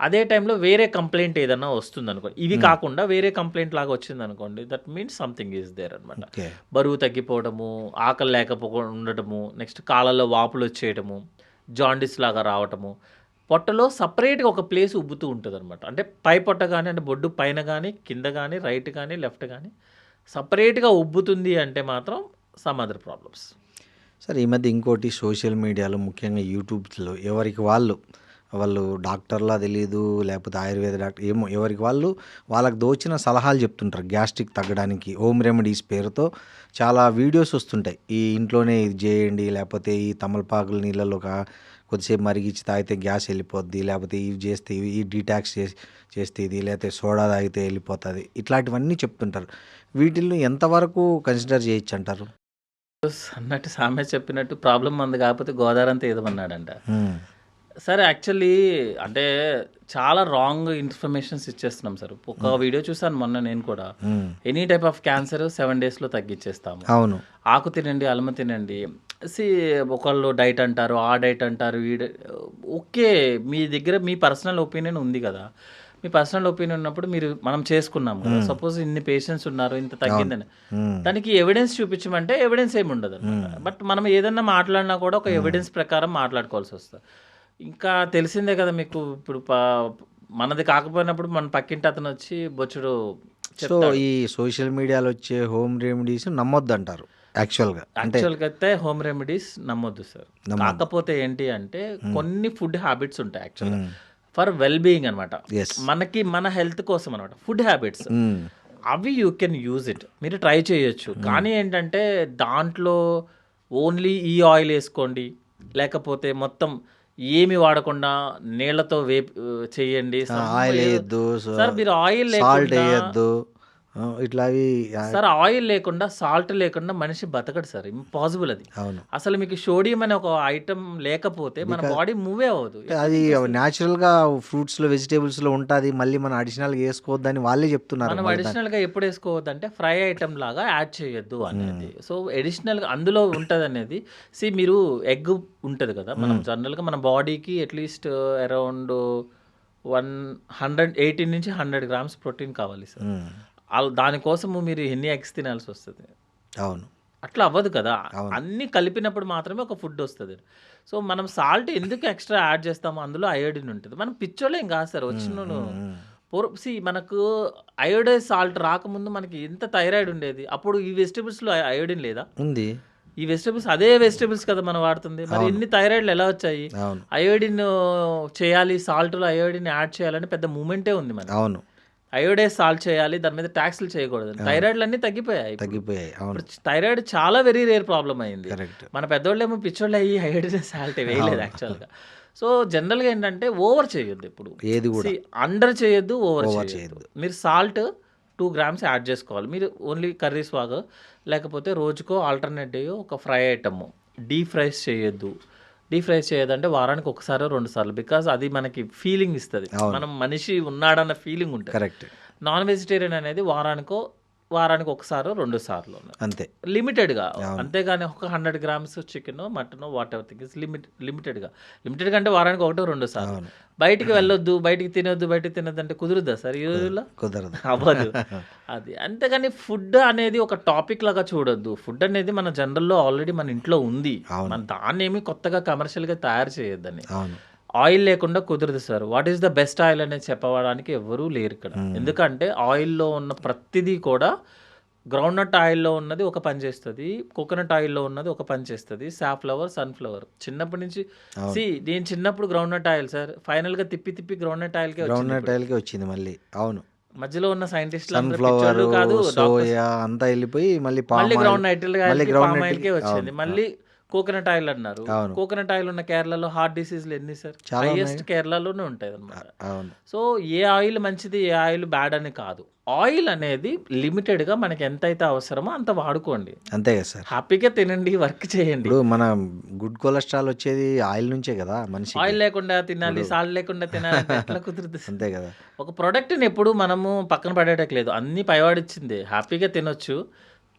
అదే టైంలో వేరే కంప్లైంట్ ఏదన్నా వస్తుంది అనుకోండి, ఇవి కాకుండా వేరే కంప్లైంట్ లాగా వచ్చింది అనుకోండి, that means something is there అనమాట. బరువు తగ్గిపోవడము, ఆకలి లేకపోకుండా ఉండటము, నెక్స్ట్ కాళ్ళలో వాపులు వచ్చేయటము, జాండిస్ లాగా రావటము, పొట్టలో సపరేట్గా ఒక ప్లేస్ ఉబ్బుతూ ఉంటుంది అనమాట. అంటే పై పొట్ట కానీ, అంటే బొడ్డు పైన కానీ, కింద కానీ, రైట్ కానీ, లెఫ్ట్ కానీ సపరేట్గా ఉబ్బుతుంది అంటే మాత్రం సమ్ అదర్ ప్రాబ్లమ్స్. సార్ ఈ మధ్య ఇంకోటి, సోషల్ మీడియాలో ముఖ్యంగా యూట్యూబ్స్లో ఎవరికి వాళ్ళు డాక్టర్లా తెలియదు, లేకపోతే ఆయుర్వేద డాక్టర్ ఏమో, ఎవరికి వాళ్ళకి దోచిన సలహాలు చెప్తుంటారు గ్యాస్ట్రిక్ తగ్గడానికి. హోమ్ రెమెడీస్ పేరుతో చాలా వీడియోస్ వస్తుంటాయి. ఈ ఇంట్లోనే ఇది చేయండి, లేకపోతే ఈ తమలపాకుల నీళ్ళలో కొద్దిసేపు మరిగించి తాగితే గ్యాస్ వెళ్ళిపోద్ది, లేకపోతే ఇవి చేస్తే ఈ డీటాక్స్ చేస్తే ఇది, లేకపోతే సోడా తాగితే వెళ్ళిపోతుంది, ఇట్లాంటివన్నీ చెప్తుంటారు. వీటిల్లో ఎంతవరకు కన్సిడర్ చేయొచ్చు అంటారు? అన్నట్టు సామెత చెప్పినట్టు, ప్రాబ్లం మంది కాకపోతే గోదావరి అంతా ఏదమన్నాడంట. సార్ యాక్చువల్లీ అంటే చాలా రాంగ్ ఇన్ఫర్మేషన్స్ ఇచ్చేస్తున్నాం సార్. ఒక వీడియో చూసాను మొన్న నేను కూడా, ఎనీ టైప్ ఆఫ్ క్యాన్సర్ 7 daysలో తగ్గించేస్తాము, అవును, ఆకు తినండి, అల్లం తినండి. ఒకళ్ళు డైట్ అంటారు, ఆ డైట్ అంటారు, ఓకే, మీ దగ్గర మీ పర్సనల్ ఒపీనియన్ ఉంది కదా, మీ పర్సనల్ ఒపీనియన్ ఉన్నప్పుడు మనం చేసుకున్నాం కదా. సపోజ్ ఇన్ని పేషెంట్స్ ఉన్నారు, ఇంత తగ్గిందని, దానికి ఎవిడెన్స్ చూపించమంటే ఎవిడెన్స్ ఏమి ఉండదు అనమాట. బట్ మనం ఏదన్నా మాట్లాడినా కూడా ఒక ఎవిడెన్స్ ప్రకారం మాట్లాడుకోవాల్సి వస్తుంది. ఇంకా తెలిసిందే కదా మీకు, ఇప్పుడు మనది కాకపోయినప్పుడు మన పక్కింటి అతను వచ్చి బొచ్చుడు. సో ఈ సోషల్ మీడియాలో వచ్చే హోమ్ రెమెడీస్ నమ్మొద్దు అంటారు యాక్చువల్గా అయితే హోమ్ రెమెడీస్ నమ్మొద్దు సార్. కాకపోతే ఏంటి అంటే కొన్ని ఫుడ్ హ్యాబిట్స్ ఉంటాయి యాక్చువల్గా ఫర్ వెల్ బీయింగ్ అనమాట, మనకి మన హెల్త్ కోసం అనమాట. ఫుడ్ హ్యాబిట్స్ అవి యూ కెన్ యూజ్ ఇట్, మీరు ట్రై చేయొచ్చు. కానీ ఏంటంటే దాంట్లో ఓన్లీ ఈ ఆయిల్ వేసుకోండి, లేకపోతే మొత్తం ఏమి వాడకుండా నీళ్లతో చేయండి. ఆయిల్ వేయద్దు, సార్ మీరు ఆయిల్ సాల్ట్ వేయద్దు, ఇట్లా అవి సార్ ఆయిల్ లేకుండా సాల్ట్ లేకుండా మనిషి బతకడు సార్, ఇంపాసిబుల్ అది. అవును. అసలు మీకు సోడియం అనే ఒక ఐటమ్ లేకపోతే మన బాడీ మూవే అవ్వదు. అది న్యాచురల్గా ఫ్రూట్స్లో వెజిటేబుల్స్లో ఉంటుంది, మళ్ళీ మనం అడిషనల్గా వేసుకోవద్దని వాళ్ళే చెప్తున్నారు. మనం అడిషనల్గా ఎప్పుడు వేసుకోవద్దు అంటే ఫ్రై ఐటమ్ లాగా యాడ్ చేయొద్దు అనేది. సో అడిషనల్గా అందులో ఉంటుంది అనేది. మీరు ఎగ్ ఉంటుంది కదా, మనం జనరల్గా మన బాడీకి అట్లీస్ట్ అరౌండ్ 180 నుంచి 100 గ్రామ్స్ ప్రోటీన్ కావాలి సార్. దానికోసము మీరు ఎన్ని ఎగ్స్ తినాల్సి వస్తుంది? అవును. అట్లా అవ్వదు కదా, అన్నీ కలిపినప్పుడు మాత్రమే ఒక ఫుడ్ వస్తుంది. సో మనం సాల్ట్ ఎందుకు ఎక్స్ట్రా యాడ్ చేస్తామో అందులో అయోడిన్ ఉంటుంది. మనం పిచ్చోళ్ళేం కాదు సార్, వచ్చిన మనకు అయోడైజ్ సాల్ట్ రాకముందు మనకి ఎంత థైరాయిడ్ ఉండేది, అప్పుడు ఈ వెజిటబుల్స్లో అయోడిన్ లేదా? ఉంది. ఈ వెజిటబుల్స్ అదే వెజిటబుల్స్ కదా మనం వాడుతుంది. మరి ఎన్ని థైరాయిడ్లు ఎలా వచ్చాయి? అయోడిన్ చేయాలి, సాల్ట్లో అయోడిన్ యాడ్ చేయాలని పెద్ద మూమెంటే ఉంది మనకి. అవును. అయోడైజ్ సాల్ట్ చేయాలి, దాని మీద ట్యాక్స్లు చేయకూడదు. థైరాయిడ్లు అన్నీ తగ్గిపోయాయి. అవును. థైరాయిడ్ చాలా వెరీ రేర్ ప్రాబ్లం అయింది. కరెక్ట్. మన పెద్దోళ్ళు ఏమో పిచ్చోళ్ళు అయ్యి అయోడైజ్ సాల్ట్ వేయలేదు యాక్చువల్గా. సో జనరల్గా ఏంటంటే ఓవర్ చేయొద్దు ఎప్పుడు, ఏది కూడా అండర్ చేయొద్దు, ఓవర్ చేయొద్దు. మీరు సాల్ట్ 2 grams యాడ్ చేసుకోవాలి. మీరు ఓన్లీ కర్రీస్ వాగా, లేకపోతే రోజుకో ఆల్టర్నేటివ్ ఒక ఫ్రై ఐటమ్. డీప్ ఫ్రైస్ చేయొద్దు. డీప్ ఫ్రైస్ చేయదంటే వారానికి ఒకసారి 2 సార్లు, బికాజ్ అది మనకి ఫీలింగ్ ఇస్తుంది, మనం మనిషి ఉన్నాడన్న ఫీలింగ్ ఉంటుంది. కరెక్ట్. నాన్ వెజిటేరియన్ అనేది వారానికి ఒకసారి 2 సార్లు అంతే, లిమిటెడ్గా. అంతేగాని ఒక 100 grams chicken, mutton, what ever thing is లిమిటెడ్గా అంటే వారానికి 1-2 సార్లు. బయటికి వెళ్ళొద్దు, బయటికి తినొద్దు అంటే కుదురుద్దా సార్ ఈ రోజుల్లో? కుదరదు, అవ్వదు అది. అంతేగాని ఫుడ్ అనేది ఒక టాపిక్ లాగా చూడొద్దు. ఫుడ్ అనేది మన జనరల్లో ఆల్రెడీ మన ఇంట్లో ఉంది, మన దాన్ని ఏమి కొత్తగా కమర్షియల్గా తయారు చేయొద్దని. ఆయిల్ లేకుండా కుదరదు sir. What is the best oil అనేది చెప్పడానికి ఎవరూ లేరు ఇక్కడ. ఎందుకంటే ఆయిల్లో ఉన్న ప్రతిదీ కూడా గ్రౌండ్ నట్ ఆయిల్లో ఉన్నది ఒక పని చేస్తుంది, కోకోనట్ ఆయిల్లో ఉన్నది ఒక పని చేస్తుంది, సాఫ్లవర్, సన్ఫ్లవర్. చిన్నప్పటి నుంచి నేను చిన్నప్పుడు గ్రౌండ్ నట్ ఆయిల్ సార్, ఫైనల్గా తిప్పి గ్రౌండ్ నట్ ఆయిల్కే వచ్చింది మళ్ళీ. అవును. మధ్యలో ఉన్న సైంటిస్టులు సన్ఫ్లవర్, సోయా అంతా వెళ్ళిపోయి మళ్ళీ గ్రౌండ్ ఆయిల్కే వచ్చింది. మళ్ళీ కోకోనట్ ఆయిల్ అన్నారు. కోకోనట్ ఆయిల్ ఉన్న కేరళలో హార్ట్ డిసీజ్లు ఎన్ని సార్? హైయెస్ట్ కేరళలోనే ఉంటాయి అనమాట. సో ఏ ఆయిల్ మంచిది, ఏ ఆయిల్ బ్యాడ్ అని కాదు. ఆయిల్ అనేది లిమిటెడ్గా మనకి ఎంతైతే అవసరమో అంత వాడుకోండి, అంతే కదా సార్. హ్యాపీగా తినండి, వర్క్ చేయండి. ఇప్పుడు మన గుడ్ కొలెస్ట్రాల్ వచ్చేది ఆయిల్ నుంచే కదా. మనిషి ఆయిల్ లేకుండా తినాలి, సాల్ట్ లేకుండా తినాలి ఎట్లా కుదురుతుంది? అంతే కదా. ఒక ప్రోడక్ట్ని ఎప్పుడు మనము పక్కన పడేటట్లేదు, అన్ని పైవాడిచ్చింది, హ్యాపీగా తినొచ్చు.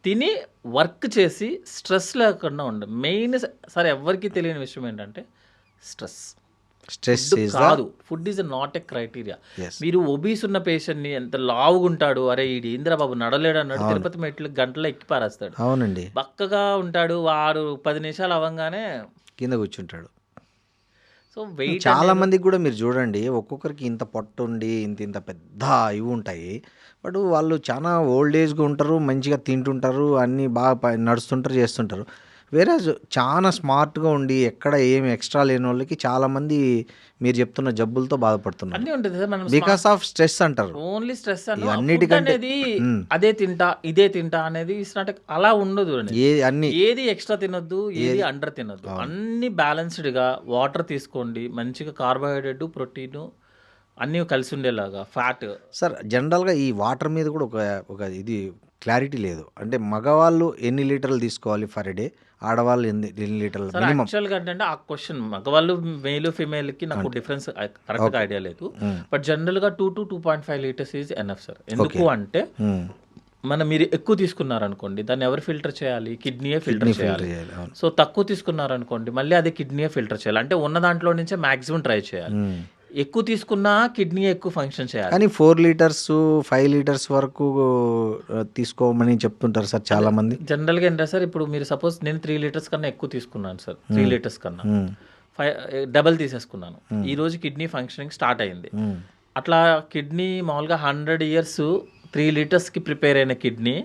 తిని వర్క్ చేసి స్ట్రెస్ లేకుండా ఉండ. మెయిన్ సార్ ఎవరికి తెలియని విషయం ఏంటంటే స్ట్రెస్ కాదు, food is not a criteria. మీరు ఒబీస్ ఉన్న పేషెంట్ని ఎంత లావుగుంటాడు, అరే ఈ ఇంద్రబాబు నడలేడు అన్నాడు, తిరుపతి మెట్లు గంటలో ఎక్కి పారేస్తాడు. అవునండి. బక్కగా ఉంటాడు, వాడు 10 నిమిషాలు అవ్వగానే కింద కూర్చుంటాడు. సో వెయిట్ చాలా మందికి కూడా మీరు చూడండి, ఒక్కొక్కరికి ఇంత పొట్టు ఉండి ఇంత పెద్ద ఇవి ఉంటాయి, బట్ వాళ్ళు చాలా ఓల్డ్ ఏజ్గా ఉంటారు, మంచిగా తింటుంటారు, అన్నీ బాగా నడుస్తుంటారు, చేస్తుంటారు. వేరే చాలా స్మార్ట్గా ఉండి ఎక్కడ ఏమి ఎక్స్ట్రా లేని వాళ్ళకి చాలామంది మీరు చెప్తున్న జబ్బులతో బాధపడుతున్నారు. అన్నీ ఉంటుంది సార్, మనం బికాస్ ఆఫ్ స్ట్రెస్ అంటారు. ఓన్లీ స్ట్రెస్ అన్నిటికంటే అదే తింటా ఇదే తింటా అనేది అలా ఉండదు. ఏది ఎక్స్ట్రా తినొద్దు, ఏది అండర్ తినొద్దు, అన్ని బ్యాలెన్స్డ్గా వాటర్ తీసుకోండి, మంచిగా కార్బోహైడ్రేట్, ప్రోటీన్ అన్నీ కలిసి ఉండేలాగా, ఫ్యాట్. సార్ జనరల్గా ఈ వాటర్ మీద కూడా ఒక ఇది క్లారిటీ లేదు. అంటే మగవాళ్ళు ఎన్ని లీటర్లు తీసుకోవాలి ఫర్ డే, ఆడవాళ్ళు ఎన్ని లీటర్లు మినిమం? యాక్చువల్గా అంటే ఆ క్వశ్చన్ మగవాళ్ళు మేల్ ఫీమేల్కి నాకు డిఫరెన్స్ కరెక్ట్గా ఐడియా లేదు, బట్ జనరల్గా 2 to 2.5 liters is enough sir. ఎందుకు అంటే మీరు ఎక్కువ తీసుకున్నారనుకోండి, దాన్ని ఎవరు ఫిల్టర్ చేయాలి? కిడ్నీయే ఫిల్టర్ చేయాలి. సో తక్కువ తీసుకున్నారనుకోండి, మళ్ళీ అది కిడ్నీయే ఫిల్టర్ చేయాలి. అంటే ఉన్న దాంట్లో నుంచే మ్యాక్సిమం ట్రై చేయాలి. ఎక్కువ తీసుకున్నా కిడ్నీ ఎక్కువ ఫంక్షన్ చేయాలి. కానీ 4 liters 5 liters వరకు తీసుకోమని చెప్తుంటారు సార్ చాలా మంది. జనరల్గా ఏంటంటే సార్, ఇప్పుడు మీరు సపోజ్ నేను 3 liters కన్నా ఎక్కువ తీసుకున్నాను సార్, 3 liters కన్నా 5 డబల్ తీసేసుకున్నాను. ఈ రోజు కిడ్నీ ఫంక్షనింగ్ స్టార్ట్ అయింది. అట్లా కిడ్నీ మామూలుగా 100 years 3 liters ప్రిపేర్ అయిన కిడ్నీ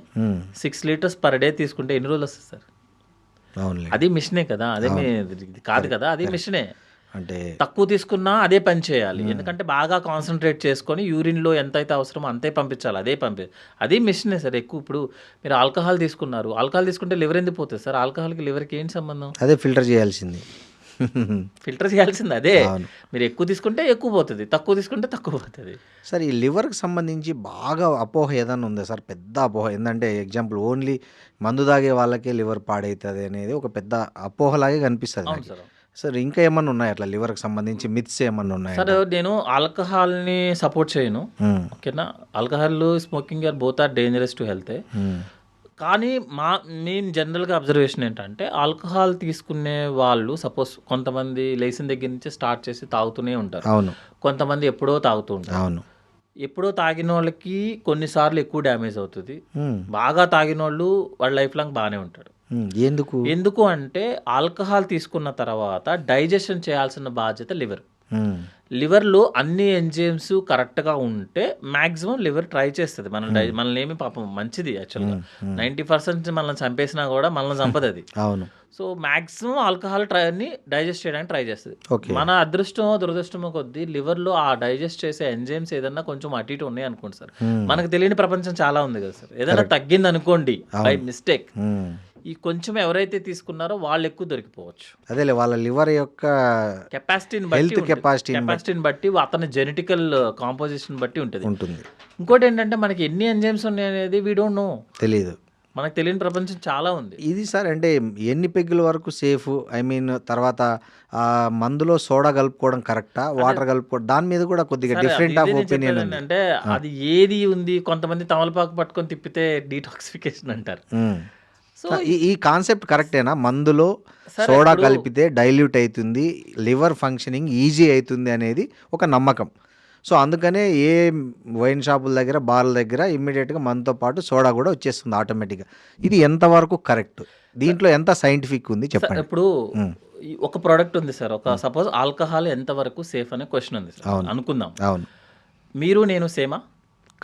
6 liters పర్ డే తీసుకుంటే ఎన్ని రోజులు వస్తుంది సార్? అది మిషనే కదా, అదే కాదు కదా, అది మిషనే. అంటే తక్కువ తీసుకున్నా అదే పని చేయాలి, ఎందుకంటే బాగా కాన్సన్ట్రేట్ చేసుకొని యూరిన్లో ఎంతైతే అవసరమో అంతే పంపించాలి, అది మిషనే సార్. ఎక్కువ ఇప్పుడు మీరు ఆల్కహాల్ తీసుకున్నారు, ఆల్కహాల్ తీసుకుంటే లివర్ ఎందుకు పోతుంది సార్? ఆల్కహాల్కి లివర్కి ఏంటి సంబంధం? అదే ఫిల్టర్ చేయాల్సింది. ఫిల్టర్ చేయాల్సింది అదే. అవును. మీరు ఎక్కువ తీసుకుంటే ఎక్కువ పోతుంది, తక్కువ తీసుకుంటే తక్కువ పోతుంది. సార్ ఈ లివర్కి సంబంధించి బాగా అపోహ ఏదైనా ఉందా సార్? పెద్ద అపోహ ఏంటంటే ఎగ్జాంపుల్ ఓన్లీ మందు తాగే వాళ్ళకే లివర్ పాడవుతుంది అనేది ఒక పెద్ద అపోహలాగే కనిపిస్తుంది అవును నాకు. సార్. సార్ ఇంకా ఏమన్నా ఉన్నాయి అట్లా లివర్కి సంబంధించి మిత్స్ ఏమన్నా ఉన్నాయి? సార్ నేను ఆల్కహాల్ని సపోర్ట్ చేయను, ఓకేనా. Alcohol, smoking or both are dangerous to health. కానీ మేము జనరల్గా అబ్జర్వేషన్ ఏంటంటే ఆల్కహాల్ తీసుకునే వాళ్ళు సపోజ్ కొంతమంది లేచిన దగ్గర నుంచి స్టార్ట్ చేసి తాగుతూనే ఉంటారు. అవును. కొంతమంది ఎప్పుడో తాగుతూ ఉంటారు. అవును. ఎప్పుడో తాగిన వాళ్ళకి కొన్నిసార్లు ఎక్కువ డ్యామేజ్ అవుతుంది. బాగా తాగిన వాళ్ళు వాళ్ళ లైఫ్ లాంగ్ బాగానే ఉంటాడు. ఎందుకు అంటే ఆల్కహాల్ తీసుకున్న తర్వాత డైజెషన్ చేయాల్సిన బాధ్యత లివర్లో అన్ని ఎంజైమ్స్ కరెక్ట్గా ఉంటే మ్యాక్సిమం లివర్ ట్రై చేస్తుంది మనల్ని ఏమి పాపం మంచిది యాక్చువల్గా. 90% మనల్ని చంపేసినా కూడా మనల్ని చంపదు అది. అవును. సో మ్యాక్సిమం ఆల్కహాల్ ని డైజెస్ట్ చేయడానికి ట్రై చేస్తుంది. మన అదృష్టమో దురదృష్టమో కొద్దీ లివర్లో ఆ డైజెస్ట్ చేసే ఎంజైమ్స్ ఏదన్నా కొంచెం అటు ఇటు ఉన్నాయి అనుకోండి సార్, మనకు తెలియని ప్రపంచం చాలా ఉంది కదా సార్. ఏదైనా తగ్గింది అనుకోండి బై మిస్టేక్, ఈ కొంచెం ఎవరైతే తీసుకున్నారో వాళ్ళు ఎక్కువ దొరికిపోవచ్చు. అదేలే వాళ్ళ లివర్ యొక్క కెపాసిటీని బట్టి అతని జెనెటికల్ కాంపోజిషన్ బట్టి ఉంటుంది. ఇంకోటి ఏంటంటే మనకి ఎన్ని ఎంజైమ్స్ ఉన్నాయి అనేది వీ డోంట్ నో, తెలియదు. మనకు తెలియని ప్రపంచం చాలా ఉంది. ఇది సార్ అంటే ఎన్ని పెగ్గుల వరకు సేఫ్? ఐ మీన్ తర్వాత మందులో సోడా కలుపుకోవడం కరెక్టా, వాటర్ కలుపుకోవడం, దాని మీద కూడా కొద్దిగా డిఫరెంట్ ఆఫ్ ఒపీనియన్ ఉంది. అంటే అది ఏది ఉంది, కొంతమంది తమలపాకు పట్టుకొని తిప్పితే డీటాక్సిఫికేషన్ అంటారు. సో ఈ కాన్సెప్ట్ కరెక్టేనా? మందులో సోడా కలిపితే డైల్యూట్ అవుతుంది, లివర్ ఫంక్షనింగ్ ఈజీ అవుతుంది అనేది ఒక నమ్మకం. సో అందుకనే ఏ వైన్ షాపుల దగ్గర, బార్ల దగ్గర ఇమ్మీడియట్గా మనతో పాటు సోడా కూడా వచ్చేస్తుంది ఆటోమేటిక్గా. ఇది ఎంతవరకు కరెక్ట్? దీంట్లో ఎంత సైంటిఫిక్ ఉంది చెప్పండి. ఇప్పుడు ఒక ప్రోడక్ట్ ఉంది సార్, ఒక సపోజ్ ఆల్కహాల్ ఎంతవరకు సేఫ్ అనే క్వశ్చన్ ఉంది సార్ అనుకుందాం. అవును. మీరు నేను సేమా?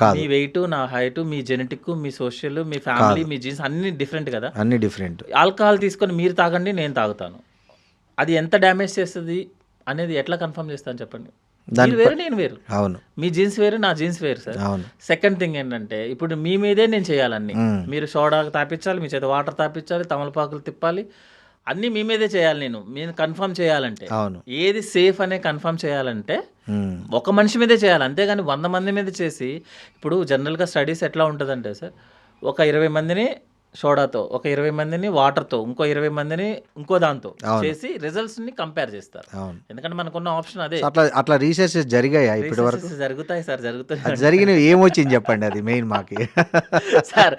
కాదు. మీ వెయిట్, నా హైట్, మీ జెనెటిక్, మీ సోషల్, మీ ఫ్యామిలీ, మీ జీన్స్ అన్ని డిఫరెంట్ కదా. అన్ని డిఫరెంట్. ఆల్కహాల్ తీసుకొని మీరు తాగండి, నేను తాగుతాను, అది ఎంత డ్యామేజ్ చేస్తుంది అనేది ఎట్లా కన్ఫర్మ్ చేస్తాను చెప్పండి? మీరు వేరు, నేను వేరు. అవును. మీ జీన్స్ వేరు, నా జీన్స్ వేరు సార్. అవును. సెకండ్ థింగ్ ఏంటంటే ఇప్పుడు మీ మీదే నేను చేయాలన్నీ. మీరు సోడా తాపించాలి, మీ చేత వాటర్ తాపించాలి, తమలపాకులు తిప్పాలి, అన్నీ మీ మీదే చేయాలి. నేను కన్ఫర్మ్ చేయాలంటే, ఏది సేఫ్ అనే కన్ఫర్మ్ చేయాలంటే ఒక మనిషి మీదే చేయాలి, అంతేగాని 100 మంది మీద చేసి. ఇప్పుడు జనరల్గా స్టడీస్ ఎట్లా ఉంటుందంటే సార్, ఒక 20 మందిని సోడాతో, ఒక 20 మందిని వాటర్తో, ఇంకో 20 మందిని ఇంకో దాంతో చేసి రిజల్ట్స్ ని కంపేర్ చేస్తారు. ఎందుకంటే మనకున్న ఆప్షన్ అదే. అట్లా రీసెర్చ్ జరిగాయా ఇప్పటి వరకు? జరుగుతాయి సార్, జరుగుతాయి. జరిగినవి ఏమొచ్చింది చెప్పండి, అది మెయిన్ మాకి సార్.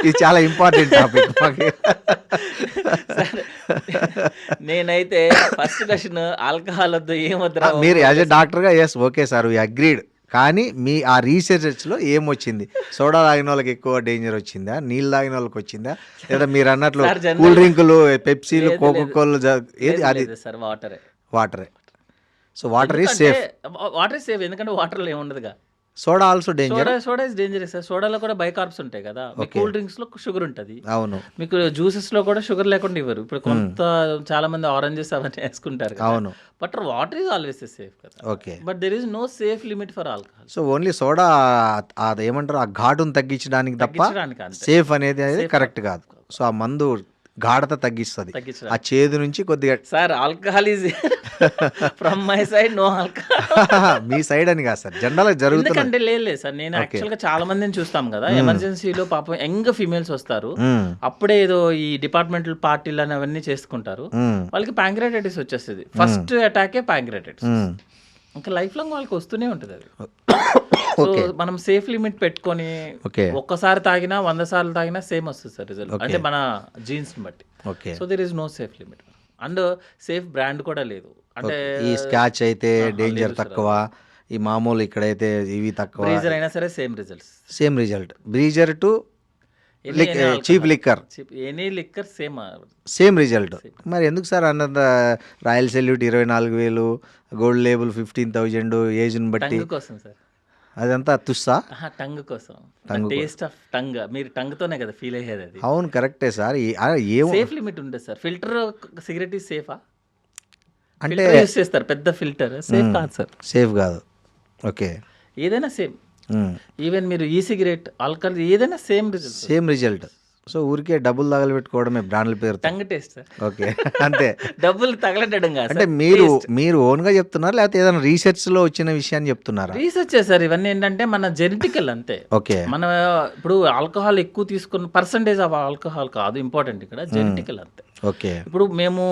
ఇది చాలా ఇంపార్టెంట్ టాపిక్ మాకి. నేనైతే ఫస్ట్ క్వశ్చన్ ఆల్కహాల్ వద్దు, ఏమొద్దు. మీరు యాజ్ ఎ డాక్టర్గా ఎస్ ఓకే సార్, వి అగ్రీడ్. కానీ మీ ఆ రీసెర్చ్లో ఏమొచ్చింది? సోడా తాగిన వాళ్ళకి ఎక్కువ డేంజర్ వచ్చిందా, నీళ్ళు తాగిన వాళ్ళకి వచ్చిందా, లేదా మీరు అన్నట్లు కూల్ డ్రింకులు, పెప్సీలు, కోకోకోలు, ఏది? అది సార్ వాటరే. So water is safe. Water is safe ఎందుకంటే వాటర్లో ఏముండదుగా. Soda also danger. Soda is dangerous sir. సోడాలో కూడా బైకార్బ్స్ ఉంటాయి కదా. కూల్ డ్రింక్స్ లో షుగర్ ఉంటుంది. అవును. మీకు జ్యూసెస్ లో కూడా షుగర్ లేకుండా ఇవ్వరు. ఇప్పుడు చాలా మంది ఆరెంజెస్ అవన్నీ వేసుకుంటారు. అవును. But water is always safe కదా. Okay. But there is no safe limit for alcohol. So only soda అదేమంటారు, ఆ ఘాటును తగ్గించడానికి తప్ప సేఫ్ అనేది కరెక్ట్ కాదు. సో ఆ మందు గాఢత తగ్గిస్తుంది, ఆ చేదు నుంచి కొద్దిగా. Sir alcohol is from my side, no alcohol. మీ సైడ్ అని కాదు సార్, జనరల్ గా జరుగుతుంది. ఎందుకంటే లేదు సార్, నేను యాక్చువల్ గా చాలా మందిని చూస్తాం కదా, ఎమర్జెన్సీలో పాపం యంగ్ ఫీమేల్స్ వస్తారు, అప్పుడే ఏదో ఈ డిపార్ట్మెంటల్ పార్టీలు అని అవన్నీ చేసుకుంటారు, వాళ్ళకి ప్యాంక్రియాటైటిస్ వచ్చేస్తుంది. ఫస్ట్ అటాకే ప్యాంక్రియాటైటిస్, ఇంకా లైఫ్ లాంగ్ వాళ్ళకి వస్తూనే ఉంటుంది అది. సో మనం సేఫ్ లిమిట్ పెట్టుకొని ఒక్కసారి తాగినా 100 సార్లు తాగినా సేమ్ వస్తుంది సార్ రిజల్ట్, అంటే మన జీన్స్ ని బట్టి. So there is no safe limit and safe brand కూడా లేదు. అంటే ఈ స్కాచ్ అయితే డేంజర్ తక్కువ, ఈ మామూలు ఇక్కడైతే ఇవి తక్కువ. బ్రీజర్ అయినా సరే same result. Brezza to cheap liquor, any liquor same result. మరి ఎందుకు సార్ అన్నది రాయల్ సెల్యూట్ 24,000, గోల్డ్ లేబుల్ 15,000 ఏజ్ని బట్టి కోసం సార్? అదంతా తుస్సా? టంగ్ కోసం, టేస్ట్ ఆఫ్ టంగ్. మీరు టంగ్ తోనే కదా ఫీల్ అయ్యేది అది. అవును కరెక్టే సార్. సేఫ్ లిమిట్ ఉంటుంది సార్. ఫిల్టర్ సిగరెట్ ఈజ్ సేఫా అంటే యూస్ చేస్తారు పెద్ద ఫిల్టర్, సేఫ్ కాదు సార్. సేఫ్ కాదు. ఓకే. ఏదైనా సేమ్, ఈవెన్ మీరు ఈ సిగరెట్, ఆల్కహాల్ ఏదైనా సేమ్ రిజల్ట్. సో ఊరికే డబ్బులు తగలబెట్టుకోవడమే బ్రాండ్ల పేరుతో. Tongue taste sir. ఓకే. అంతే. డబ్బులు తగలటడం కాదు అంటే సార్, మీరు ఓన్గా చెప్తున్నారా లేకపోతే ఏదైనా రీసెర్చ్లో వచ్చిన విషయాన్ని చెప్తున్నారా? రీసెర్చ్ చేశారు. ఇవన్నీ ఏంటంటే మన జెనెటికల్ అంతే. ఓకే. మన ఇప్పుడు ఆల్కహాల్ ఎక్కువ తీసుకున్న పర్సంటేజ్ ఆఫ్ ఆల్కహాల్ కాదు ఇంపార్టెంట్, ఇక్కడ జెనెటికల్ అంతే. ఓకే. ఇప్పుడు మేము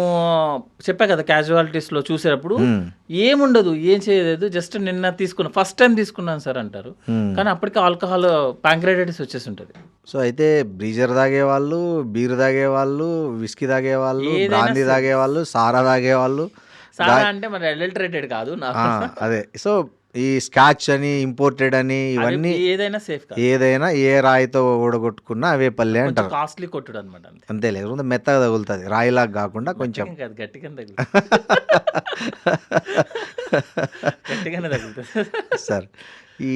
చెప్పా కదా క్యాజువాలిటీస్లో చూసేటప్పుడు ఏముండదు, ఏం చేయలేదు, జస్ట్ నిన్న తీసుకున్నా, ఫస్ట్ టైం తీసుకున్నాను సార్ అంటారు, కానీ అప్పటికి ఆల్కహాల్ ప్యాంక్రైటిస్ వచ్చేసి ఉంటుంది. సో అయితే బ్రీజర్ తాగేవాళ్ళు, బీర్ తాగేవాళ్ళు, విస్కీ తాగేవాళ్ళు, బ్రాందీ తాగేవాళ్ళు, సారా తాగేవాళ్ళు. సారా అంటే మరి అడల్టరేటెడ్ కాదు అదే. సో ఈ స్కాచ్ అని, ఇంపోర్టెడ్ అని, ఇవన్నీ ఏదైనా సేఫ్ కాదు, ఏదైనా ఏ రాయితో ఓడగొట్టుకున్నా అవే పల్లె అంటారు. కాస్ట్లీ కొట్టుడు అనమాట. అంతే, లేకపోతే మెత్తగా తగులుతుంది, రాయిలాగా కాకుండా కొంచెం గట్టిగా గట్టిగానే తగులుతుంది. సార్, ఈ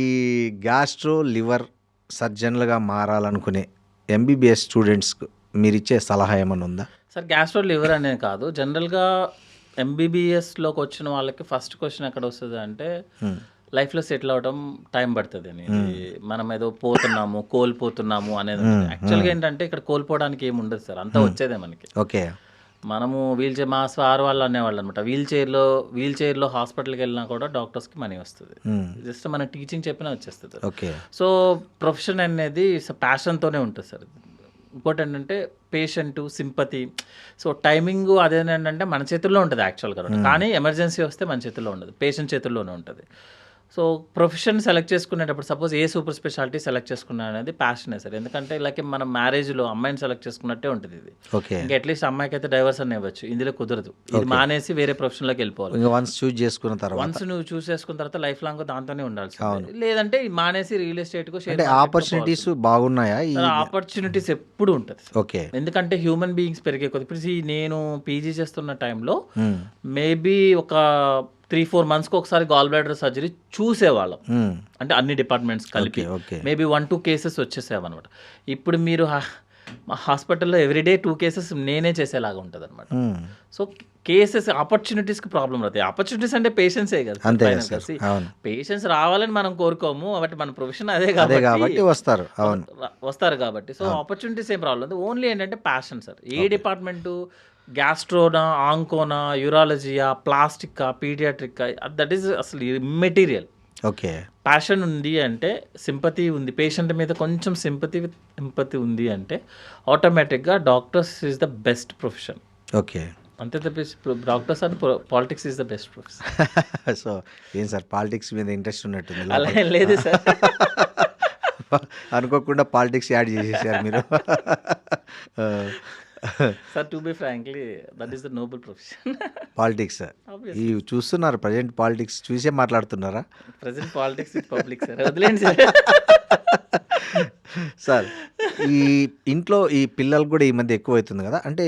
గ్యాస్ట్రో లివర్ సర్జన్లుగా మారాలనుకునే ఎంబీబీఎస్ స్టూడెంట్స్కు మీరు ఇచ్చే సలహా ఏమైనా ఉందా? సార్ గ్యాస్ట్రో లివర్ అనేది కాదు, జనరల్గా ఎంబీబీఎస్లోకి వచ్చిన వాళ్ళకి ఫస్ట్ క్వశ్చన్ ఎక్కడ వస్తుంది అంటే లైఫ్లో సెటిల్ అవడం టైం పడుతుంది అని. మనం ఏదో పోతున్నాము, కోల్పోతున్నాము అనేది. యాక్చువల్గా ఏంటంటే ఇక్కడ కోల్పోవడానికి ఏమి ఉండదు సార్, అంతా వచ్చేదే మనకి. ఓకే. మనము మా సార్ వాళ్ళు అనేవాళ్ళు అనమాట, వీల్ చైర్లో హాస్పిటల్కి వెళ్ళినా కూడా డాక్టర్స్కి మనీ వస్తుంది, జస్ట్ మన టీచింగ్ చెప్పినా వచ్చేస్తుంది. ఓకే. సో ప్రొఫెషన్ అనేది ప్యాషన్తోనే ఉంటుంది సార్. ఇంకోటి ఏంటంటే పేషెంట్ సింపతి, సో టైమింగ్ అదేంటంటే మన చేతుల్లో ఉంటుంది యాక్చువల్గా, కానీ ఎమర్జెన్సీ వస్తే మన చేతుల్లో ఉండదు, పేషెంట్ చేతుల్లోనే ఉంటుంది. సో ప్రొఫెషన్ సెలెక్ట్ చేసుకునేటప్పుడు సపోజ్ ఏ సూపర్ స్పెషాలిటీ సెలెక్ట్ చేసుకున్నా అనేది ప్యాషనే సార్. ఎందుకంటే ఇలాగే మనం మ్యారేజ్లో అమ్మాయిని సెలెక్ట్ చేసుకున్నట్టే ఉంటుంది ఇది. ఓకే. ఇంకా అట్లీస్ట్ అమ్మాయికి అయితే డైవర్స్ అని ఇవ్వచ్చు, ఇందులో కుదరదు, ఇది మానేసి వేరే ప్రొఫెషన్లోకి వెళ్ళిపోవాలి. ఇంకా వన్స్ చూస్ చేసుకున్న తర్వాత, వన్స్ నువ్వు చూస్ చేసుకున్న తర్వాత లైఫ్ లాంగ్ దాంతోనే ఉండాల్సి, లేదంటే మానేసి రియల్ ఎస్టేట్కు షేర్. ఆపర్చునిటీస్ బాగున్నాయా? ఆపర్చునిటీస్ ఎప్పుడు ఉంటుంది. ఓకే. ఎందుకంటే హ్యూమన్ బీయింగ్స్ పెరిగే కొద్ది, ఇప్పుడు నేను పీజీ చేస్తున్న టైంలో మేబీ ఒక 3-4 monthsకి ఒకసారి గాల్ బ్లాడర్ సర్జరీ చూసేవాళ్ళం, అంటే అన్ని డిపార్ట్మెంట్స్ కలిపి మేబీ 1-2 కేసెస్ వచ్చేసేవన్నమాట. ఇప్పుడు మీరు హాస్పిటల్లో ఎవ్రీడే 2 కేసెస్ నేనే చేసేలాగా ఉంటుంది అనమాట. సో కేసెస్ ఆపర్చునిటీస్కి ప్రాబ్లం అవుతాయి. ఆపర్చునిటీస్ అంటే పేషెన్సే కదా, పేషెన్స్ రావాలని మనం కోరుకోము, కాబట్టి మన ప్రొఫెషన్ అదే కాబట్టి వస్తారు కాబట్టి. సో ఆపర్చునిటీస్ ఏం ప్రాబ్లం, ఓన్లీ ఏంటంటే ప్యాషన్ సార్. ఏ డిపార్ట్మెంటు, గ్యాస్ట్రోనా, ఆంకోనా, యూరాలజీయా, ప్లాస్టిక్కా, పీడియాట్రిక్కా, దట్ ఈస్ అసలు ఇమ్మెటీరియల్. ఓకే. ప్యాషన్ ఉంది అంటే, సింపతి ఉంది, పేషెంట్ మీద కొంచెం సింపతి ఉంది అంటే ఆటోమేటిక్గా doctors is the best profession. Okay. అంతే తప్పించి doctors and politics is the best profession. So ఏం సార్, పాలిటిక్స్ మీద ఇంట్రెస్ట్ ఉన్నట్టుంది? అలా ఏం లేదు సార్, అనుకోకుండా పాలిటిక్స్ యాడ్ చేసేసారు మీరు. Sir to be frankly that is the Nobel profession. Politics ఈ చూస్తున్నారు, ప్రజెంట్ పాలిటిక్స్ చూసే మాట్లాడుతున్నారా? Present politics with public sir, వదిలేండి సార్. సార్, ఈ ఇంట్లో ఈ పిల్లలకు కూడా ఈ మధ్య ఎక్కువ అవుతుంది కదా, అంటే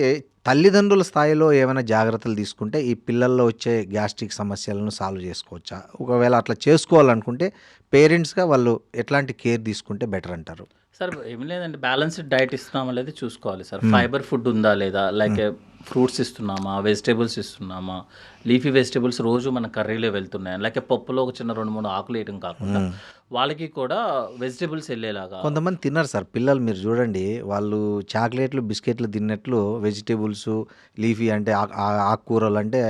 తల్లిదండ్రుల స్థాయిలో ఏమైనా జాగ్రత్తలు తీసుకుంటే ఈ పిల్లల్లో వచ్చే గ్యాస్ట్రిక్ సమస్యలను సాల్వ్ చేసుకోవచ్చా? ఒకవేళ అట్లా చేసుకోవాలనుకుంటే పేరెంట్స్గా వాళ్ళు ఎట్లాంటి కేర్ తీసుకుంటే బెటర్ అంటారు? సార్ ఏం లేదండి, బ్యాలెన్స్డ్ డైట్ ఇస్తున్నామా లేదా చూసుకోవాలి సార్. ఫైబర్ ఫుడ్ ఉందా లేదా, లైక్ ఫ్రూట్స్ ఇస్తున్నామా, వెజిటేబుల్స్ ఇస్తున్నామా, లీఫీ వెజిటేబుల్స్ రోజు మన కర్రీలో వెళ్తున్నాయి, లేకపోతే పప్పులో ఒక చిన్న 2-3 ఆకులు వేయడం కాకుండా వాళ్ళకి కూడా వెజిటేబుల్స్ వెళ్ళేలాగా. కొంతమంది తిన్నారు సార్ పిల్లలు, మీరు చూడండి, వాళ్ళు చాక్లెట్లు, బిస్కెట్లు తిన్నట్లు వెజిటేబుల్స్, లీఫీ అంటే ఆకుకూరలు అంటే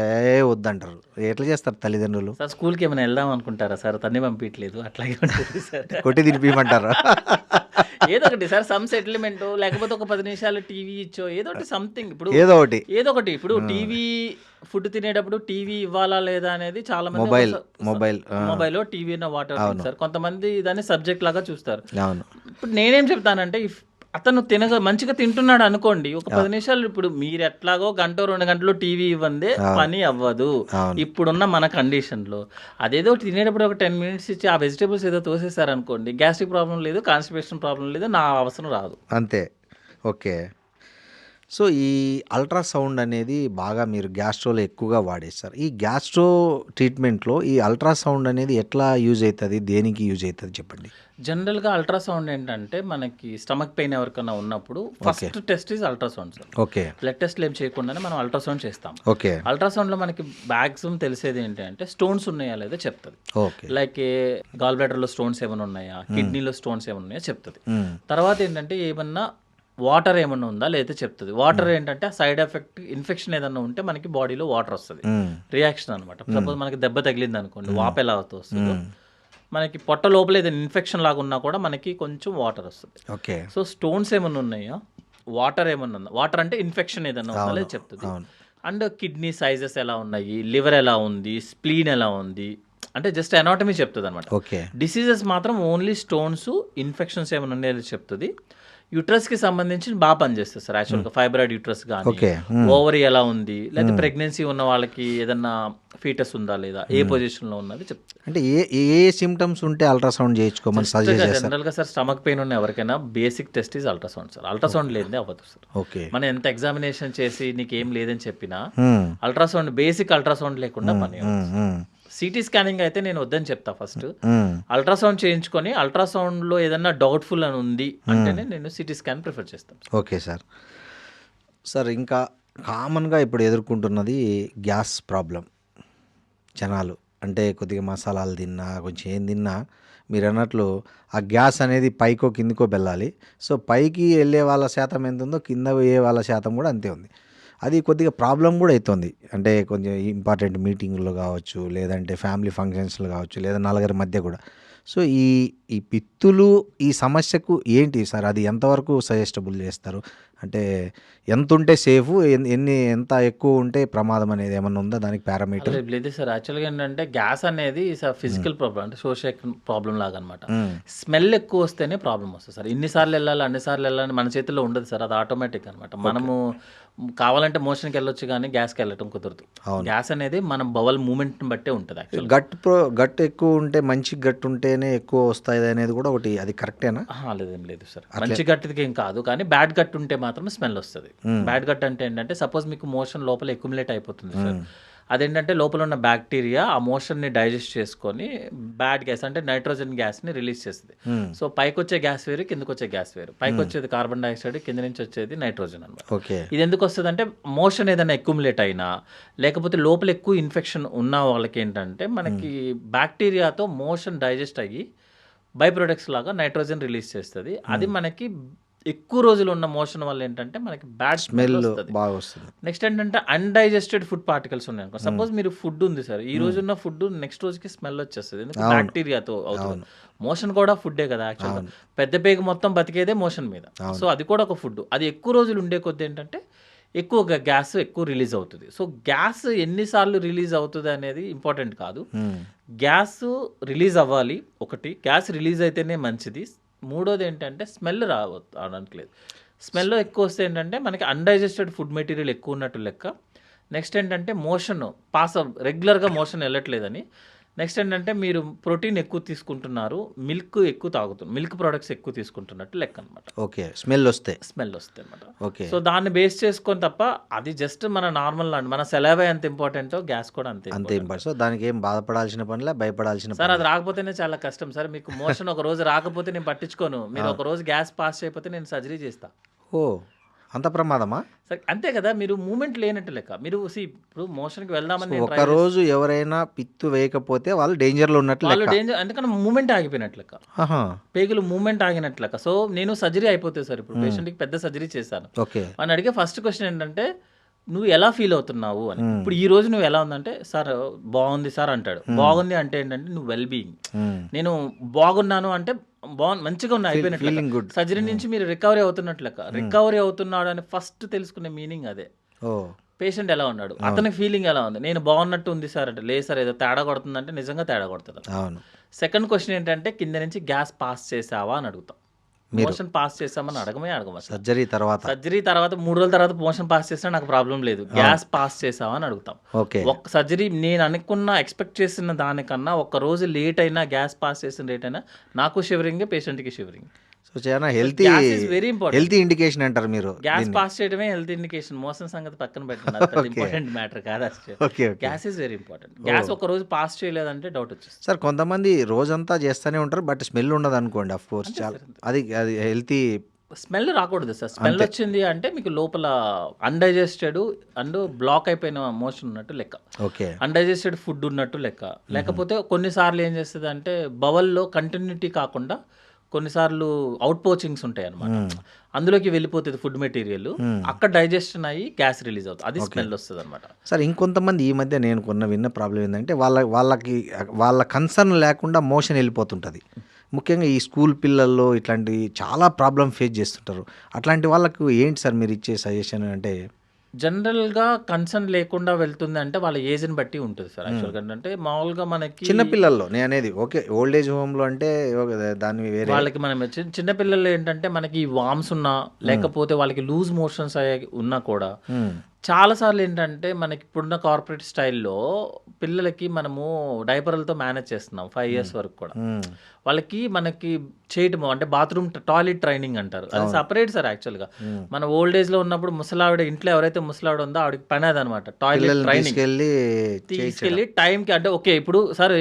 వద్దంటారు. ఎట్లా చేస్తారు తల్లిదండ్రులు? సార్ స్కూల్కి ఏమైనా వెళ్దాం అనుకుంటారా సార్, తన్ని పంపించలేదు, అట్లాగే ఉంటుంది సార్. కొట్టి తినిపించమంటారా? ఏదో ఒకటి సార్, సమ్ సెటిల్మెంట్, లేకపోతే ఒక 10 నిమిషాలు టీవీ ఇచ్చో, ఏదో ఒకటి సంథింగ్. ఇప్పుడు ఏదో ఒకటి ఇప్పుడు టీవీ ఫుడ్ తినేటప్పుడు టీవీ ఇవ్వాలా లేదా అనేది చాలా మంది మొబైల్ టీవీ వాటర్ సార్, కొంతమంది దాన్ని సబ్జెక్ట్ లాగా చూస్తారు. ఇప్పుడు నేనేం చెప్తానంటే, అతను మంచిగా తింటున్నాడు అనుకోండి, ఒక 10 నిమిషాలు, ఇప్పుడు మీరు ఎట్లాగో 1-2 గంటలు టీవీ ఇవ్వందే పని అవ్వదు ఇప్పుడున్న మన కండిషన్లో. అదేదో తినేటప్పుడు ఒక 10 minutes ఇచ్చి ఆ వెజిటేబుల్స్ ఏదో తోసేసారు అనుకోండి, గ్యాస్ట్రిక్ ప్రాబ్లం లేదు, కాన్స్టిపేషన్ ప్రాబ్లం లేదు, నా అవసరం రాదు. అంతే. ఓకే. సో ఈ అల్ట్రాసౌండ్ అనేది బాగా మీరు గ్యాస్ట్రోలో ఎక్కువగా వాడేస్తారు. ఈ గ్యాస్ట్రో ట్రీట్మెంట్లో ఈ అల్ట్రాసౌండ్ అనేది ఎట్లా యూజ్ అవుతుంది, దేనికి యూజ్ అవుతుంది చెప్పండి? జనరల్గా అల్ట్రాసౌండ్ ఏంటంటే, మనకి స్టమక్ పెయిన్ ఎవరికైనా ఉన్నప్పుడు first test is ultrasound sir. Okay. Blood టెస్ట్లు ఏం చేయకుండానే మనం అల్ట్రాసౌండ్ చేస్తాం. ఓకే. అల్ట్రాసౌండ్లో మనకి మ్యాక్సిమం తెలిసేది ఏంటంటే స్టోన్స్ ఉన్నాయా లేదా చెప్తుంది. ఓకే. లైక్ గాల్ బ్లాడర్లో స్టోన్స్ ఏమైనా ఉన్నాయా, కిడ్నీలో స్టోన్స్ ఏమైనా ఉన్నాయా చెప్తుంది. తర్వాత ఏంటంటే ఏమన్నా వాటర్ ఏమన్నా ఉందా లేదా చెప్తుంది. వాటర్ ఏంటంటే సైడ్ ఎఫెక్ట్ ఇన్ఫెక్షన్ ఏదన్నా ఉంటే మనకి బాడీలో వాటర్ వస్తుంది, రియాక్షన్ అనమాట. సపోజ్ మనకి దెబ్బ తగిలింది అనుకోండి, వాపు ఎలా వస్తుందో మనకి పొట్ట లోపల ఏదైనా ఇన్ఫెక్షన్ లాగా ఉన్నా కూడా మనకి కొంచెం వాటర్ వస్తుంది. ఓకే. సో స్టోన్స్ ఏమన్నా ఉన్నాయా, వాటర్ ఏమన్నా ఉందా, వాటర్ అంటే ఇన్ఫెక్షన్ ఏదన్నా ఉందా లేదా చెప్తుంది. అండ్ కిడ్నీ సైజెస్ ఎలా ఉన్నాయి, లివర్ ఎలా ఉంది, స్ప్లీన్ ఎలా ఉంది, అంటే జస్ట్ అనాటమీ చెప్తుంది అనమాట. ఓకే. డిసీజెస్ మాత్రం ఓన్లీ స్టోన్స్ ఇన్ఫెక్షన్స్ ఏమైనా ఉన్నాయో చెప్తుంది. యూట్రస్కి సంబంధించి బాగా పనిచేస్తుంది సార్ యాక్చువల్గా. ఫైబ్రాయిడ్ యూట్రస్ కానీ, ఓవరీ ఎలా ఉంది, లేదా ప్రెగ్నెన్సీ ఉన్న వాళ్ళకి ఏదన్నా ఫీటస్ ఉందా లేదా, ఏ పొజిషన్లో ఉన్నది చెప్తుంది. అంటే ఏ సిమ్టమ్స్ ఉంటే అల్ట్రాసౌండ్ చేయించుకోమని సజెస్ట్ చేస్తారు? జనరల్గా సార్ స్టమక్ పెయిన్ ఉన్న ఎవరికైనా basic test is ultrasound sir. Ultrasound లేదే అవ్వదు సార్. ఓకే. మనం ఎంత ఎగ్జామినేషన్ చేసి నీకు ఏం లేదని చెప్పినా అల్ట్రాసౌండ్, బేసిక్ అల్ట్రాసౌండ్ లేకుండా పని. సిటీ స్కానింగ్ అయితే నేను వద్దని చెప్తా. ఫస్ట్ అల్ట్రాసౌండ్ చేయించుకొని అల్ట్రాసౌండ్లో ఏదన్నా డౌట్ఫుల్ అని ఉంది అంటేనే నేను సిటీ స్కాన్ ప్రిఫర్ చేస్తాను. Okay sir. సార్ ఇంకా కామన్గా ఇప్పుడు ఎదుర్కొంటున్నది గ్యాస్ ప్రాబ్లం. జనాలు అంటే కొద్దిగా మసాలాలు తిన్నా, కొంచెం ఏం తిన్నా మీరు అన్నట్లు ఆ గ్యాస్ అనేది పైకో కిందికో వెళ్ళాలి. సో పైకి వెళ్ళే వాళ్ళ శాతం ఎంత ఉందో కింద పోయే వాళ్ళ శాతం కూడా అంతే ఉంది. అది కొద్దిగా ప్రాబ్లం కూడా అవుతుంది. అంటే కొంచెం ఇంపార్టెంట్ మీటింగ్లో కావచ్చు, లేదంటే ఫ్యామిలీ ఫంక్షన్స్లో కావచ్చు, లేదా నలుగురి మధ్య కూడా. సో ఈ పిత్తులు ఈ సమస్యకు ఏంటి సార్, అది ఎంతవరకు సజెస్టబుల్ చేస్తారు? అంటే ఎంత ఉంటే సేఫ్, ఎంత ఎక్కువ ఉంటే ప్రమాదం అనేది ఏమన్నా ఉందా దానికి పారామీటర్? లేదు సార్, యాక్చువల్గా ఏంటంటే గ్యాస్ అనేది ఫిజికల్ ప్రాబ్లం, అంటే సోషల్ ప్రాబ్లం లాగా అనమాట. స్మెల్ ఎక్కువ వస్తేనే ప్రాబ్లం వస్తుంది సార్. ఇన్నిసార్లు వెళ్ళాలి అన్నిసార్లు వెళ్ళాలి మన చేతిలో ఉండదు సార్, అది ఆటోమేటిక్ అనమాట. మనము కావాలంటే మోషన్కి వెళ్ళొచ్చు కానీ గ్యాస్కి వెళ్ళటం కుదరదు. గ్యాస్ అనేది మన బవల్ మూమెంట్ని బట్టే ఉంటుంది. గట్ ఎక్కువ ఉంటే, మంచి గట్టు ఉంటేనే ఎక్కువ వస్తాయి అనేది కూడా ఒకటి, అది కరెక్టేనా? లేదేం లేదు సార్, మంచి గట్టుకి ఏం కాదు, కానీ బ్యాడ్ గట్ ఉంటే మాత్రం స్మెల్ వస్తుంది. బ్యాడ్ గట్ అంటే ఏంటంటే సపోజ్ మీకు మోషన్ లోపల ఎక్యుములేట్ అయిపోతుంది సార్, అదేంటంటే లోపల ఉన్న బ్యాక్టీరియా ఆ మోషన్ని డైజెస్ట్ చేసుకొని బ్యాడ్ గ్యాస్ అంటే నైట్రోజన్ గ్యాస్ని రిలీజ్ చేస్తుంది. సో పైకి వచ్చే గ్యాస్ వేరు, కిందకి వచ్చే గ్యాస్ వేరు. పైకి వచ్చేది కార్బన్ డైఆక్సైడ్, కింద నుంచి వచ్చేది నైట్రోజన్ అనమాట. ఇది ఎందుకు వస్తుంది అంటే మోషన్ ఏదైనా ఎక్యుములేట్ అయినా, లేకపోతే లోపల ఎక్కువ ఇన్ఫెక్షన్ ఉన్న వాళ్ళకి ఏంటంటే మనకి బ్యాక్టీరియాతో మోషన్ డైజెస్ట్ అయ్యి బై ప్రొడక్ట్స్ లాగా నైట్రోజన్ రిలీజ్ చేస్తుంది. అది మనకి ఎక్కువ రోజులు ఉన్న మోషన్ వల్ల ఏంటంటే మనకి బ్యాడ్ స్మెల్ బాగా వస్తుంది. నెక్స్ట్ ఏంటంటే అన్డైజెస్టెడ్ ఫుడ్ పార్టికల్స్ ఉన్నాయి అనుకో, సపోజ్ మీరు ఫుడ్ ఉంది సార్, ఈ రోజు ఉన్న ఫుడ్ నెక్స్ట్ రోజుకి స్మెల్ వచ్చేస్తుంది, ఎందుకంటే బ్యాక్టీరియాతో అవుతుంది. మోషన్ కూడా ఫుడ్డే కదా యాక్చువల్గా, పెద్ద పేగు మొత్తం బతికేదే మోషన్ మీద. సో అది కూడా ఒక ఫుడ్. అది ఎక్కువ రోజులు ఉండే కొద్ది ఏంటంటే ఎక్కువ గ్యాస్ ఎక్కువ రిలీజ్ అవుతుంది. సో గ్యాస్ ఎన్నిసార్లు రిలీజ్ అవుతుంది అనేది ఇంపార్టెంట్ కాదు, గ్యాస్ రిలీజ్ అవ్వాలి ఒకటి, గ్యాస్ రిలీజ్ అయితేనే మంచిది. మూడోది ఏంటంటే స్మెల్ రావడానికి లేదు. స్మెల్లో ఎక్కువ వస్తే ఏంటంటే మనకి అన్డైజెస్టెడ్ ఫుడ్ మెటీరియల్ ఎక్కువ ఉన్నట్టు లెక్క. నెక్స్ట్ ఏంటంటే మోషన్ రెగ్యులర్గా మోషన్ వెళ్ళట్లేదని. నెక్స్ట్ ఏంటంటే మీరు ప్రోటీన్ ఎక్కువ తీసుకుంటున్నారు, మిల్క్ ఎక్కువ తాగుతున్నారు, మిల్క్ ప్రొడక్ట్స్ ఎక్కువ తీసుకుంటున్నట్టు లెక్క అనమాట. ఓకే. స్మెల్ వస్తే అనమాట. ఓకే. సో దాన్ని బేస్ చేసుకొని తప్ప అది జస్ట్ మన నార్మల్ మన సెలవే ఎంత ఇంపార్టెంటో గ్యాస్ కూడా అంతే ఇంపార్టెంట్. సో దానికి ఏం బాధపడాల్సిన పనిలే, భయపడాల్సిన సార్. అది రాకపోతేనే చాలా కష్టం సార్. మీకు మోషన్ ఒక రోజు రాకపోతే నేను పట్టించుకోను, మీరు ఒక రోజు గ్యాస్ పాస్ చేయకపోతే నేను సర్జరీ చేస్తా. ఓ అంత ప్రమాదమా సార్? అంతే కదా, మీరు మూమెంట్ లేనట్టు లెక్క. మీరు ఇప్పుడు మోషన్కి వెళ్దామని ఒక రోజు ఎవరైనా పిత్తు వేయకపోతే వాళ్ళు డేంజర్లో ఉన్నట్లు, వాళ్ళు డేంజర్, ఎందుకంటే మూమెంట్ ఆగిపోయినట్లు లెక్క, పేగులు మూమెంట్ ఆగినట్లు లెక్క. సో నేను సర్జరీ అయిపోతుంది సార్, ఇప్పుడు పేషెంట్కి పెద్ద సర్జరీ చేశాను అని అడిగే ఫస్ట్ క్వశ్చన్ ఏంటంటే నువ్వు ఎలా ఫీల్ అవుతున్నావు అని. ఇప్పుడు ఈ రోజు నువ్వు ఎలా ఉందంటే సార్ బాగుంది సార్ అంటాడు. బాగుంది అంటే ఏంటంటే నువ్వు వెల్ బీయింగ్. నేను బాగున్నాను అంటే మంచిగా ఉన్నా అయిపోయినట్లు. సర్జరీ నుంచి మీరు రికవరీ అవుతున్నట్లు లెక్క. రికవరీ అవుతున్నాడు అని ఫస్ట్ తెలుసుకునే మీనింగ్ అదే. పేషెంట్ ఎలా ఉన్నాడు, అతని ఫీలింగ్ ఎలా ఉంది, నేను బాగున్నట్టు ఉంది సార్ అంటే, లేదు సార్ ఏదో తేడా కొడుతుందంటే నిజంగా తేడా కొడుతుంది. సెకండ్ క్వశ్చన్ ఏంటంటే కింద నుంచి గ్యాస్ పాస్ చేసావా అని అడుగుతాం. మోషన్ పాస్ చేసామని అడగమా. సర్జరీ తర్వాత 3 రోజుల తర్వాత మోషన్ పాస్ చేసినా నాకు ప్రాబ్లం లేదు, గ్యాస్ పాస్ చేసావా అని అడుగుతాం. ఒక సర్జరీ నేను అనుకున్న ఎక్స్పెక్ట్ చేసిన దానికన్నా ఒక రోజు లేట్ అయినా, గ్యాస్ పాస్ చేసిన లేట్ అయినా నాకు షివరింగ్, పేషెంట్కి షివరింగ్. సో చాలా హెల్తీ ఇండికేషన్ అంటారు మీరు. గ్యాస్ పాస్ చేయడమే హెల్త్ ఇండికేషన్. మోషన్ సంగతి పక్కన పెట్టండి, ఇంపార్టెంట్ మ్యాటర్ కాదు. Gas is very important. Gas ఒక రోజు పాస్ చేయలేదంటే డౌట్ వచ్చేస్తుంది సార్. కొంతమంది రోజంతా చేస్తూనే ఉంటారు బట్ స్మెల్ ఉండదు అనుకోండి, ఆఫ్ కోర్స్ చాలా అది హెల్తీ. స్మెల్ రాకూడదు సార్. స్మెల్ వచ్చింది అంటే మీకు లోపల అన్డైజెస్టెడ్ అండ్ బ్లాక్ అయిపోయిన మోషన్ ఉన్నట్టు లెక్క, అన్డైజెస్టెడ్ ఫుడ్ ఉన్నట్టు లెక్క. లేకపోతే కొన్నిసార్లు ఏం చేస్తుంది అంటే బవల్లో కంటిన్యూటీ కాకుండా కొన్నిసార్లు అవుట్ పోచింగ్స్ ఉంటాయి అనమాట, అందులోకి వెళ్ళిపోతుంది ఫుడ్ మెటీరియల్, అక్కడ డైజెషన్ అయ్యి గ్యాస్ రిలీజ్ అవుతుంది, అది స్మెల్ వస్తుంది అనమాట. సార్ ఇంకొంతమంది ఈ మధ్య నేను విన్న ప్రాబ్లం ఏంటంటే వాళ్ళ కన్సర్న్ లేకుండా మోషన్ వెళ్ళిపోతుంటుంది. ముఖ్యంగా ఈ స్కూల్ పిల్లల్లో ఇట్లాంటి చాలా ప్రాబ్లం ఫేస్ చేస్తుంటారు. అట్లాంటి వాళ్ళకు ఏంటి సార్ మీరు ఇచ్చే సజెషన్ అంటే? జనరల్గా కన్సర్న్ లేకుండా వెళ్తుంది అంటే వాళ్ళ ఏజ్ని బట్టి ఉంటుంది సార్. యాక్చువల్గా అంటే మామూలుగా మనకి చిన్నపిల్లల్లో నేను అనేది ఓకే, ఓల్డ్ ఏజ్ హోమ్లో అంటే దాన్ని వేరే వాళ్ళకి మనం చిన్నపిల్లలు ఏంటంటే మనకి వామ్స్ ఉన్నా లేకపోతే వాళ్ళకి లూజ్ మోషన్స్ ఉన్నా కూడా చాలాసార్లు ఏంటంటే మనకి ఇప్పుడున్న కార్పొరేట్ స్టైల్లో పిల్లలకి మనము డైపర్లతో మేనేజ్ చేస్తున్నాం 5 years వరకు కూడా. వాళ్ళకి మనకి చేయటము అంటే బాత్రూమ్ టాయిలెట్ ట్రైనింగ్ అంటారు, అది సపరేట్ సార్. యాక్చువల్గా మన ఓల్డ్ ఏజ్లో ఉన్నప్పుడు ముసలావిడ ఇంట్లో ఎవరైతే ముసలావిడ ఉందో ఆవిడకి పని అదనమాట, టాయిలెట్ ట్రైనింగ్ తీసుకెళ్ళి టైంకి. అంటే ఓకే ఇప్పుడు సార్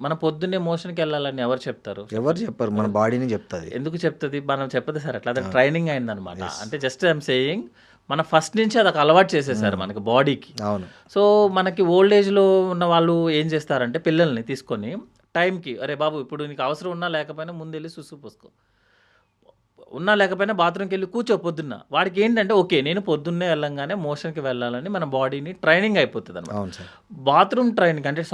మన పొద్దున్నే మోషన్కి వెళ్ళాలని ఎవరు చెప్తారు? ఎవరు చెప్పారు, మన బాడీని చెప్తుంది. ఎందుకు చెప్తుంది? మనం చెప్పదు సార్ అట్లా, అది ట్రైనింగ్ అయిందనమాట. అంటే జస్ట్ ఐఎమ్ సేయింగ్ మన ఫస్ట్ నుంచి అది ఒక అలవాటు చేసేసారు మనకి బాడీకి. అవును. సో మనకి ఓల్డ్ ఏజ్లో ఉన్న వాళ్ళు ఏం చేస్తారంటే పిల్లల్ని తీసుకొని టైంకి, అరే బాబు ఇప్పుడు నీకు అవసరం ఉన్నా లేకపోయినా ముందు వెళ్ళి సుసు పోసుకో, ఉన్నా లేకపోయినా బాత్రూమ్కి వెళ్ళి కూర్చో పొద్దున్న. వాడికి ఏంటంటే ఓకే నేను పొద్దున్నే వెళ్ళంగానే మోషన్కి వెళ్ళాలని మన బాడీని ట్రైనింగ్ అయిపోతుంది అనమాట. బాత్రూమ్ ట్రైనింగ్ అంటే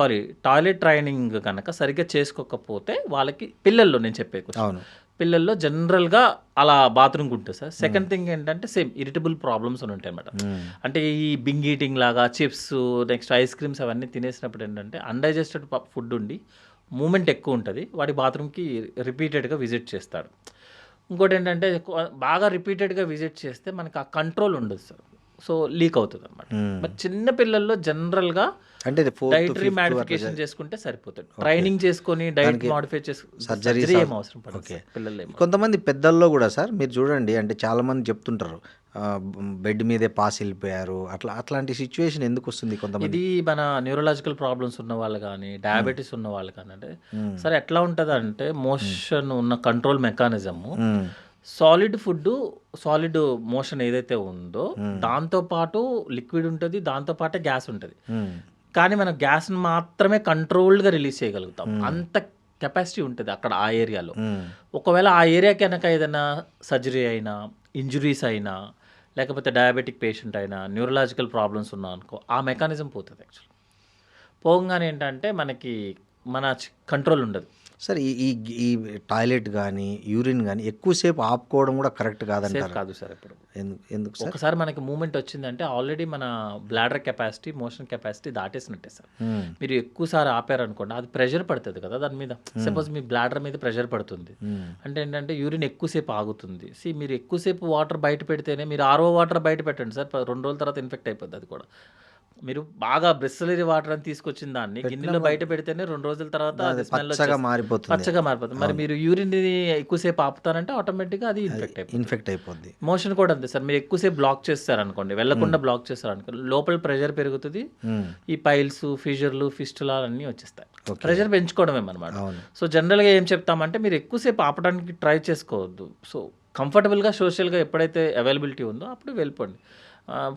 టాయిలెట్ ట్రైనింగ్ కనుక సరిగ్గా చేసుకోకపోతే వాళ్ళకి పిల్లల్లో నేను చెప్పే పిల్లల్లో జనరల్గా అలా బాత్రూమ్కి ఉంటుంది సార్. సెకండ్ థింగ్ ఏంటంటే సేమ్ ఇరిటబుల్ ప్రాబ్లమ్స్ ఉంటాయి అన్నమాట. అంటే ఈ బింగ్ ఈటింగ్ లాగా చిప్స్ నెక్స్ట్ ఐస్ క్రీమ్స్ అవన్నీ తినేసినప్పుడు ఏంటంటే అన్డైజెస్టెడ్ ఫుడ్ ఉండి మూమెంట్ ఎక్కువ ఉంటుంది, వాడి బాత్రూమ్కి రిపీటెడ్గా విజిట్ చేస్తాడు. ఇంకోటి ఏంటంటే బాగా రిపీటెడ్గా విజిట్ చేస్తే మనకి ఆ కంట్రోల్ ఉండదు సార్, సో లీక్ అవుతుంది అనమాట. బట్ చిన్న పిల్లల్లో జనరల్గా అంటే డైటరీ మాడిఫికేషన్ చేసుకుంటే సరిపోతుంది. ట్రైనింగ్ చేసుకొని డైట్ మాడిఫై చేసుకుని సర్జరీ ఏం అవసరం పడదు పిల్లలు. కొంతమంది పెద్దల్లో కూడా సార్ మీరు చూడండి, అంటే చాలా మంది చెప్తుంటారు బెడ్ మీదే పాస్ వెళ్ళిపోయారు, అట్లాంటి సిచ్యువేషన్ ఎందుకు వస్తుంది కొంతమంది? ఇది మన న్యూరలాజికల్ ప్రాబ్లమ్స్ ఉన్న వాళ్ళు కానీ డయాబెటీస్ ఉన్న వాళ్ళు కానీ అంటే సరే ఎట్లా ఉంటుంది అంటే మోషన్ ఉన్న control mechanism solid food solid motion ఏదైతే ఉందో దాంతోపాటు లిక్విడ్ ఉంటుంది, దాంతోపాటే గ్యాస్ ఉంటుంది. కానీ మనం గ్యాస్ని మాత్రమే కంట్రోల్డ్గా రిలీజ్ చేయగలుగుతాం, అంత కెపాసిటీ ఉంటుంది అక్కడ ఆ ఏరియాలో. ఒకవేళ ఆ ఏరియాకి కనుక ఏదైనా సర్జరీ అయినా ఇంజురీస్ అయినా లేకపోతే డయాబెటిక్ పేషెంట్ అయినా న్యూరలాజికల్ ప్రాబ్లమ్స్ ఉన్నా అనుకో ఆ మెకానిజం పోతుంది. యాక్చువల్లీ పోగానే ఏంటంటే మనకి మన కంట్రోల్ ఉండదు సార్. ఈ టాయిలెట్ కానీ యూరిన్ కానీ ఎక్కువసేపు ఆపుకోవడం కూడా కరెక్ట్ కాదంటారు? కాదు సార్. ఇప్పుడు ఎందుకు సార్? ఒకసారి మనకి మూమెంట్ వచ్చిందంటే ఆల్రెడీ మన బ్లాడర్ కెపాసిటీ మోషన్ కెపాసిటీ దాటేసినట్టే సార్. మీరు ఎక్కువసారి ఆపారనుకోండి అది ప్రెషర్ పడుతుంది కదా దాని మీద. సపోజ్ మీ బ్లాడర్ మీద ప్రెషర్ పడుతుంది అంటే ఏంటంటే యూరిన్ ఎక్కువసేపు ఆగుతుంది. మీరు ఎక్కువసేపు వాటర్ బయట పెడితేనే, మీరు RO వాటర్ బయట పెట్టండి సార్, 2 రోజుల తర్వాత ఇన్ఫెక్ట్ అయిపోద్ది. అది కూడా మీరు బాగా బ్రిస్లరీ వాటర్ అని తీసుకొచ్చిన దాన్ని గిన్నెలో బయట పెడితేనే 2 రోజుల తర్వాత అది స్మెల్ పచ్చగా మారిపోతుంది. మరి మీరు యూరిన్ ఎక్కువసేపు ఆపుతారంటే ఆటోమేటిక్గా అది ఇన్ఫెక్ట్ అయిపోద్ది. మోషన్ కూడా అంతే సార్. మీరు ఎక్కువసేపు బ్లాక్ చేస్తారనుకోండి, వెళ్లకుండా బ్లాక్ చేస్తారనుకోండి, లోపల ప్రెషర్ పెరుగుతుంది, ఈ పైల్స్ ఫిషర్లు ఫిస్టులా అన్నీ వచ్చేస్తాయి. ప్రెషర్ పెంచుకోవడమే అనమాట. సో జనరల్గా ఏం చెప్తామంటే మీరు ఎక్కువసేపు ఆపడానికి ట్రై చేసుకోవద్దు. సో కంఫర్టబుల్గా సోషల్గా ఎప్పుడైతే అవైలబిలిటీ ఉందో అప్పుడు వెళ్ళిపోండి.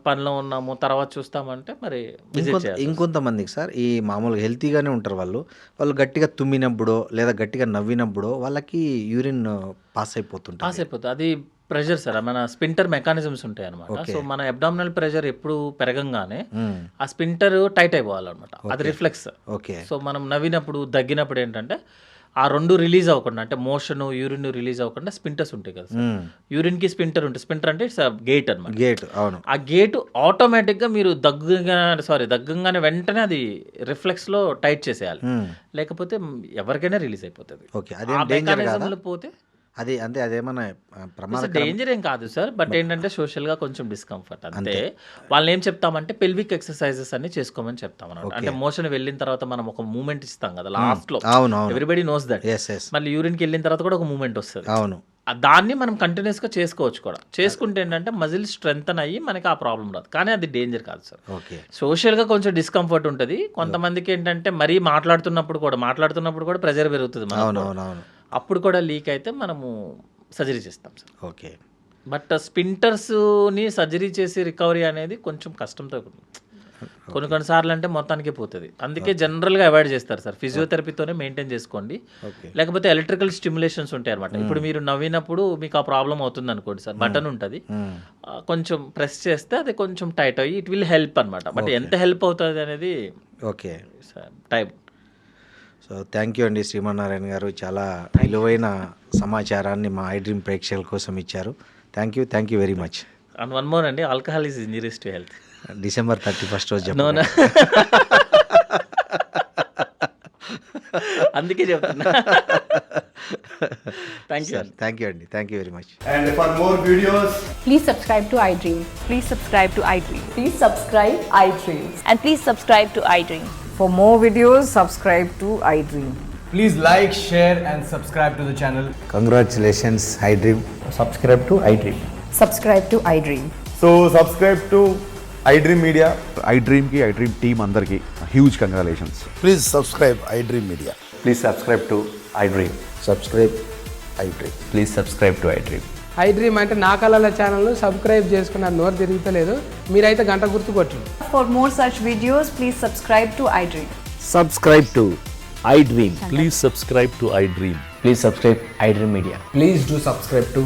పనిలో ఉన్నాము తర్వాత చూస్తామంటే మరి ఇంకొంతమందికి సార్ ఈ మామూలుగా హెల్తీగానే ఉంటారు వాళ్ళు గట్టిగా తుమ్మినప్పుడో లేదా గట్టిగా నవ్వినప్పుడో వాళ్ళకి యూరిన్ పాస్ అయిపోతుంది. అది ప్రెషర్ సార్, మన స్పింటర్ మెకానిజమ్స్ ఉంటాయి అనమాట. సో మన అబ్డామినల్ ప్రెషర్ ఎప్పుడు పెరగంగానే ఆ స్పింటర్ టైట్ అయిపోవాలన్నమాట, అది రిఫ్లెక్స్. సో మనం నవ్వినప్పుడు దగ్గినప్పుడు ఏంటంటే ఆ 2 రిలీజ్ అవ్వకుండా, అంటే మోషన్ యూరిన్ రిలీజ్ అవ్వకుండా స్పింటర్స్ ఉంటాయి కదా సార్. యూరిన్కి స్పింటర్ ఉంటుంది, స్పింటర్ అంటే ఇట్స్ గేట్ అనమాట. అవును. ఆ గేట్ ఆటోమేటిక్గా మీరు దగ్గంగానే వెంటనే అది రిఫ్లెక్స్లో టైట్ చేసేయాలి, లేకపోతే ఎవరికైనా రిలీజ్ అయిపోతుంది. మెకానిజంలో పోతే అది అంటే అదేమన్నా డేంజర్ ఏం కాదు సార్. బట్ ఏంటంటే సోషల్గా కొంచెం డిస్కంఫర్ట్ అంతే. వాళ్ళని ఏం చెప్తామంటే పెల్విక్ ఎక్సర్సైజెస్ అన్ని చేసుకోమని చెప్తాం అన్నమాట. అంటే మోషన్ వెళ్ళిన తర్వాత మనం ఒక మూమెంట్ ఇస్తాం కదా లాస్ట్ లో, ఎవ్రీబడి నోస్ దట్. మళ్ళీ యూరిన్కి వెళ్ళిన తర్వాత కూడా ఒక మూమెంట్ వస్తుంది. అవును, దాన్ని మనం కంటిన్యూస్గా చేసుకోవచ్చు కూడా. చేసుకుంటే ఏంటంటే మజిల్ స్ట్రెంగ్తన్ అయ్యి మనకి ఆ ప్రాబ్లం రాదు, కానీ అది డేంజర్ కాదు సార్. సోషల్గా కొంచెం డిస్కంఫర్ట్ ఉంటుంది కొంతమందికి. ఏంటంటే మరీ మాట్లాడుతున్నప్పుడు కూడా ప్రెజర్ పెరుగుతుంది, అప్పుడు కూడా లీక్ అయితే మనము సర్జరీ చేస్తాం సార్. బట్ స్పింటర్స్ని సర్జరీ చేసి రికవరీ అనేది కొంచెం కష్టంతో కొన్నిసార్లు అంటే మొత్తానికే పోతుంది. అందుకే జనరల్గా అవాయిడ్ చేస్తారు సార్. ఫిజియోథెరపీతోనే మెయింటైన్ చేసుకోండి. లేకపోతే ఎలక్ట్రికల్ స్టిమ్యులేషన్స్ ఉంటాయి అనమాట. ఇప్పుడు మీరు నవ్వినప్పుడు మీకు ఆ ప్రాబ్లం అవుతుంది అనుకోండి సార్, బటన్ ఉంటుంది, కొంచెం ప్రెస్ చేస్తే అది కొంచెం టైట్ అయ్యి ఇట్ విల్ హెల్ప్ అనమాట. బట్ ఎంత హెల్ప్ అవుతుంది అనేది okay sir time. So thank you అండి శ్రీమన్నారాయణ గారు, చాలా విలువైన సమాచారాన్ని మా ఐ డ్రీమ్ ప్రేక్షకుల కోసం ఇచ్చారు. Thank you very much. And one more అండి, alcohol is injurious to health. December 31st రోజు No, no. అందుకే చెప్తున్నా. థ్యాంక్ యూ అండి, thank you very much. And for more videos, Please subscribe to iDream. Please subscribe to iDream. Please subscribe iDream. And please subscribe to iDream. For more videos, subscribe to iDream. please like, share and subscribe to the channel. Congratulations I dream. Subscribe to iDream. Subscribe to iDream. So subscribe to iDream Media. iDream की iDream team अंदर की huge congratulations. Please subscribe iDream Media. Please subscribe to iDream. Subscribe iDream. Please subscribe to iDream. iDream అంటే నా కళల ఛానల్ను subscribe చేసుకున్న నోరు తిరుగుతలేదు, మీరైతే గంట గుర్తు కొట్టండి. For more such videos, please subscribe to iDream. Subscribe to iDream. Please subscribe to iDream. Please subscribe iDream Media. Please do subscribe to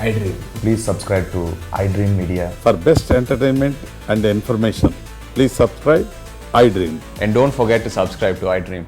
iDream. Please subscribe to iDream Media. For best entertainment and information, please subscribe iDream. And don't forget to subscribe to iDream.